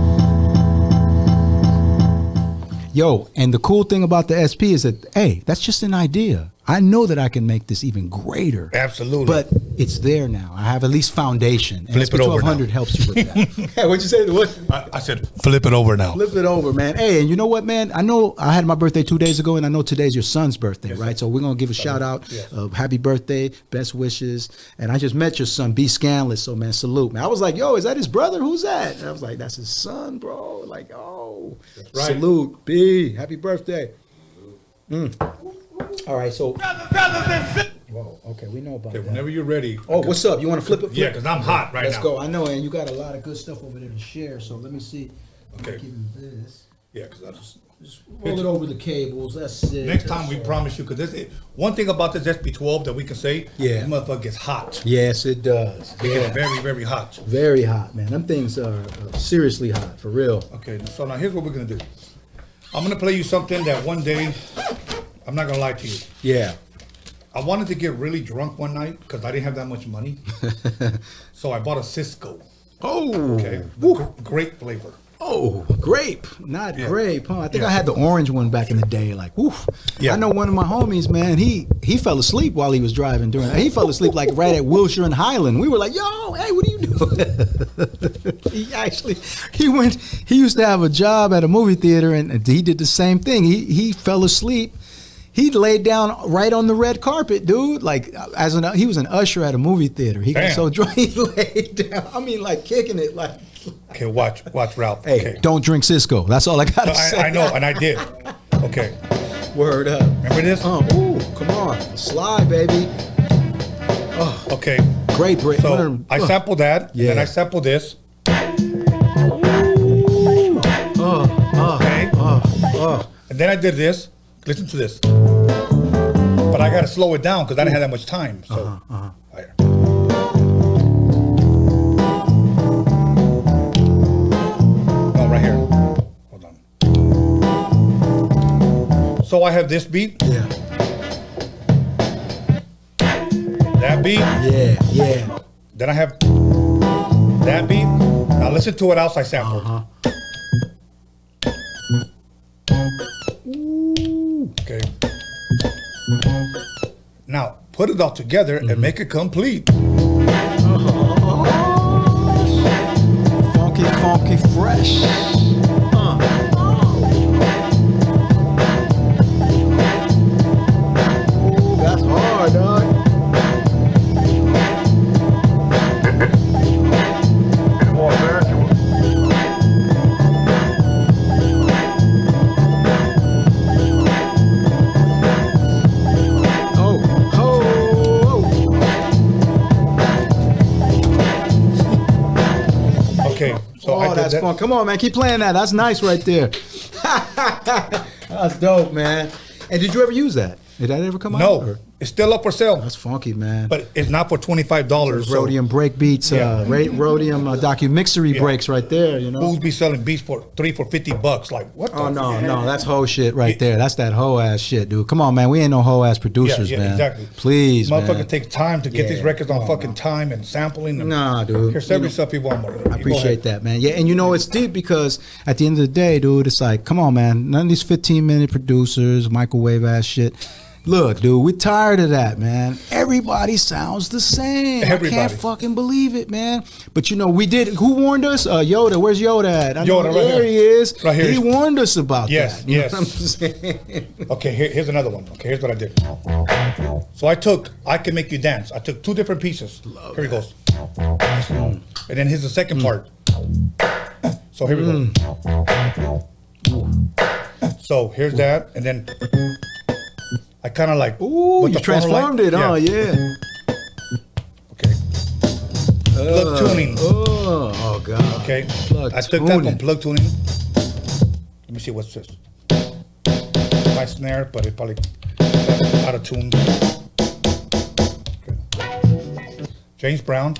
Yo, and the cool thing about the SP is that, hey, that's just an idea. I know that I can make this even greater. Absolutely. But it's there now. I have at least foundation. And Flip it over now. SP1200 helps you with that. Hey, what'd you say? What? I said, flip it over now. Flip it over, man. Hey, and you know what, man? I know I had my birthday 2 days ago, and I know today's your son's birthday, right? So we're going to give a shout out of happy birthday, best wishes. And I just met your son, B. Scanless. So, man, salute, man. I was like, yo, is that his brother? Who's that? And I was like, that's his son, bro. Like, oh, right. Salute, B. Happy birthday. All right, so. Whoa, okay, we know about that. Whenever you're ready. Oh, what's up? You want to flip it? Yeah, because I'm hot right now. Let's go. I know, and you got a lot of good stuff over there to share. So let me see. Okay. I'll give you this. Yeah, because I just roll it over the cables. That's it. Next time we promise you, because this one thing about this SP12 that we can say, this motherfucker gets hot. Yes, it does. It gets very, very hot. Very hot, man. Them things are seriously hot, for real. Okay, so now here's what we're gonna do. I'm gonna play you something that one day, I'm not gonna lie to you. Yeah. I wanted to get really drunk one night because I didn't have that much money. So I bought a Cisco. Oh. Okay. Great flavor. Oh, grape, not grape, huh? I think I had the orange one back in the day. Like, woof. Yeah. I know one of my homies, man. He fell asleep while he was driving during. He fell asleep like right at Wilshire and Highland. We were like, yo, hey, what are you doing? He used to have a job at a movie theater, and he did the same thing. He fell asleep. He laid down right on the red carpet, dude. Like he was an usher at a movie theater. He got so drunk, he laid down. I mean, like kicking it, like. Okay, watch, Ralph. Hey, okay. Don't drink Cisco. That's all I gotta say. I know, and I did. Okay. Word up. Remember this? Ooh, come on, slide, baby. Oh. Okay. Great break. So I sampled that, and then I sampled this. Okay. And then I did this. Listen to this. But I gotta slow it down because I didn't have that much time. So. Higher. Right here. Hold on. So I have this beat. Yeah. That beat. Yeah. Then I have that beat. Now listen to what else I sampled. Okay. Now put it all together and make it complete. Funky fresh. That's hard, dog. In Los Angeles. Okay. So that's fun. Come on, man. Keep playing that. That's nice right there. That's dope, man. And did you ever use that? Did that ever come out? No. It's still up for sale. That's funky, man. But it's not for $25. Roadium breakbeats, Roadium DOCUMIXERY breaks right there, you know. Fools be selling beats for $50. Like, what the Oh, no, that's hoe shit right there. That's that hoe ass shit, dude. Come on, man. We ain't no hoe ass producers, man. Exactly. Please, Motherfucker man. take time to get these records on fucking time and sampling them. Nah, dude. Here's every stuff people want. I appreciate that, man. Yeah, and you know, it's deep because at the end of the day, dude, it's like, come on, man. None of these 15-minute producers, microwave ass shit. Look, dude, we're tired of that, man. Everybody sounds the same. Everybody. I can't fucking believe it, man. But you know, we did. Who warned us? Yoda. Where's Yoda at? Yoda, right there here. He is. Right here. He warned us about Yes, that. You know yes. what I'm saying? Okay, here's another one. Okay, here's what I did. So I Can Make You Dance. I took two different pieces. Here he goes. And then here's the second part. So here we go. So here's that, and then I kind of like. Ooh, you transformed it, huh? Yeah. Okay. Plug tuning. Oh God. Okay. Plug I took that tuning. from plug tuning. Let me see what's this. My snare, but it probably out of tune. Okay. James Brown.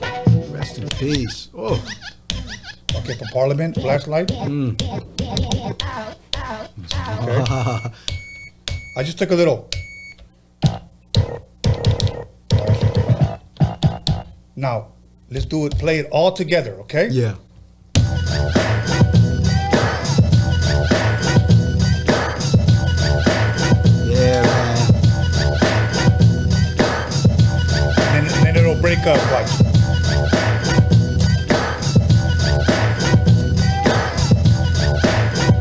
Rest in peace. Oh. Okay, for Parliament, Flashlight. Okay. I just took a little. Now, let's do it, play it all together, okay? Yeah. Yeah, man. And then it'll break up, like.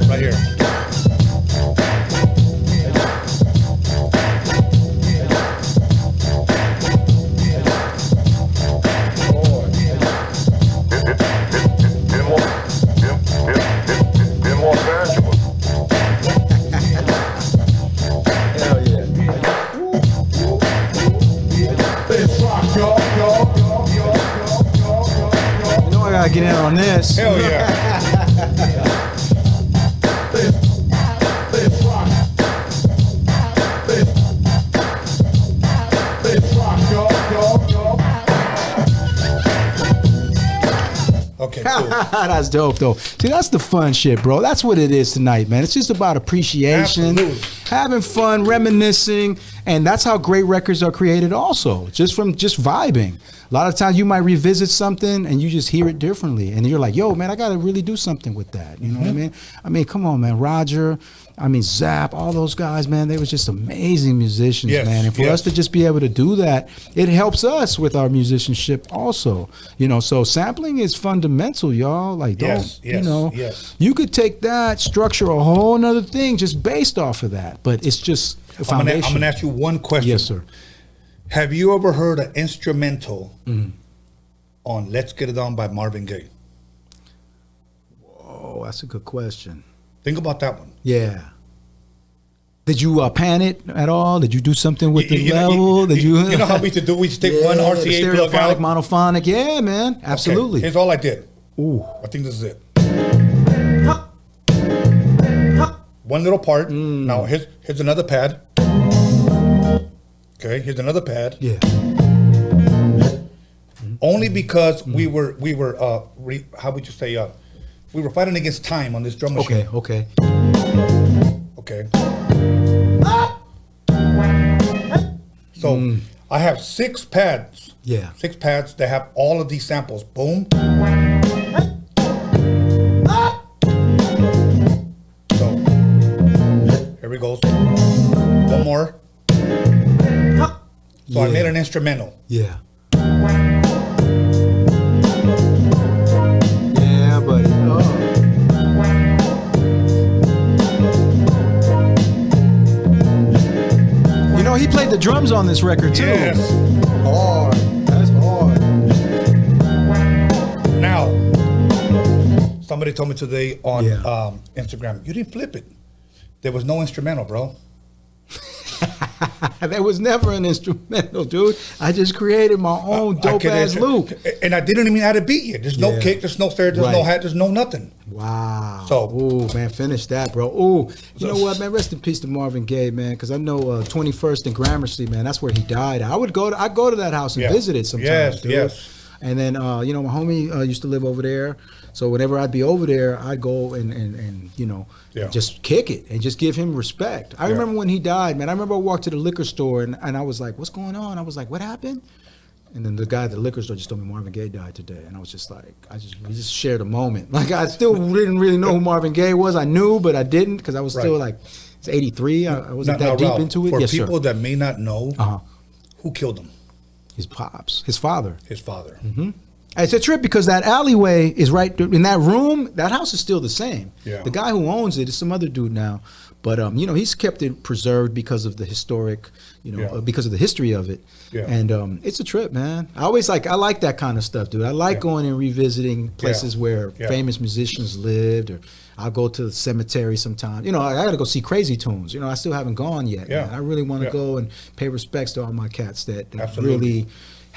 Right here. You know I gotta get in on this. Hell yeah. Okay, cool. That's dope, though. See, that's the fun shit, bro. That's what it is tonight, man. It's just about appreciation, having fun, reminiscing, and that's how great records are created also, just from just vibing. A lot of times you might revisit something and you just hear it differently, and you're like, yo, man, I got to really do something with that. You know what I mean? I mean, come on, man. Roger, I mean, Zapp, all those guys, man, they were just amazing musicians, Yes, man. And for yes. us to just be able to do that, it helps us with our musicianship also. You know, so sampling is fundamental, y'all. Like, don't, Yes, you yes, know, yes. you could take that, structure a whole nother thing just based off of that. But it's just a foundation. I'm gonna ask you one question. Yes, sir. Have you ever heard an instrumental on "Let's Get It On" by Marvin Gaye? Oh, that's a good question. Think about that one. Yeah. Did you pan it at all? Did you do something with the You know- level? Did you? You know how we used to do? We used to take one the RCA plug out. stereophonic, monophonic. Yeah, man. Absolutely. Okay, here's all I did. Ooh. I think this is it. One little part. Now here's another pad. Okay, here's another pad. Yeah. Only because we were how would you say we were fighting against time on this drum machine. Okay. Okay. So I have 6 pads. Yeah. 6 pads that have all of these samples. Boom. So here we go. One more. So I made an instrumental. Yeah. Yeah, buddy. Oh. You know, he played the drums on this record too. Yes. Hard. That's hard. Now, somebody told me today on Yeah. Instagram, you didn't flip it. There was no instrumental, bro. There was never an instrumental, dude. I just created my own dope ass loop. And I didn't even add a beat yet. There's no Yeah. kick, there's no snare, there's no Right. hat, there's no nothing. Wow. So- ooh, man, finish that, bro. Ooh, you know what, man? Rest in peace to Marvin Gaye, man. Because I know 21st and Gramercy, man. That's where he died. I go to that house and Yeah. visit it sometimes, Yes, dude. yes. And then, you know, my homie used to live over there. So whenever I'd be over there, I'd go and you know, Yeah. just kick it and just give him respect. I remember when he died, man. I remember I walked to the liquor store and I was like, what's going on? I was like, what happened? And then the guy at the liquor store just told me Marvin Gaye died today. And I was just like, we just shared a moment. Like, I still didn't really know who Marvin Gaye was. I knew, but I didn't because I was still like, it's 83. I wasn't that deep Ralph, into it. For Yes, people sir. that may not know, who killed him? His pops, his father. His father. Mm-hmm. It's a trip because that alleyway is right in that room. That house is still the same. Yeah. The guy who owns it is some other dude now, But you know, he's kept it preserved because of the historic, you know, because of the history of it. Yeah. And it's a trip, man. I like that kind of stuff, dude. I like going and revisiting places where famous musicians lived, or I'll go to the cemetery sometimes. You know, I got to go see Crazy Tunes. You know, I still haven't gone yet. Yeah. Man. I really want to go and pay respects to all my cats that Absolutely. really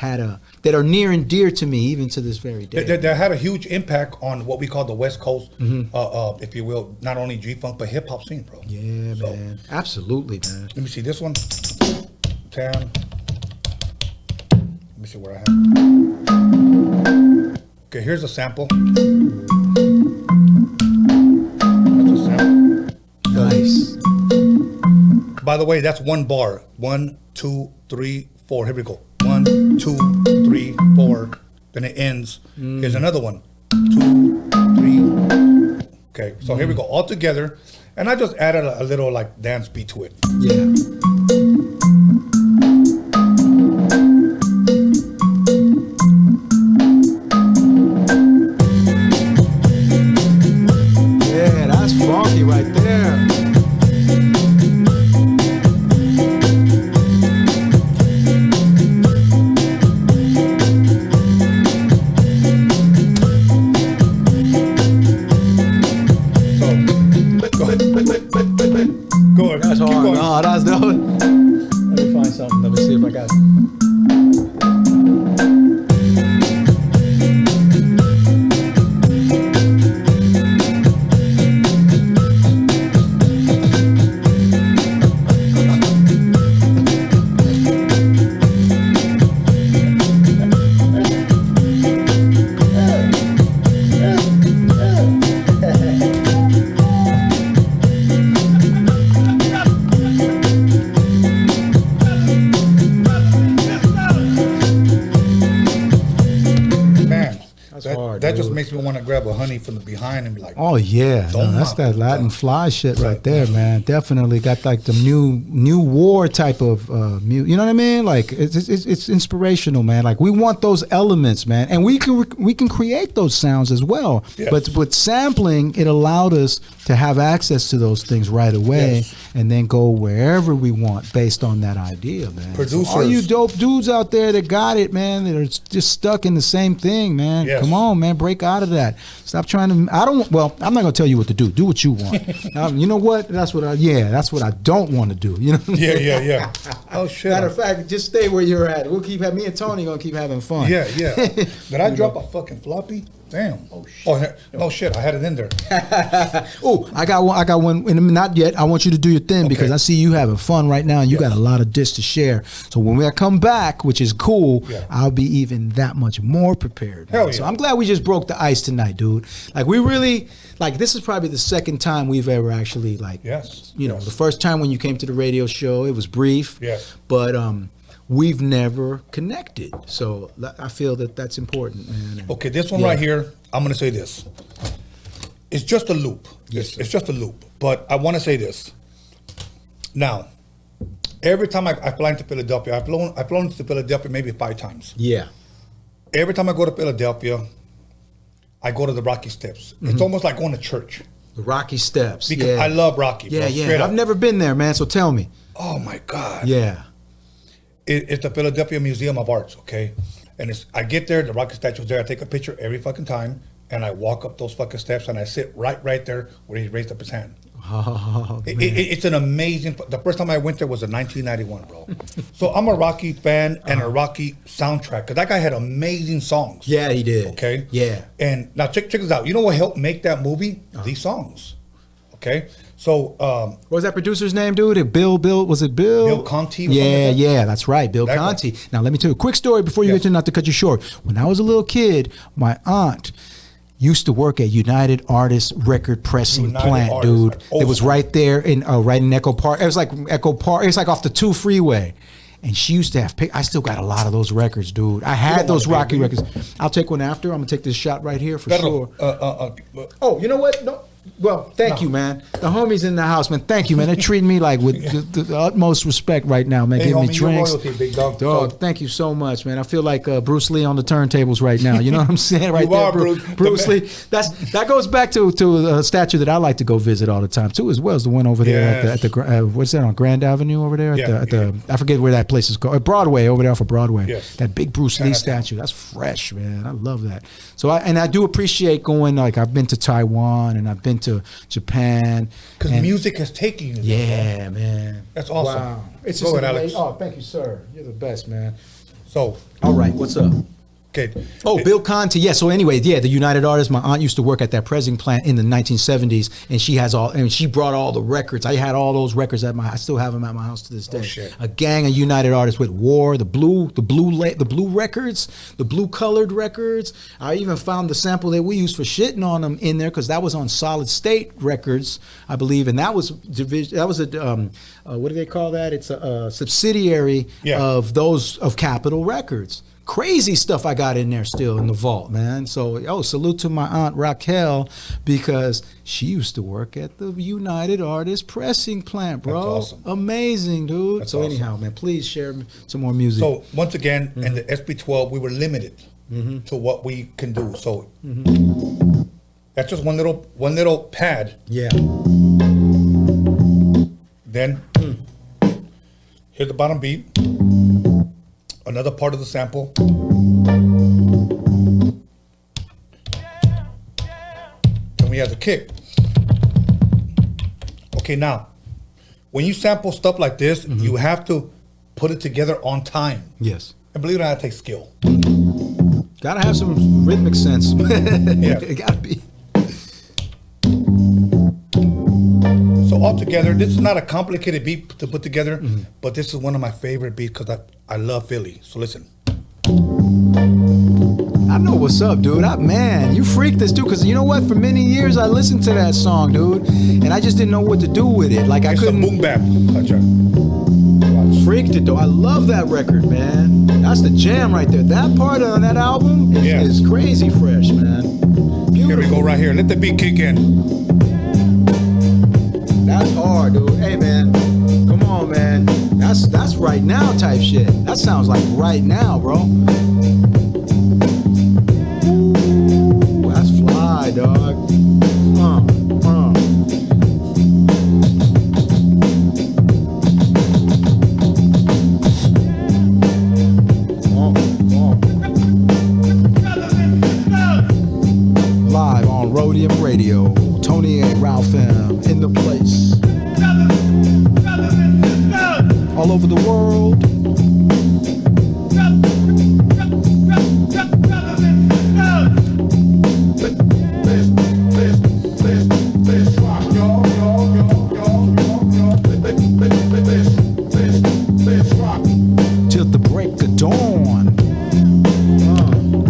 that are near and dear to me even to this very day. That had a huge impact on what we call the West Coast, if you will, not only G-Funk, but hip-hop scene, bro. Yeah, man. Absolutely, man. Let me see this one. 10. Let me see where I have. Okay, here's a sample. That's a sample. Nice. By the way, that's one bar. 1, 2, 3, 4. Here we go. 1, 2, 3, 4. Then it ends. Here's another one. 2, 3. Okay, so here we go. All together. And I just added a little like dance beat to it. Yeah. Yeah, that's funky right there. Go ahead. That's hard. Oh, that's dope. Let me find something. Let me see if I got it. That just makes me want to grab a honey from the behind and be like, oh yeah, no, that's that Latin fly shit right there, man. Definitely got like the new war type of music. You know what I mean? Like it's inspirational, man. Like we want those elements, man, and we can create those sounds as well. Yes. But with sampling, it allowed us to have access to those things right away, and then go wherever we want based on that idea, man. Producers, so all you dope dudes out there that got it, man, that are just stuck in the same thing, man. Yes. Come on, man, break out of that. Stop trying to. Well, I'm not gonna tell you what to do. Do what you want. You know what? That's what I don't want to do. You know? Yeah. Oh shit. Matter of fact, just stay where you're at. We'll keep me and Tony gonna keep having fun. Yeah. Did I drop a fucking floppy? Damn. Oh shit. No shit. I had it in there. Oh, I got one. And not yet. I want you to do your thing because I see you having fun right now, and you got a lot of dish to share. So when we come back, which is cool, I'll be even that much more prepared. Hell yeah. So I'm glad we just broke the ice tonight, dude. Like we really, like this is probably the second time we've ever actually the first time when you came to the radio show, it was brief. Yes. But we've never connected. So I feel that that's important, man. Okay, this one right here, I'm going to say this. It's just a loop. Yes, it's just a loop. But I want to say this. Now, every time I fly into Philadelphia, I've flown to Philadelphia maybe 5 times. Yeah. Every time I go to Philadelphia, I go to the Rocky Steps. It's almost like going to church. The Rocky Steps. Because I love Rocky. Yeah, bro, I've never been there, man, so tell me. Oh, my God. Yeah. It's the Philadelphia Museum of Arts, okay? And I get there, the Rocky statue's there, I take a picture every fucking time, and I walk up those fucking steps, and I sit right there where he raised up his hand. Oh, it's an amazing, the first time I went there was in 1991, bro. So I'm a Rocky fan and a Rocky soundtrack, because that guy had amazing songs. Yeah, he did. Okay? Yeah. And now check this out. You know what helped make that movie? These songs. Okay? So, what was that producer's name, dude? Bill, was it Bill? Bill Conti? Yeah, that's right, Bill Conti. Now, let me tell you a quick story before you get to, not to cut you short. When I was a little kid, my aunt used to work at United Artists record pressing plant, dude. It was right there in Echo Park. It was like Echo Park. It's like off the 2 freeway. And she used to have, I still got a lot of those records, dude. I had those Rocky records. I'll take one after. I'm going to take this shot right here for sure. Oh, you know what? No. Well, thank you, man. The homies in the house, man. Thank you, man. They're treating me like with the utmost respect right now, man. Hey, Giving me homie, you're drinks. royalty, big dog. Dog, thank you so much, man. I feel like Bruce Lee on the turntables right now. You know what I'm saying? Right You there, are, Bruce Lee. That goes back to a statue that I like to go visit all the time too, as well as the one over there at the what's that on Grand Avenue over there at the I forget where that place is called. Broadway, over there off of Broadway. Yes. That big Bruce Lee statue. That's fresh, man. I love that. So I do appreciate going. Like I've been to Taiwan and I've been to Japan. Because music has taken you. Yeah, man. That's awesome. Wow. It's Go just ahead, amazing. Alex. Oh, thank you, sir. You're the best, man. So, all right, what's up? Okay. Oh, Bill Conti. Yeah. So anyway, the United Artists. My aunt used to work at that pressing plant in the 1970s, and she brought all the records. I had all those records I still have them at my house to this day. Oh, shit. A gang of United Artists with War, the blue records, the blue colored records. I even found the sample that we used for shitting on them in there because that was on Solid State Records, I believe, and that was division. That was a what do they call that? It's a subsidiary of Capitol Records. Crazy stuff I got in there still in the vault, man. So, salute to my aunt Raquel because she used to work at the United Artists pressing plant, bro. That's awesome. Amazing, dude. That's so awesome. anyhow, man, please share some more music. So once again, in the SB12, we were limited to what we can do. So that's just one little pad. Yeah. Then here's the bottom beat. Another part of the sample. Then we have the kick. Okay, now, when you sample stuff like this, you have to put it together on time. Yes. And believe it or not, it takes skill. Gotta have some rhythmic sense. Yeah. It gotta be. So altogether, this is not a complicated beat to put together, but this is one of my favorite beats because I love Philly. So listen. I know what's up, dude. Man, you freaked this, dude. Because you know what? For many years, I listened to that song, dude, and I just didn't know what to do with it. Like I couldn't. It's a boom bap. Freaked it though. I love that record, man. That's the jam right there. That part on that album is crazy fresh, man. Beautiful. Here we go, right here. Let the beat kick in. That's hard, dude. Hey, man, come on, man. That's right now type shit. That sounds like right now, bro. Ooh, that's fly, dog. Live on Roadium Radio. Tony A. Ralph M. in the place. All over the world. Till the break of dawn.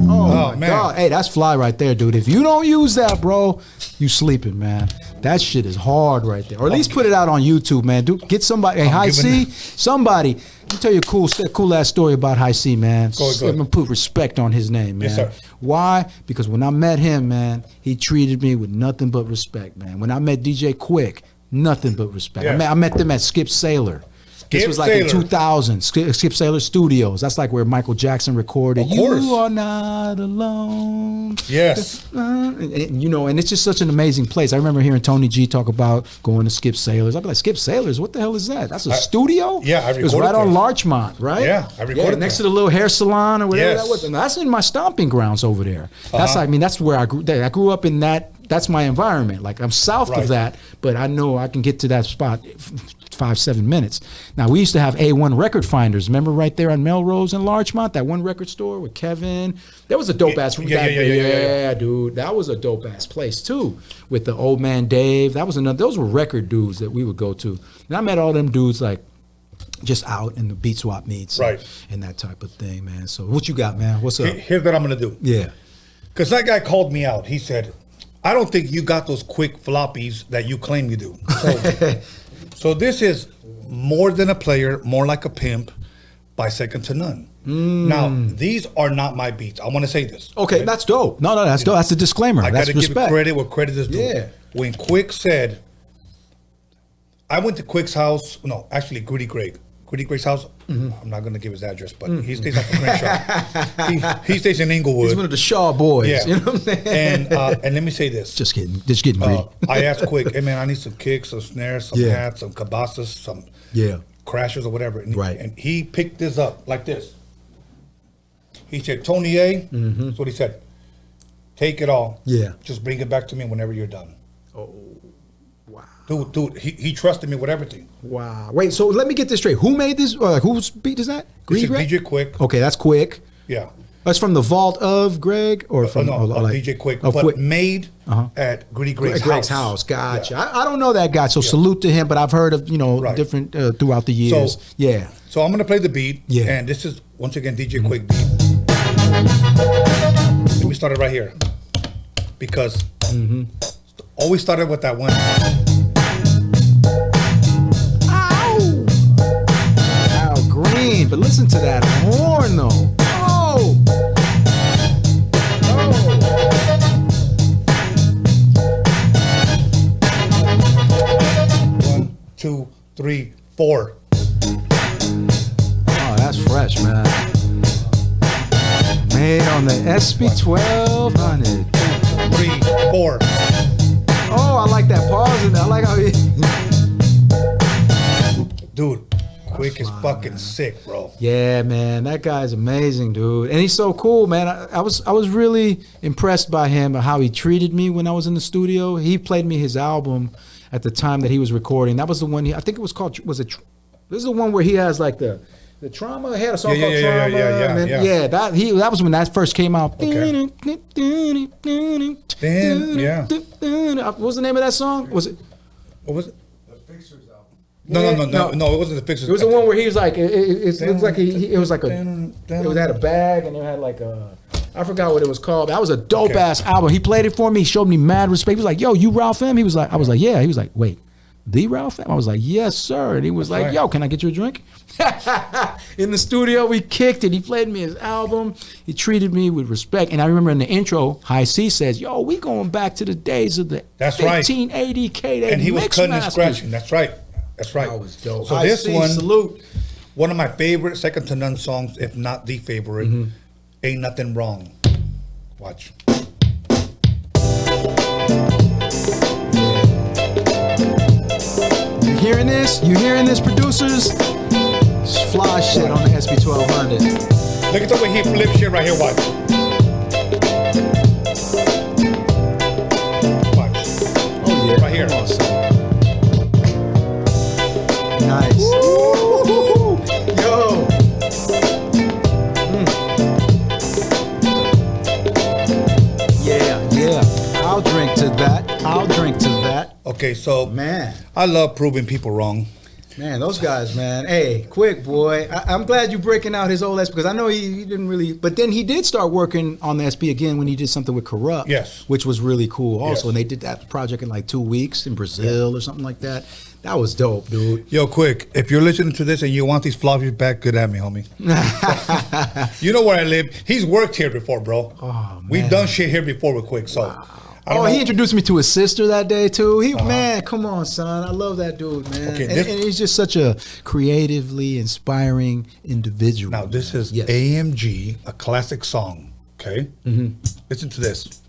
Oh my God. Hey, that's fly right there, dude. If you don't use that, bro, you sleeping, man. That shit is hard right there. Or at least put it out on YouTube, man. Dude, get somebody. Hey, High C, somebody. Let me tell you a cool ass story about High C, man. I'm gonna put respect on his name, man. Yes, sir. Why? Because when I met him, man, he treated me with nothing but respect, man. When I met DJ Quick, nothing but respect. Yeah. I met them at Skip Sailor. This was like in 2000, Skip Sailor Studios. That's like where Michael Jackson recorded. Of course. You are not alone. Yes. And, you know, and it's just such an amazing place. I remember hearing Tony G talk about going to Skip Sailors. I'd be like, Skip Sailors? What the hell is that? That's a studio? Yeah, I recorded it was right there. on Larchmont, right? Yeah, I recorded next to the little hair salon or whatever Yes. that was. And that's in my stomping grounds over there. That's like, I mean, that's where I grew up in that. That's my environment. Like I'm south of that, but I know I can get to that spot 5-7 minutes. Now we used to have A1 record finders. Remember right there on Melrose and Larchmont, that one record store with Kevin. That was a dope ass. Yeah, dude. That was a dope ass place too. With the old man Dave. That was another. Those were record dudes that we would go to. And I met all them dudes like just out in the beat swap meets, and that type of thing, man. So what you got, man? What's up? Here's what I'm gonna do. Yeah. Because that guy called me out. He said, I don't think you got those quick floppies that you claim you do. So this is More Than a Player, More Like a Pimp by Second to None. Now, these are not my beats. I want to say this. Okay, that's dope. No, that's dope. That's a disclaimer. I That's got to give respect. credit where credit is due. Yeah. When Quick said, I went to Quick's house. No, actually, Gritty Greg's house. I'm not going to give his address, but he stays up in Crenshaw. he stays in Inglewood. He's one of the Shaw boys. Yeah. You know what I'm saying? And let me say this. Just getting greedy. I asked Quick, hey man, I need some kicks, some snares, some hats, some cabasas, some crashers or whatever. And he picked this up like this. He said, Tony A, that's what he said. Take it all. Yeah. Just bring it back to me whenever you're done. Oh, wow. Dude, he trusted me with everything. Wow. Wait, so let me get this straight. Who made this? Whose beat is that? This is Greg? DJ Quick. Okay, that's Quick. Yeah. That's from the vault of Greg? Or from DJ Quick. But Quick. made at Gritty Greg's house. Gotcha. Yeah. I don't know that guy, so salute to him, but I've heard of, different throughout the years. So I'm going to play the beat. Yeah. And this is, once again, DJ Quick beat. Let me start it right here. Because always started with that one. Ow! Al Green. But listen to that horn, though. Oh! Oh! 1, 2, 3, 4. Oh, that's fresh, man. Made on the SB 1200. 3, 4. Oh, I like that pause in there. I like how he. Dude, Quick is fucking sick, bro. Yeah, man, that guy's amazing, dude, and he's so cool, man. I was really impressed by him and how he treated me when I was in the studio. He played me his album at the time that he was recording. That was the one. I think it was called. This is the one where he has like the Trauma. He had a song called Trauma. That was when that first came out. Okay. What was the name of that song? Was it? What was it? No, it wasn't the Fixers. It was the one where he was like, it looks like it was like it had a bag and it had like I forgot what it was called. That was a dope ass album. He played it for me. He showed me mad respect. He was like, yo, you Ralph M? He was like, I was like, yeah. He was like, wait, the Ralph M? I was like, yes, sir. And he was like, yo, can I get you a drink? In the studio, we kicked it. He played me his album. He treated me with respect. And I remember in the intro, High C says, yo, we going back to the days of the 1580 K. And he was cutting and scratching. That's right. That's right. That was dope. So this one, salute. One of my favorite, second to none songs, if not the favorite, Ain't Nothing Wrong. Watch. You hearing this? You hearing this, producers? It's fly shit on the SB 1200. Look at the way he flips shit right here. Watch. Oh yeah. Right here. Nice. Woo! Yo. Yeah. I'll drink to that. Okay, so man, I love proving people wrong. Man, those guys, man. Hey, Quick, boy. I'm glad you breaking out his old SP because I know he didn't really. But then he did start working on the SP again when he did something with Corrupt. Yes. Which was really cool also. Yes. And they did that project in like 2 weeks in Brazil or something like that. That was dope, dude. Yo, Quick, if you're listening to this and you want these floppies back, good at me, homie. You know where I live. He's worked here before, bro. Oh, man. We've done shit here before with Quick, so. Wow. He introduced me to his sister that day too. Man, come on, son. I love that dude, man. Okay, and he's just such a creatively inspiring individual. Now, this is AMG, a classic song, okay? Listen to this.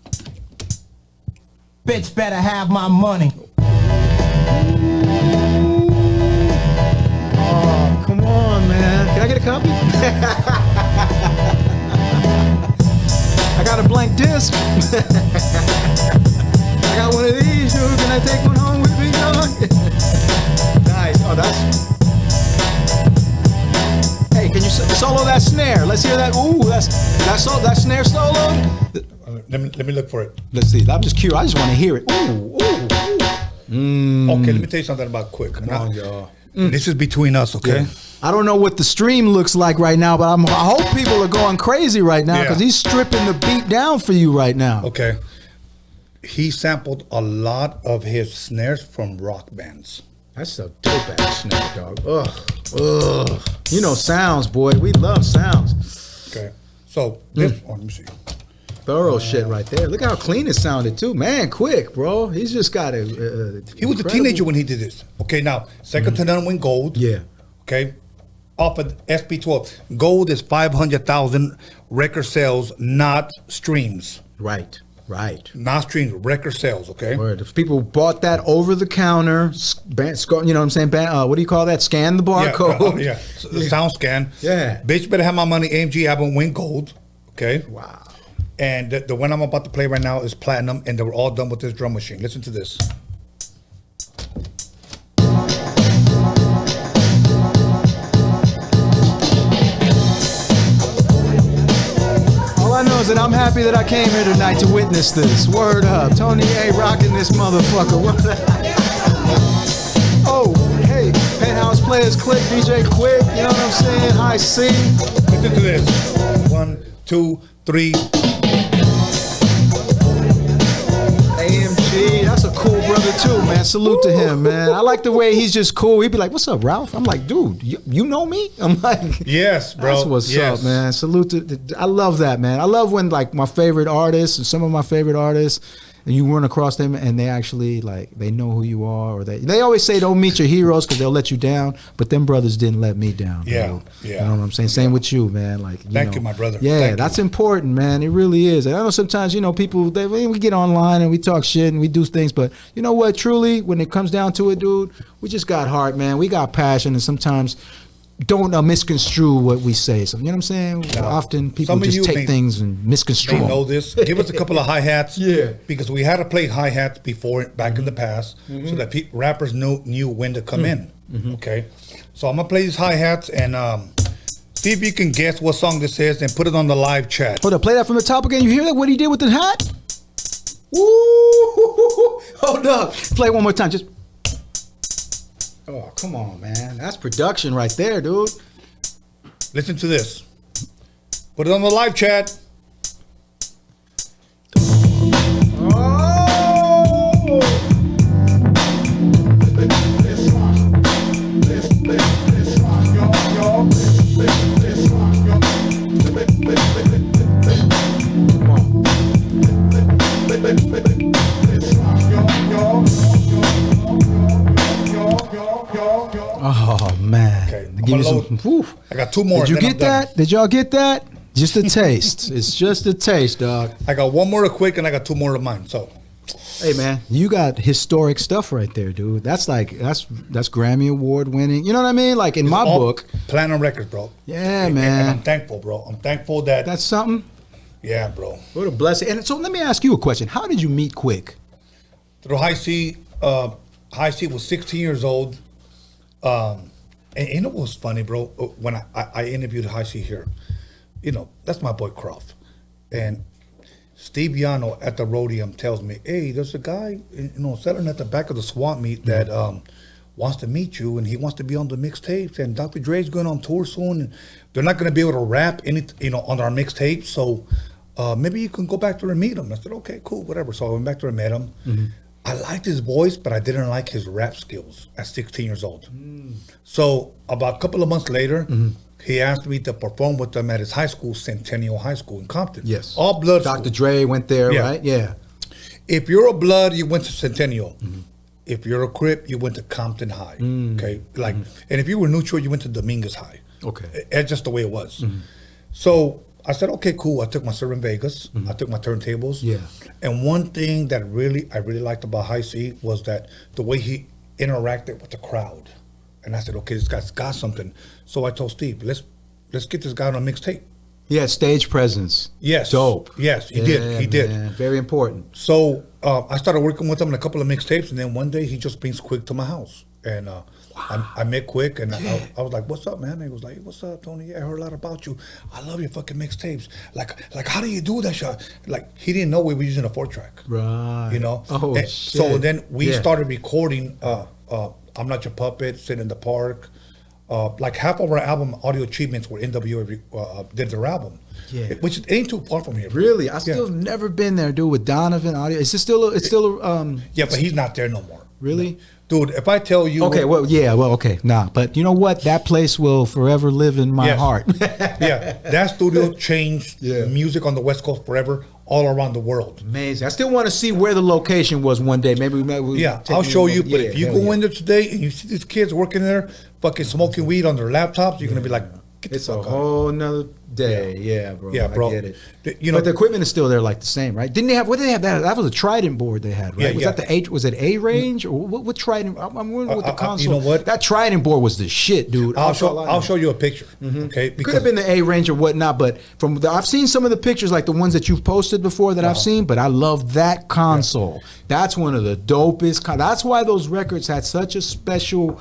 Bitch better have my money. Oh, come on, man. Can I get a copy? I got a blank disc. I got one of these, dude. Can I take one home with me, dog? Nice. Oh, that's. Hey, can you solo that snare? Let's hear that. Ooh, that snare solo. Let me look for it. Let's see. I'm just curious. I just want to hear it. Ooh. Okay, let me tell you something about Quick. Come on, y'all. This is between us, okay? Yeah. I don't know what the stream looks like right now, but I hope people are going crazy right now because he's stripping the beat down for you right now. Okay. He sampled a lot of his snares from rock bands. That's a dope ass snare, dog. Ugh. Ugh. You know sounds, boy. We love sounds. Okay. So this one, let me see. Thorough shit right there. Look how clean it sounded too. Man, quick, bro. He's just got a he was a teenager when he did this. Okay, now, second to none went gold. Yeah. Okay. Off of SP12. Gold is 500,000 record sales, not streams. Right. Not streams, record sales, okay? Word. If people bought that over the counter, you know what I'm saying? What do you call that? Scan the barcode. Yeah. Sound scan. Yeah. Bitch better have my money. AMG album went gold. Okay. Wow. And the one I'm about to play right now is platinum, and they were all done with this drum machine. Listen to this. All I know is that I'm happy that I came here tonight to witness this. Word up. Tony A rocking this motherfucker. What the Oh, hey, Penthouse Players Click, DJ Quick, you know what I'm saying? High C. Listen to this. 1, 2, 3. AMG, that's a cool brother too, man. Salute to him, man. I like the way he's just cool. He'd be like, "What's up, Ralph?" I'm like, "Dude, you know me?" I'm like, "Yes, bro. That's what's up, man." Salute to. I love that, man. I love when like my favorite artists and some of my favorite artists, and you run across them and they actually like they know who you are, or they always say don't meet your heroes because they'll let you down, but them brothers didn't let me down. Yeah, bro. yeah. You know what I'm saying? Same with you, man. Like, Thank you, my brother. Yeah, Thank that's important, man. It really is. And I know sometimes, you know, people we get online and we talk shit and we do things, but you know what? Truly, when it comes down to it, dude, we just got heart, man. We got passion, and sometimes don't misconstrue what we say. So you know what I'm saying? Often people just take things and misconstrue. They know this. Give us a couple of hi-hats. Yeah. Because we had to play hi-hats before, back in the past, so that rappers knew when to come in. Okay? So I'm going to play these hi-hats and see if you can guess what song this is and put it on the live chat. Hold up, play that from the top again. You hear that? What he did with the hat? Woo! Hold up. Play it one more time. Just. Oh, come on, man. That's production right there, dude. Listen to this. Put it on the live chat. Oh man! Okay, Give you some. I got two more. Did you get that? Did y'all get that? Just a taste. It's just a taste, dog. I got one more quick, and I got two more of mine. So, hey man, you got historic stuff right there, dude. That's like that's Grammy Award winning. You know what I mean? Like in my book, platinum records, bro. Yeah, and man. I'm thankful, bro. I'm thankful that that's something. Yeah, bro. What a blessing. And so let me ask you a question. How did you meet Quick? Through High C. High C was 16 years old. And you know what was funny, bro? When I interviewed High C here, you know, that's my boy Croft. And Steve Yano at the Roadium tells me, hey, there's a guy, you know, selling at the back of the swap meet that wants to meet you, and he wants to be on the mixtapes, and Dr. Dre's going on tour soon, and they're not going to be able to rap any, you know, on our mixtapes, so maybe you can go back there and meet him. I said, okay, cool, whatever. So I went back there and met him. I liked his voice, but I didn't like his rap skills at 16 years old. So about a couple of months later, he asked me to perform with them at his high school, Centennial High School in Compton. Yes. All blood Dr. school. Dre went there, right? Yeah. If you're a blood, you went to Centennial. If you're a Crip, you went to Compton High. Okay, like, and if you were neutral, you went to Dominguez High. Okay, that's just the way it was. So I said, okay, cool. I took my serve in Vegas. I took my turntables. Yeah. And one thing that I really liked about High C was that the way he interacted with the crowd. And I said, okay, this guy's got something. So I told Steve, let's get this guy on a mixtape. Yeah, stage presence. Yes. Dope. Yes, he did. He did. Very important. So I started working with him on a couple of mixtapes, and then one day he just brings Quick to my house. And I met Quick, and I was like, what's up, man? And he was like, what's up, Tony? Yeah, I heard a lot about you. I love your fucking mixtapes. Like, how do you do that shit? Like, he didn't know we were using a 4-track. Right. You know? Oh, and shit. So then we started recording I'm Not Your Puppet, Sit in the Park. Like half of our album audio achievements were NWA did their album. Yeah. Which ain't too far from here. Really? I still have never been there, dude, with Donovan audio. Is it still yeah, but he's not there no more. Really? Dude, if I tell you... Okay, okay. Nah, but you know what? That place will forever live in my heart. Yeah, that studio changed music on the West Coast forever, all around the world. Amazing. I still want to see where the location was one day. Maybe I'll show you. But if you go in there today and you see these kids working there, fucking smoking weed on their laptops, you're going to be like, it's a whole nother day. Yeah, bro. Yeah, bro. I get it. But the equipment is still there, like the same, right? Didn't they have? What did they have? That was a Trident board they had, right? Was that the A? Was it A range or what Trident? I'm wondering what the console. You know what? That Trident board was the shit, dude. I'll show you a picture. Okay, could have been the A range or whatnot, but I've seen some of the pictures, like the ones that you've posted before that I've seen. But I love that console. That's one of the dopest. That's why those records had such a special.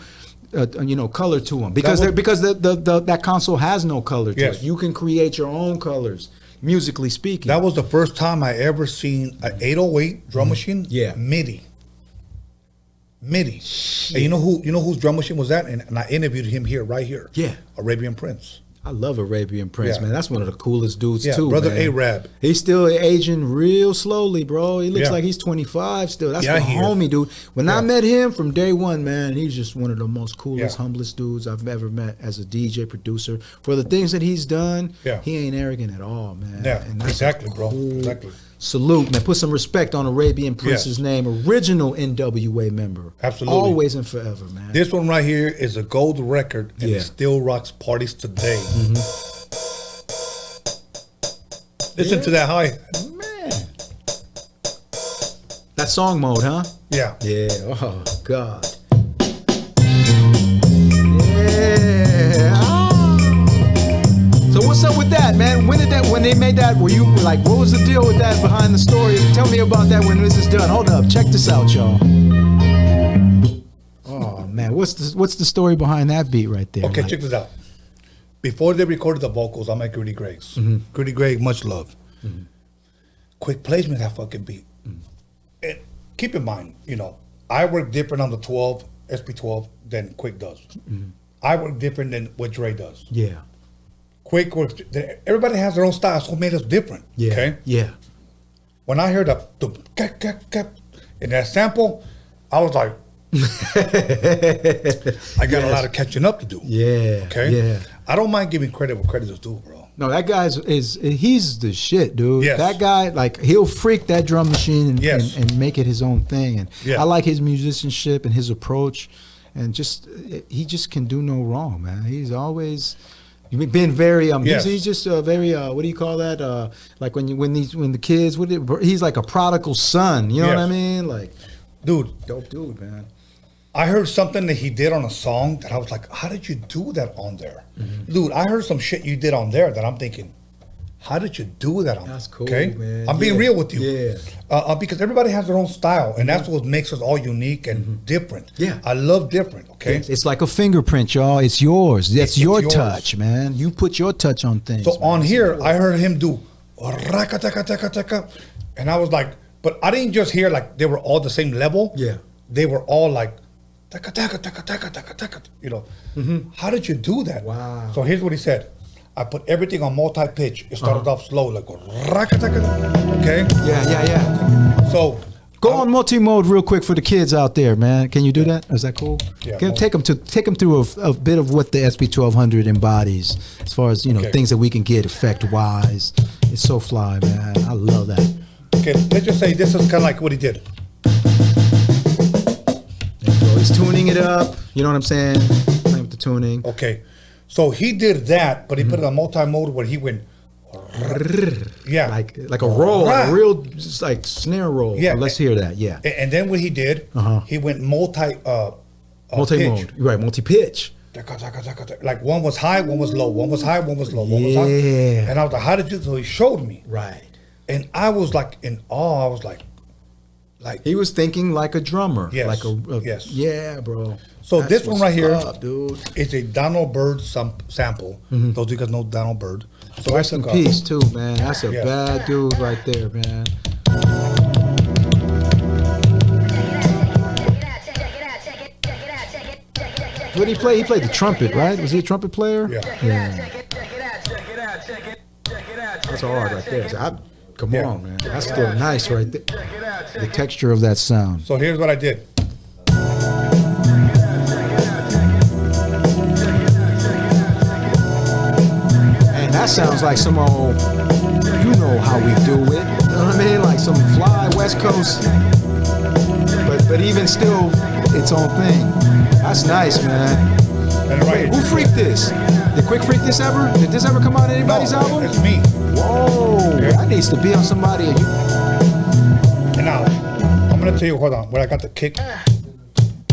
Color to them because that console has no color to it. You can create your own colors, musically speaking. That was the first time I ever seen an 808 drum machine. MIDI. And you know whose drum machine was that? And I interviewed him right here. Yeah, Arabian Prince. I love Arabian Prince, man. That's one of the coolest dudes too. Brother man. Arab. He's still aging real slowly, bro. He looks like he's 25 still. That's the homie, dude. When I met him from day one, man, he's just one of the most coolest, humblest dudes I've ever met as a DJ producer. For the things that he's done, he ain't arrogant at all, man. Yeah, and that's exactly, bro. Cool Exactly. Salute, man. Put some respect on Arabian Prince's name. Original NWA member. Absolutely. Always and forever, man. This one right here is a gold record, and it still rocks parties today. Listen to that high. Man. That song mode, huh? Yeah. Yeah. Oh, God. Yeah. So what's up with that, man? When they made that, were you like, what was the deal with that behind the story? Tell me about that when this is done. Hold up. Check this out, y'all. Oh, man. What's the story behind that beat right there? Okay, check this out. Before they recorded the vocals, I'm at Gritty Greg's. Gritty Greg, much love. Quick placement that fucking beat. And keep in mind, I work different on the 12, SP12 than Quick does. I work different than what Dre does. Yeah. Quick works. Everybody has their own style, so it made us different. Yeah. Okay. Yeah. When I heard in that sample, I was like, I got a lot of catching up to do. Yeah. Okay. Yeah. I don't mind giving credit where credit is due, bro. No, that guy's he's the shit, dude. Yes. That guy, like, he'll freak that drum machine and make it his own thing. And I like his musicianship and his approach, and he just can do no wrong, man. He's always been very he's just very what do you call that? Like when the kids he's like a prodigal son. You know what I mean? Like, dude, dope dude, man. I heard something that he did on a song that I was like, how did you do that on there? Dude, I heard some shit you did on there that I'm thinking, how did you do that on there? That's cool, okay? man. I'm being real with you. Yeah. Because everybody has their own style, and that's what makes us all unique and different. Yeah. I love different, okay? It's like a fingerprint, y'all. It's yours. That's your touch, man. You put your touch on things. So man. on here, I heard him do raka-taka-taka-taka, and I was like, but I didn't just hear like they were all the same level. Yeah. They were all like, how did you do that? Wow. So here's what he said. I put everything on multi-pitch. It started off slow, like okay? Yeah. So go on multi-mode real quick for the kids out there, man. Can you do that? Is that cool? Yeah. Take them through a bit of what the SP1200 embodies, as far as things that we can get effect-wise. It's so fly, man. I love that. Okay, let's just say this is kind of like what he did. He's tuning it up. You know what I'm saying? Playing with the tuning. Okay. So he did that, but he put it on multi-mode where he went, like a roll, a real just like snare roll. Yeah. Let's hear that. Yeah. And then what he did, he went multi-mode. Right, multi-pitch. Like one was high, one was low. One was high, one was low. One was high. And I was like, how did you? So he showed me. Right. And I was like in awe. I was like he was thinking like a drummer. Yes. Like yes. Yeah, bro. So this one right here dude, is a Donald Byrd sample. Those of you guys know Donald Byrd. So rest in peace too, man. That's a bad dude right there, man. What did he play? He played the trumpet, right? Was he a trumpet player? Yeah. That's hard right there. Come on, man. That's still nice right there. The texture of that sound. So here's what I did. That sounds like some old, you know how we do it. You know what I mean? Like some fly West Coast. But even still, its own thing. That's nice, man. Wait, who freaked this? Did Quick freak this ever? Did this ever come out on anybody's album? It's me. Whoa, that needs to be on somebody. And now, I'm gonna tell you, hold on, where I got the kick.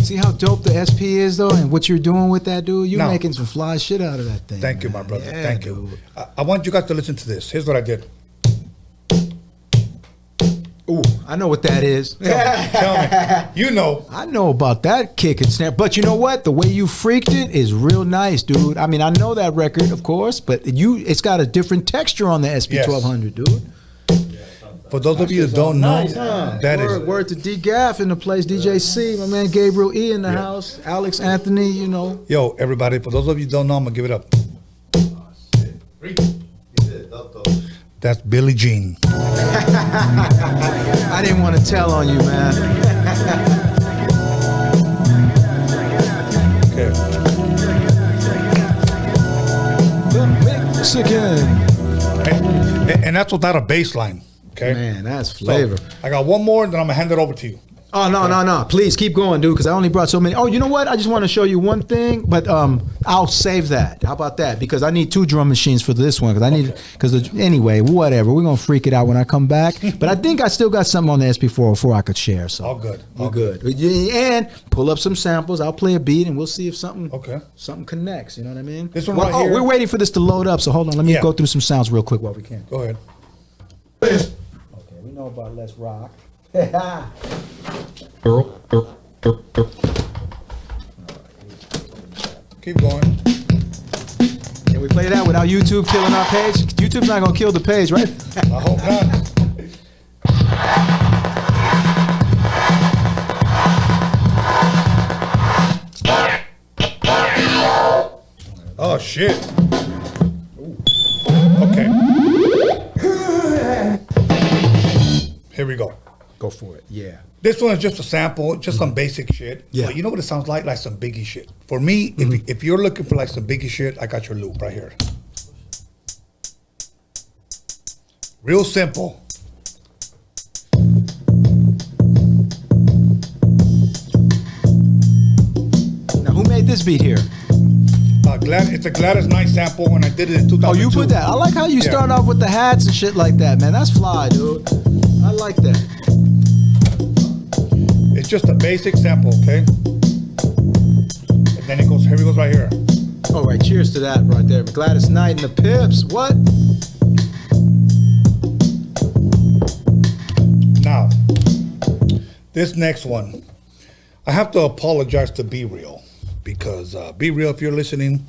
See how dope the SP is though, and what you're doing with that, dude? You're No. making some fly shit out of that thing. Thank you, my brother. Yeah, Thank you. I want you guys to listen to this. Here's what I did. Ooh, I know what that is. Tell me. You know. I know about that kick and snare, but you know what? The way you freaked it is real nice, dude. I mean, I know that record, of course, but it's got a different texture on the SP1200, dude. For those of you who don't know, that is word to D Gaff in the place, DJ C, my man Gabriel E in the house, Alex Anthony, you know. Yo, everybody, for those of you who don't know, I'm gonna give it up. That's Billie Jean. I didn't want to tell on you, man. Okay. The Mixican. And that's without a bass line. Okay. Man, that's flavor. So, I got one more, and then I'm gonna hand it over to you. Oh, no. Please keep going, dude, because I only brought so many. Oh, you know what? I just want to show you one thing, but I'll save that. How about that? Because I need 2 drum machines for this one. Anyway, whatever. We're going to freak it out when I come back. But I think I still got something on the SP404 I could share. So all good. All good. And pull up some samples. I'll play a beat, and we'll see if something connects. You know what I mean? This one right here. We're waiting for this to load up, so hold on. Let me go through some sounds real quick while we can. Go ahead. Okay, we know about Let's Rock. Keep going. Can we play that without YouTube killing our page? YouTube's not gonna kill the page, right? I hope not. Oh shit. Okay. Here we go. Go for it. Yeah. This one is just a sample, just some basic shit. Yeah. But you know what it sounds like? Like some Biggie shit. For me, if you're looking for like some Biggie shit, I got your loop right here. Real simple. Now, who made this beat here? It's a Gladys Knight sample when I did it in 2002. Oh, you put that. I like how you start off with the hats and shit like that, man. That's fly, dude. I like that. It's just a basic sample, okay? And then it goes, here it goes right here. All right, cheers to that right there. Gladys Knight and the Pips. What? Now, this next one, I have to apologize to Be Real because Be Real, if you're listening,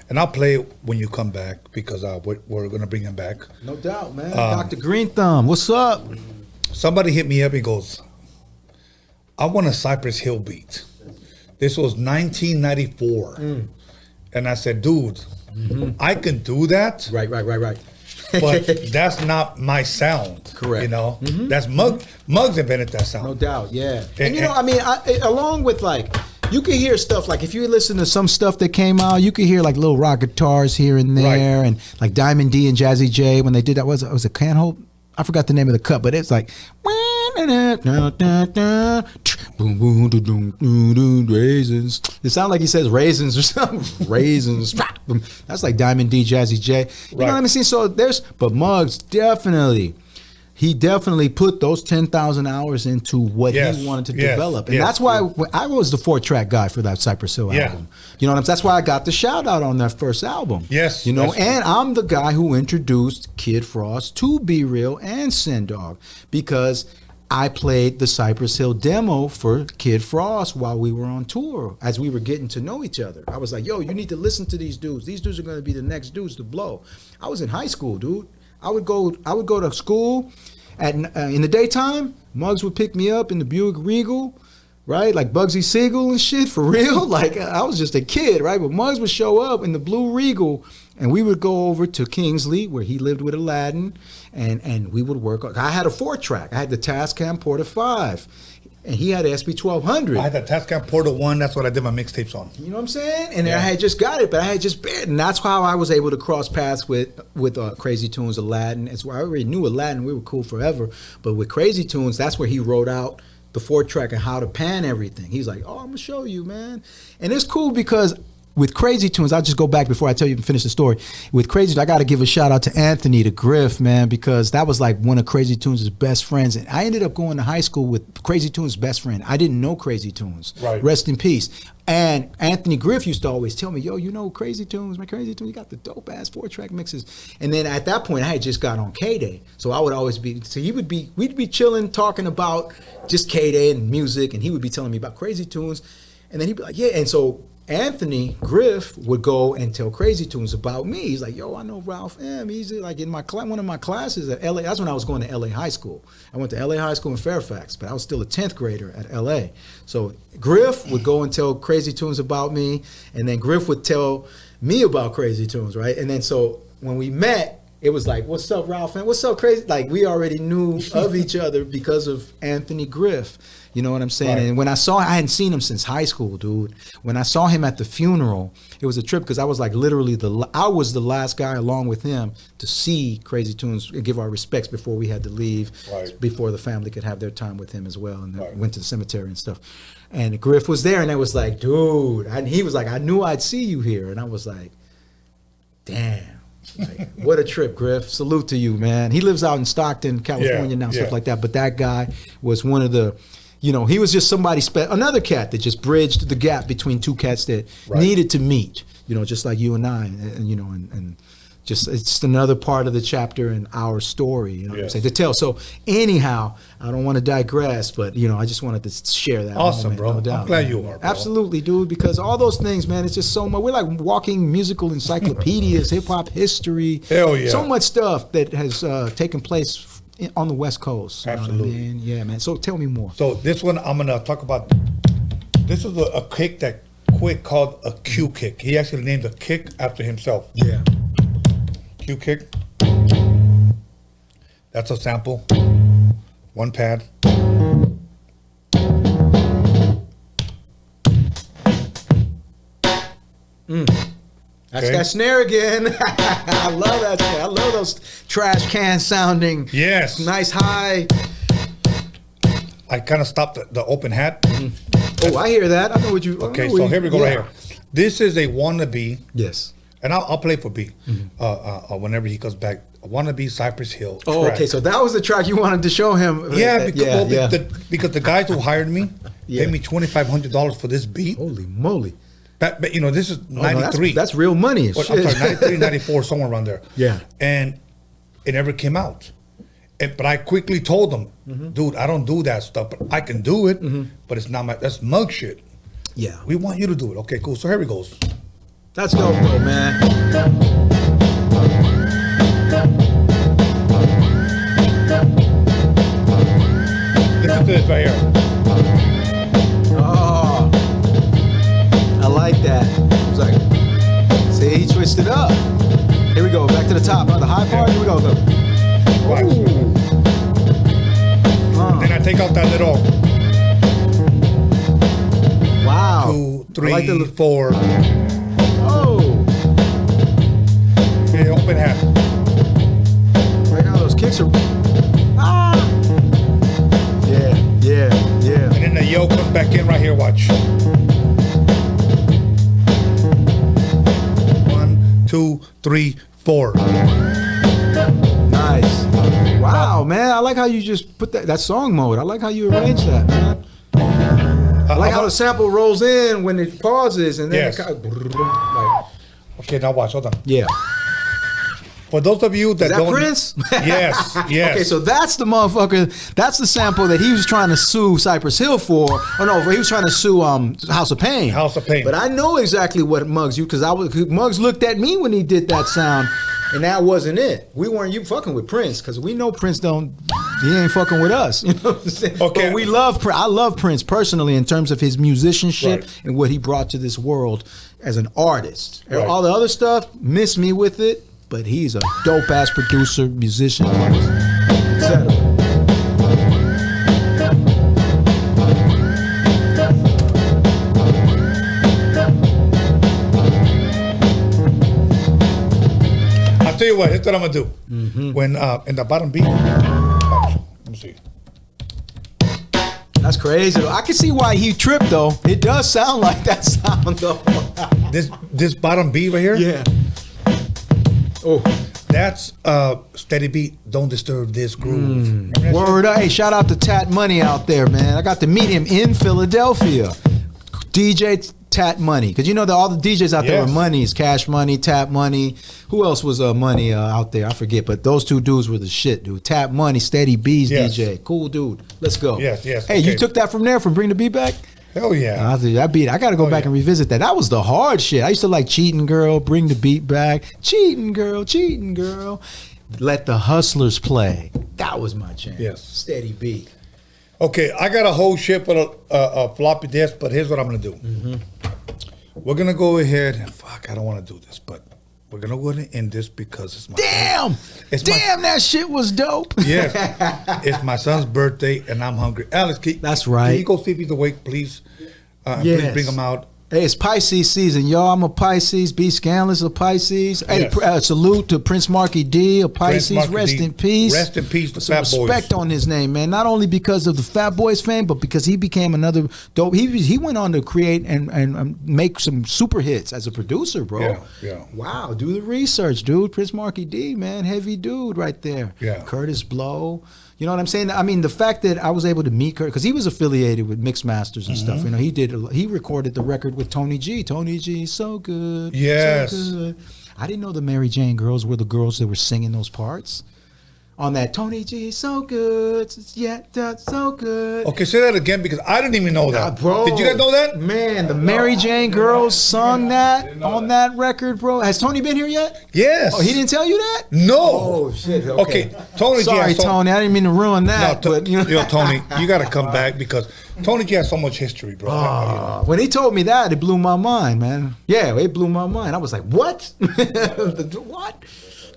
and I'll play it when you come back because we're going to bring him back. No doubt, man. Dr. Green Thumb, what's up? Somebody hit me up. He goes, I want a Cypress Hill beat. This was 1994. And I said, dude, I can do that. Right. But that's not my sound. Correct. You know, that's Muggs invented that sound. No doubt, yeah. And you know, I mean, along with like, you can hear stuff like if you listen to some stuff that came out, you can hear like little rock guitars here and there, and like Diamond D and Jazzy J when they did that. Was it Can't Hold? I forgot the name of the cut, but it's like raisins. It sounds like he says raisins or something. Raisins. That's like Diamond D, Jazzy J. You know what I'm saying? So but Muggs he definitely put those 10,000 hours into what he wanted to develop. And that's why I was the 4-track guy for that Cypress Hill album. You know what I'm saying? That's why I got the shout out on that first album. Yes. You know, and I'm the guy who introduced Kid Frost to Be Real and Sin Dog because I played the Cypress Hill demo for Kid Frost while we were on tour as we were getting to know each other. I was like, yo, you need to listen to these dudes. These dudes are going to be the next dudes to blow. I was in high school, dude. I would go to school in the daytime. Muggs would pick me up in the Buick Regal, right? Like Bugsy Siegel and shit, for real. Like I was just a kid, right? But Muggs would show up in the blue Regal, and we would go over to Kingsley where he lived with Aladdin, and we would work. I had a 4-track. I had the Tascam Porta 5. and he had an SB1200. I had the Tascam Portal 1. That's what I did my mixtapes on. You know what I'm saying? And I had just got it, but I had just been, and that's how I was able to cross paths with Crazy Tunes, Aladdin. It's why I already knew Aladdin. We were cool forever, but with Crazy Tunes, that's where he wrote out the 4-track and how to pan everything. He's like, oh, I'm gonna show you, man. And it's cool because with Crazy Tunes, I'll just go back before I tell you and finish the story. With Crazy Tunes, I got to give a shout out to Anthony, the Griff, man, because that was like one of Crazy Tunes' best friends. And I ended up going to high school with Crazy Tunes' best friend. I didn't know Crazy Tunes. Right. Rest in peace. And Anthony Griff used to always tell me, yo, you know Crazy Tunes, man, Crazy Tunes, you got the dope-ass 4-track mixes. And then at that point, I had just got on K-Day. So I would always be, so we'd be chilling, talking about just K-Day and music, and he would be telling me about Crazy Tunes. And then he'd be like, yeah, and so Anthony Griff would go and tell Crazy Tunes about me. He's like, yo, I know Ralph M. He's like in my one of my classes at LA. That's when I was going to LA high school. I went to LA high school in Fairfax, but I was still a 10th grader at LA. So Griff would go and tell Crazy Tunes about me, and then Griff would tell me about Crazy Tunes, right? And then so when we met, it was like, what's up, Ralph M? What's up, Crazy? Like, we already knew of each other because of Anthony Griff. You know what I'm saying? Right. And when I hadn't seen him since high school, dude. When I saw him at the funeral, it was a trip because I was like literally I was the last guy along with him to see Crazy Tunes and give our respects before we had to leave, before the family could have their time with him as well. And then went to the cemetery and stuff. And Griff was there, and I was like, dude. And he was like, I knew I'd see you here. And I was like, damn. Like, what a trip, Griff. Salute to you, man. He lives out in Stockton, California now, stuff like that. But that guy was one of the, you know, he was just somebody, another cat that just bridged the gap between two cats that needed to meet, you know, just like you and I, and you know, and just, it's another part of the chapter in our story, you know what I'm saying, to tell. So anyhow, I don't want to digress, but, you know, I just wanted to share that. Awesome, moment, bro. no doubt, I'm glad man. you are, bro. Absolutely, dude, because all those things, man, it's just so much. We're like walking musical encyclopedias, hip-hop history. Hell yeah. So much stuff that has taken place on the West Coast. Absolutely. You know what I mean? Yeah, man. So tell me more. So this one, I'm going to talk about, this is a kick that Quick called a Q kick. He actually named the kick after himself. Yeah. Q kick. That's a sample. One pad. That's that snare again. I love that snare. I love those trash can sounding. Yes. Nice high. I kind of stopped the open hat. Oh, I hear that. I know what you. Okay, so here we go right here. This is a wannabe. Yes. And I'll play for B whenever he comes back. Wannabe Cypress Hill. Oh, track. okay. So that was the track you wanted to show him. Yeah, because the guys who hired me paid me $2,500 for this beat. Holy moly. But you know, this is 93. That's real money. I'm sorry, 93, 94, somewhere around there. Yeah. And it never came out. But I quickly told them, dude, I don't do that stuff, but I can do it, but it's not that's mug shit. Yeah. We want you to do it. Okay, cool. So here it goes. Let's go, bro, man. Listen to this right here. Oh, I like that. It's like, see, he switched it up. Here we go, back to the top. The high part, here we go. Then I take out that little. Wow. 2, 3, like 4. Oh. Yeah, open hat. Right now, those kicks are. Ah. Yeah. And then the yo comes back in right here. Watch. 1, 2, 3, 4. Nice. Wow, man. I like how you just put that song mode. I like how you arranged that, man. I like how the sample rolls in when it pauses and then it kind of like. Okay, now watch. Hold on. Yeah. For those of you that don't, Prince? Yes. Okay, so that's the motherfucker. That's the sample that he was trying to sue Cypress Hill for. Oh no, he was trying to sue House of Pain. House of Pain. But I know exactly what Muggs because Muggs looked at me when he did that sound, and that wasn't it. We weren't fucking with Prince because we know Prince he ain't fucking with us. You know what I'm saying? Okay. But we love Prince. I love Prince personally in terms of his musicianship and what he brought to this world as an artist. Right. All the other stuff, miss me with it. But he's a dope ass producer, musician, artist, etc. tell you what. Here's what I'm gonna do. When in the bottom beat. Watch. Let me see. That's crazy. I can see why he tripped though. It does sound like that sound though. This bottom beat right here. Yeah. Oh, that's steady beat. Don't disturb this groove. Word up. Hey, shout out to Tat Money out there, man. I got to meet him in Philadelphia. DJ Tat Money. Because you know that all the DJs out there are Monies. Cash Money, Tat Money. Who else was Money out there? I forget. But those two dudes were the shit, dude. Tat Money, Steady B's DJ. Cool dude. Let's go. Yes. Hey, you took that from there, from Bring the Beat Back? Hell yeah. That beat, I got to go back and revisit that. That was the hard shit. I used to like Cheating Girl, Bring the Beat Back. Cheating Girl. Let the Hustlers Play. That was my jam. Yes. Steady beat. Okay, I got a whole ship of a floppy disk, but here's what I'm going to do. We're going to go ahead. Fuck, I don't want to do this, but we're going to go ahead and end this because it's my Damn, that shit was dope. Yeah. It's my son's birthday, and I'm hungry. Alex, that's right. Can you go see if he's awake, please? Please bring him out. Hey, it's Pisces season, y'all. I'm a Pisces. B. Scanlon's a Pisces. Hey, salute to Prince Marky D, a Pisces. Rest in peace. Rest in peace to Some Fat Boys. respect on his name, man. Not only because of the Fat Boys fame, but because he became another dope. He went on to create and make some super hits as a producer, bro. Yeah. Wow, do the research, dude. Prince Marky D, man. Heavy dude right there. Yeah. Curtis Blow. You know what I'm saying? I mean, the fact that I was able to meet Kurt, because he was affiliated with Mix Masters and stuff. You know, he recorded the record with Tony G. Tony G, so good. Yes. So good. I didn't know the Mary Jane girls were the girls that were singing those parts. On that Tony G, so good, yeah, that's so good. Okay, say that again because I didn't even know that. Bro, did you guys know that? Man, the Mary Jane girls sung that on that record, bro. Has Tony been here yet? Yes. Oh, he didn't tell you that? No. Oh shit. Okay, Tony. Sorry, Tony. I didn't mean to ruin that. No, but you know, Tony, you got to come back because Tony G has so much history, bro. When he told me that, it blew my mind, man. Yeah, it blew my mind. I was like, what? What?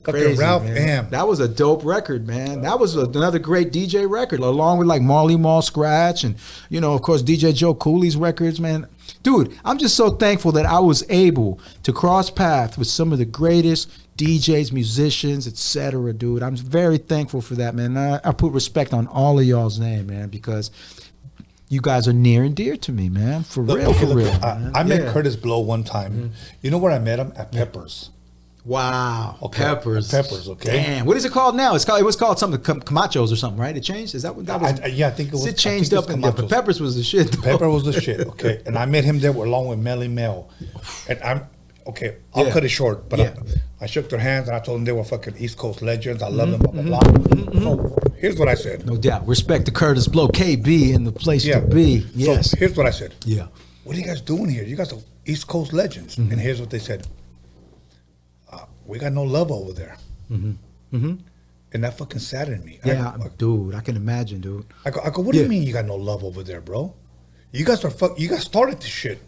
Crazy, Ralph man. M. That was a dope record, man. That was another great DJ record, along with like Marley Marl Scratch and, you know, of course, DJ Joe Cooley's records, man. Dude, I'm just so thankful that I was able to cross paths with some of the greatest DJs, musicians, etc., dude. I'm very thankful for that, man. I put respect on all of y'all's name, man, because you guys are near and dear to me, man. For real. I met Curtis Blow one time. You know where I met him? At Peppers. Wow. Okay. Peppers. Okay. Damn. What is it called now? It was called something Camachos or something, right? It changed? Is that what that was? Yeah, I think it was. It changed up in there, but Peppers was the shit. Though. Pepper was the shit, okay. And I met him there along with Melly Mel. And I'll cut it short, but I shook their hands and I told them they were fucking East Coast legends. I love them, blah, blah, blah. So here's what I said. No doubt. Respect to Curtis Blow, KB in the place to be. Yes. So here's what I said. Yeah. What are you guys doing here? You guys are East Coast legends. And here's what they said. We got no love over there. And that fucking saddened me. Yeah, dude, I can imagine, dude. I go, what do you mean you got no love over there, bro? You guys started this shit.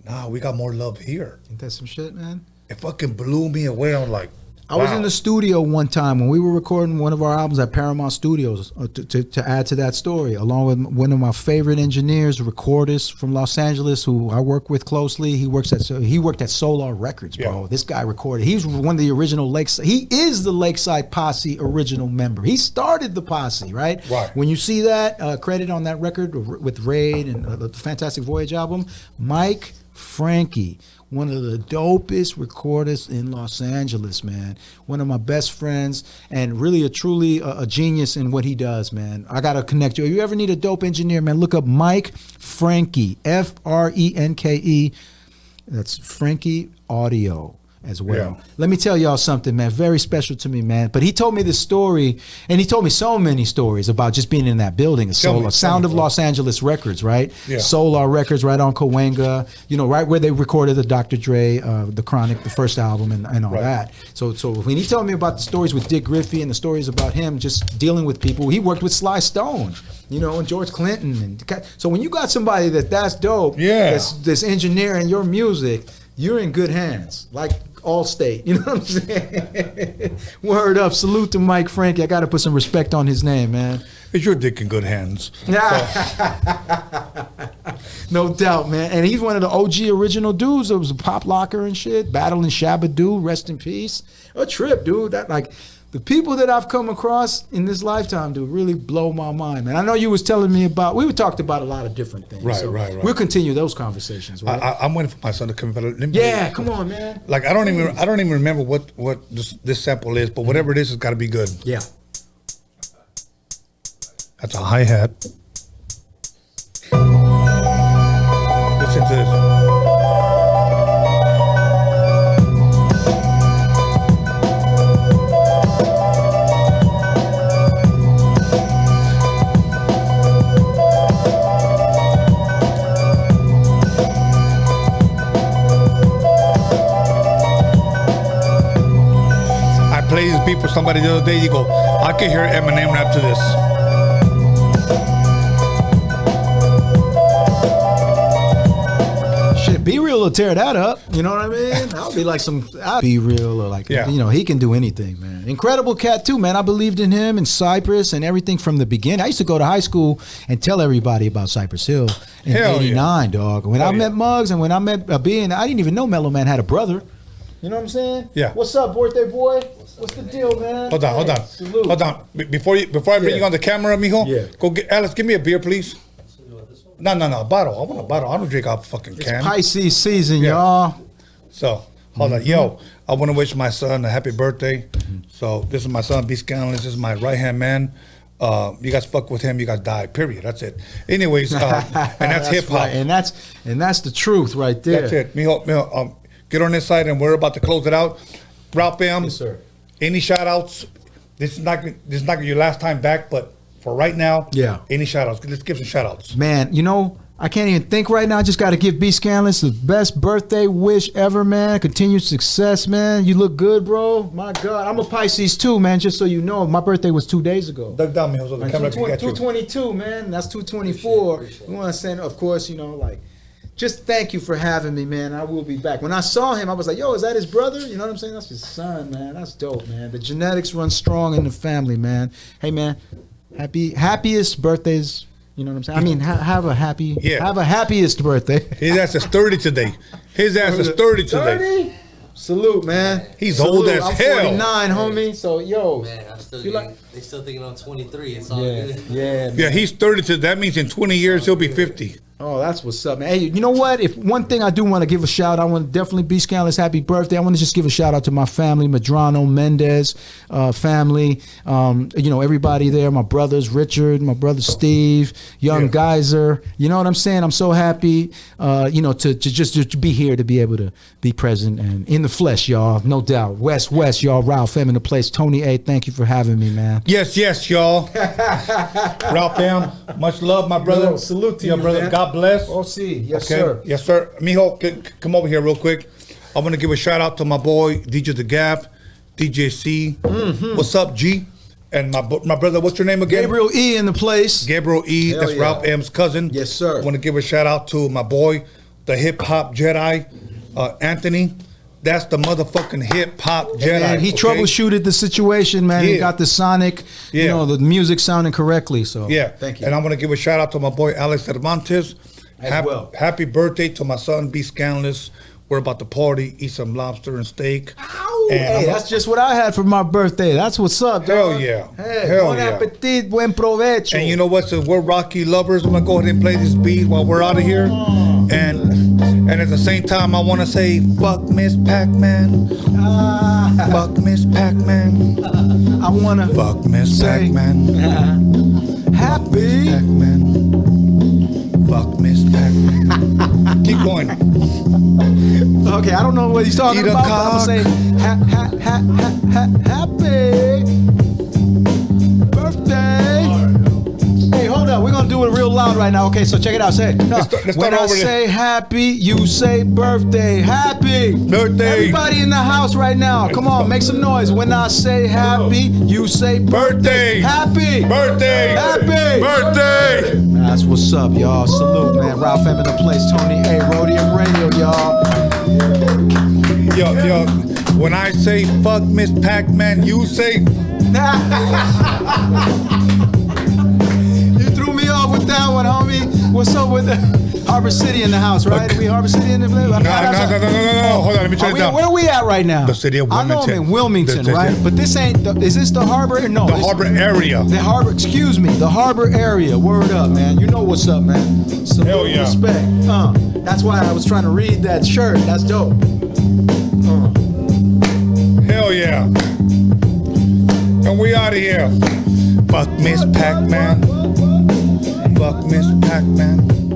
Nah, we got more love here. Ain't that some shit, man? It fucking blew me away. I'm like, I was in the studio one time when we were recording one of our albums at Paramount Studios to add to that story, along with one of my favorite engineers, recordist from Los Angeles, who I work with closely. He worked at Solar Records, bro. Yeah. This guy recorded. He's one of the original Lakeside. He is the Lakeside Posse original member. He started the Posse, right? Right. When you see that credit on that record with Raid and the Fantastic Voyage album, Mike Frankie. One of the dopest recordists in Los Angeles, man. One of my best friends, and really truly a genius in what he does, man. I gotta connect you. If you ever need a dope engineer, man, look up Mike Frankie, Frenke. That's Frankie Audio as well. Yeah. Let me tell y'all something, man. Very special to me, man. But he told me this story, and he told me so many stories about just being in that building. Sound of Los Angeles Records, right? Yeah. Solar Records, right on Cahuenga. You know, right where they recorded the Dr. Dre, the Chronic, the first album, and all that. So when he told me about the stories with Dick Griffey and the stories about him just dealing with people, he worked with Sly Stone, you know, and George Clinton. And so when you got somebody that's dope, that's engineering your music, you're in good hands. Like Allstate, you know what I'm saying? Word up, salute to Mike Frankie. I got to put some respect on his name, man. It's your dick in good hands. Yeah. No doubt, man. And he's one of the OG original dudes. It was a Pop Locker and shit, battling Shabba-Doo, rest in peace. A trip, dude. That like the people that I've come across in this lifetime, dude, really blow my mind, man. I know you was telling me about. We talked about a lot of different things. Right, right. We'll continue those conversations. Right? I'm waiting for my son to come. Yeah, come on, man. Like I don't even remember what this sample is, but whatever it is, it's got to be good. Yeah. That's a hi-hat. Listen to this. I played this beat for somebody the other day. You go, I can hear Eminem rap to this. Be Real will tear that up. You know what I mean? I'll be like I'll Be Real or like, you know, he can do anything, man. Incredible cat too, man. I believed in him and Cypress and everything from the beginning. I used to go to high school and tell everybody about Cypress Hill in '89, dog. When I met Muggs and when I met B, and I didn't even know Mellow Man had a brother. You know what I'm saying? Yeah. What's up, birthday boy? What's the deal, man? Hold on. Salute. Hold on. Before I bring you on the camera, mijo, go get Alice. Give me a beer, please. No, a bottle. I want a bottle. I don't drink out fucking can. It's Pisces season, y'all. So, hold on. Yo, I want to wish my son a happy birthday. So, this is my son, B. Scanlon. This is my right-hand man. You guys fuck with him, you guys die, period. That's it. Anyways, and that's hip-hop. Right. And that's the truth right there. That's it. Mijo, get on this side, and we're about to close it out. Ralph Bam, yes, sir. Any shout-outs? This is not your last time back, but for right now, any shout-outs? Let's give some shout-outs. Man, you know, I can't even think right now. I just got to give B. Scanlon the best birthday wish ever, man. Continued success, man. You look good, bro. My God. I'm a Pisces too, man, just so you know. My birthday was 2 days ago. Duck down, mijo, so the camera can get you. 222, man. That's 224. We want to send, of course, you know, like, just thank you for having me, man. I will be back. When I saw him, I was like, yo, is that his brother? You know what I'm saying? That's his son, man. That's dope, man. The genetics run strong in the family, man. Hey, man. Happiest birthdays, you know what I'm saying? I mean, have a happiest birthday. His ass is 30 today. His ass is 30 today. 30? Salute, man. He's old as hell. I'm 49, homie. So, yo. Man, I'm still they still thinking I'm 23. It's all good. Yeah, he's 30 today. That means in 20 years, he'll be 50. Oh, that's what's up, man. Hey, you know what? If one thing I do want to give a shout, I want to definitely be Scanlon's happy birthday. I want to just give a shout out to my family, Medrano, Mendez family. You know, everybody there, my brothers, Richard, my brother Steve, Young Geyser. You know what I'm saying? I'm so happy, you know, to just be here, to be able to be present and in the flesh, y'all. No doubt. West, y'all. Ralph M in the place. Tony A, thank you for having me, man. Yes, y'all. Ralph M, much love, my brother. Yo, salute to your you, brother. man. God bless. Oh, see. Yes, sir. Yes, sir. Mijo, come over here real quick. I want to give a shout out to my boy, DJ The Gap, DJ C. What's up, G? And my brother, what's your name again? Gabriel E in the place. Gabriel E. Hell That's yeah. Ralph M's cousin. Yes, sir. I want to give a shout out to my boy, the hip hop Jedi, Anthony. That's the motherfucking hip hop Jedi. And he troubleshooted the situation, man. He got the sonic, you know, the music sounding correctly. So thank you. And I want to give a shout out to my boy Alex Cervantes. Happy birthday to my son B. Scanless. We're about to party, eat some lobster and steak. Hey, that's just what I had for my birthday. That's what's up, dog. Hell yeah. Hey, bon appetit, buen provecho. And you know what? Since we're Rocky lovers, I'm gonna go ahead and play this beat while we're out of here. And at the same time, I want to say, fuck Miss Pac-Man. Fuck Miss Pac-Man. I want to fuck Miss Pac-Man. Happy. Fuck Miss Pac-Man. Keep going. Okay, I don't know what he's talking about, but I'm going to say, happy birthday. Hey, hold up. We're going to do it real loud right now. Okay, so check it out. Say, when I say happy, you say birthday. Happy birthday. Everybody in the house right now, come on, make some noise. When I say happy, you say birthday. Happy birthday. Happy birthday. That's what's up, y'all. Salute, man. Ralph M in the place. Tony A, Roadium Radio, y'all. Yo. When I say fuck Miss Pac-Man, you say. You threw me off with that one, homie. What's up with the Harbor City in the house, right? Are we Harbor City in the place? No. Hold on, let me tell you something. Where we at right now? The city of Wilmington. I know I'm in Wilmington, right? But this ain't. Is this the harbor? No. The harbor area. The harbor. Excuse me. The harbor area. Word up, man. You know what's up, man. Salute, Hell yeah. Respect. That's why I was trying to read that shirt. That's dope. Hell yeah. And we out of here. Fuck Miss Pac-Man. Fuck Miss Pac-Man.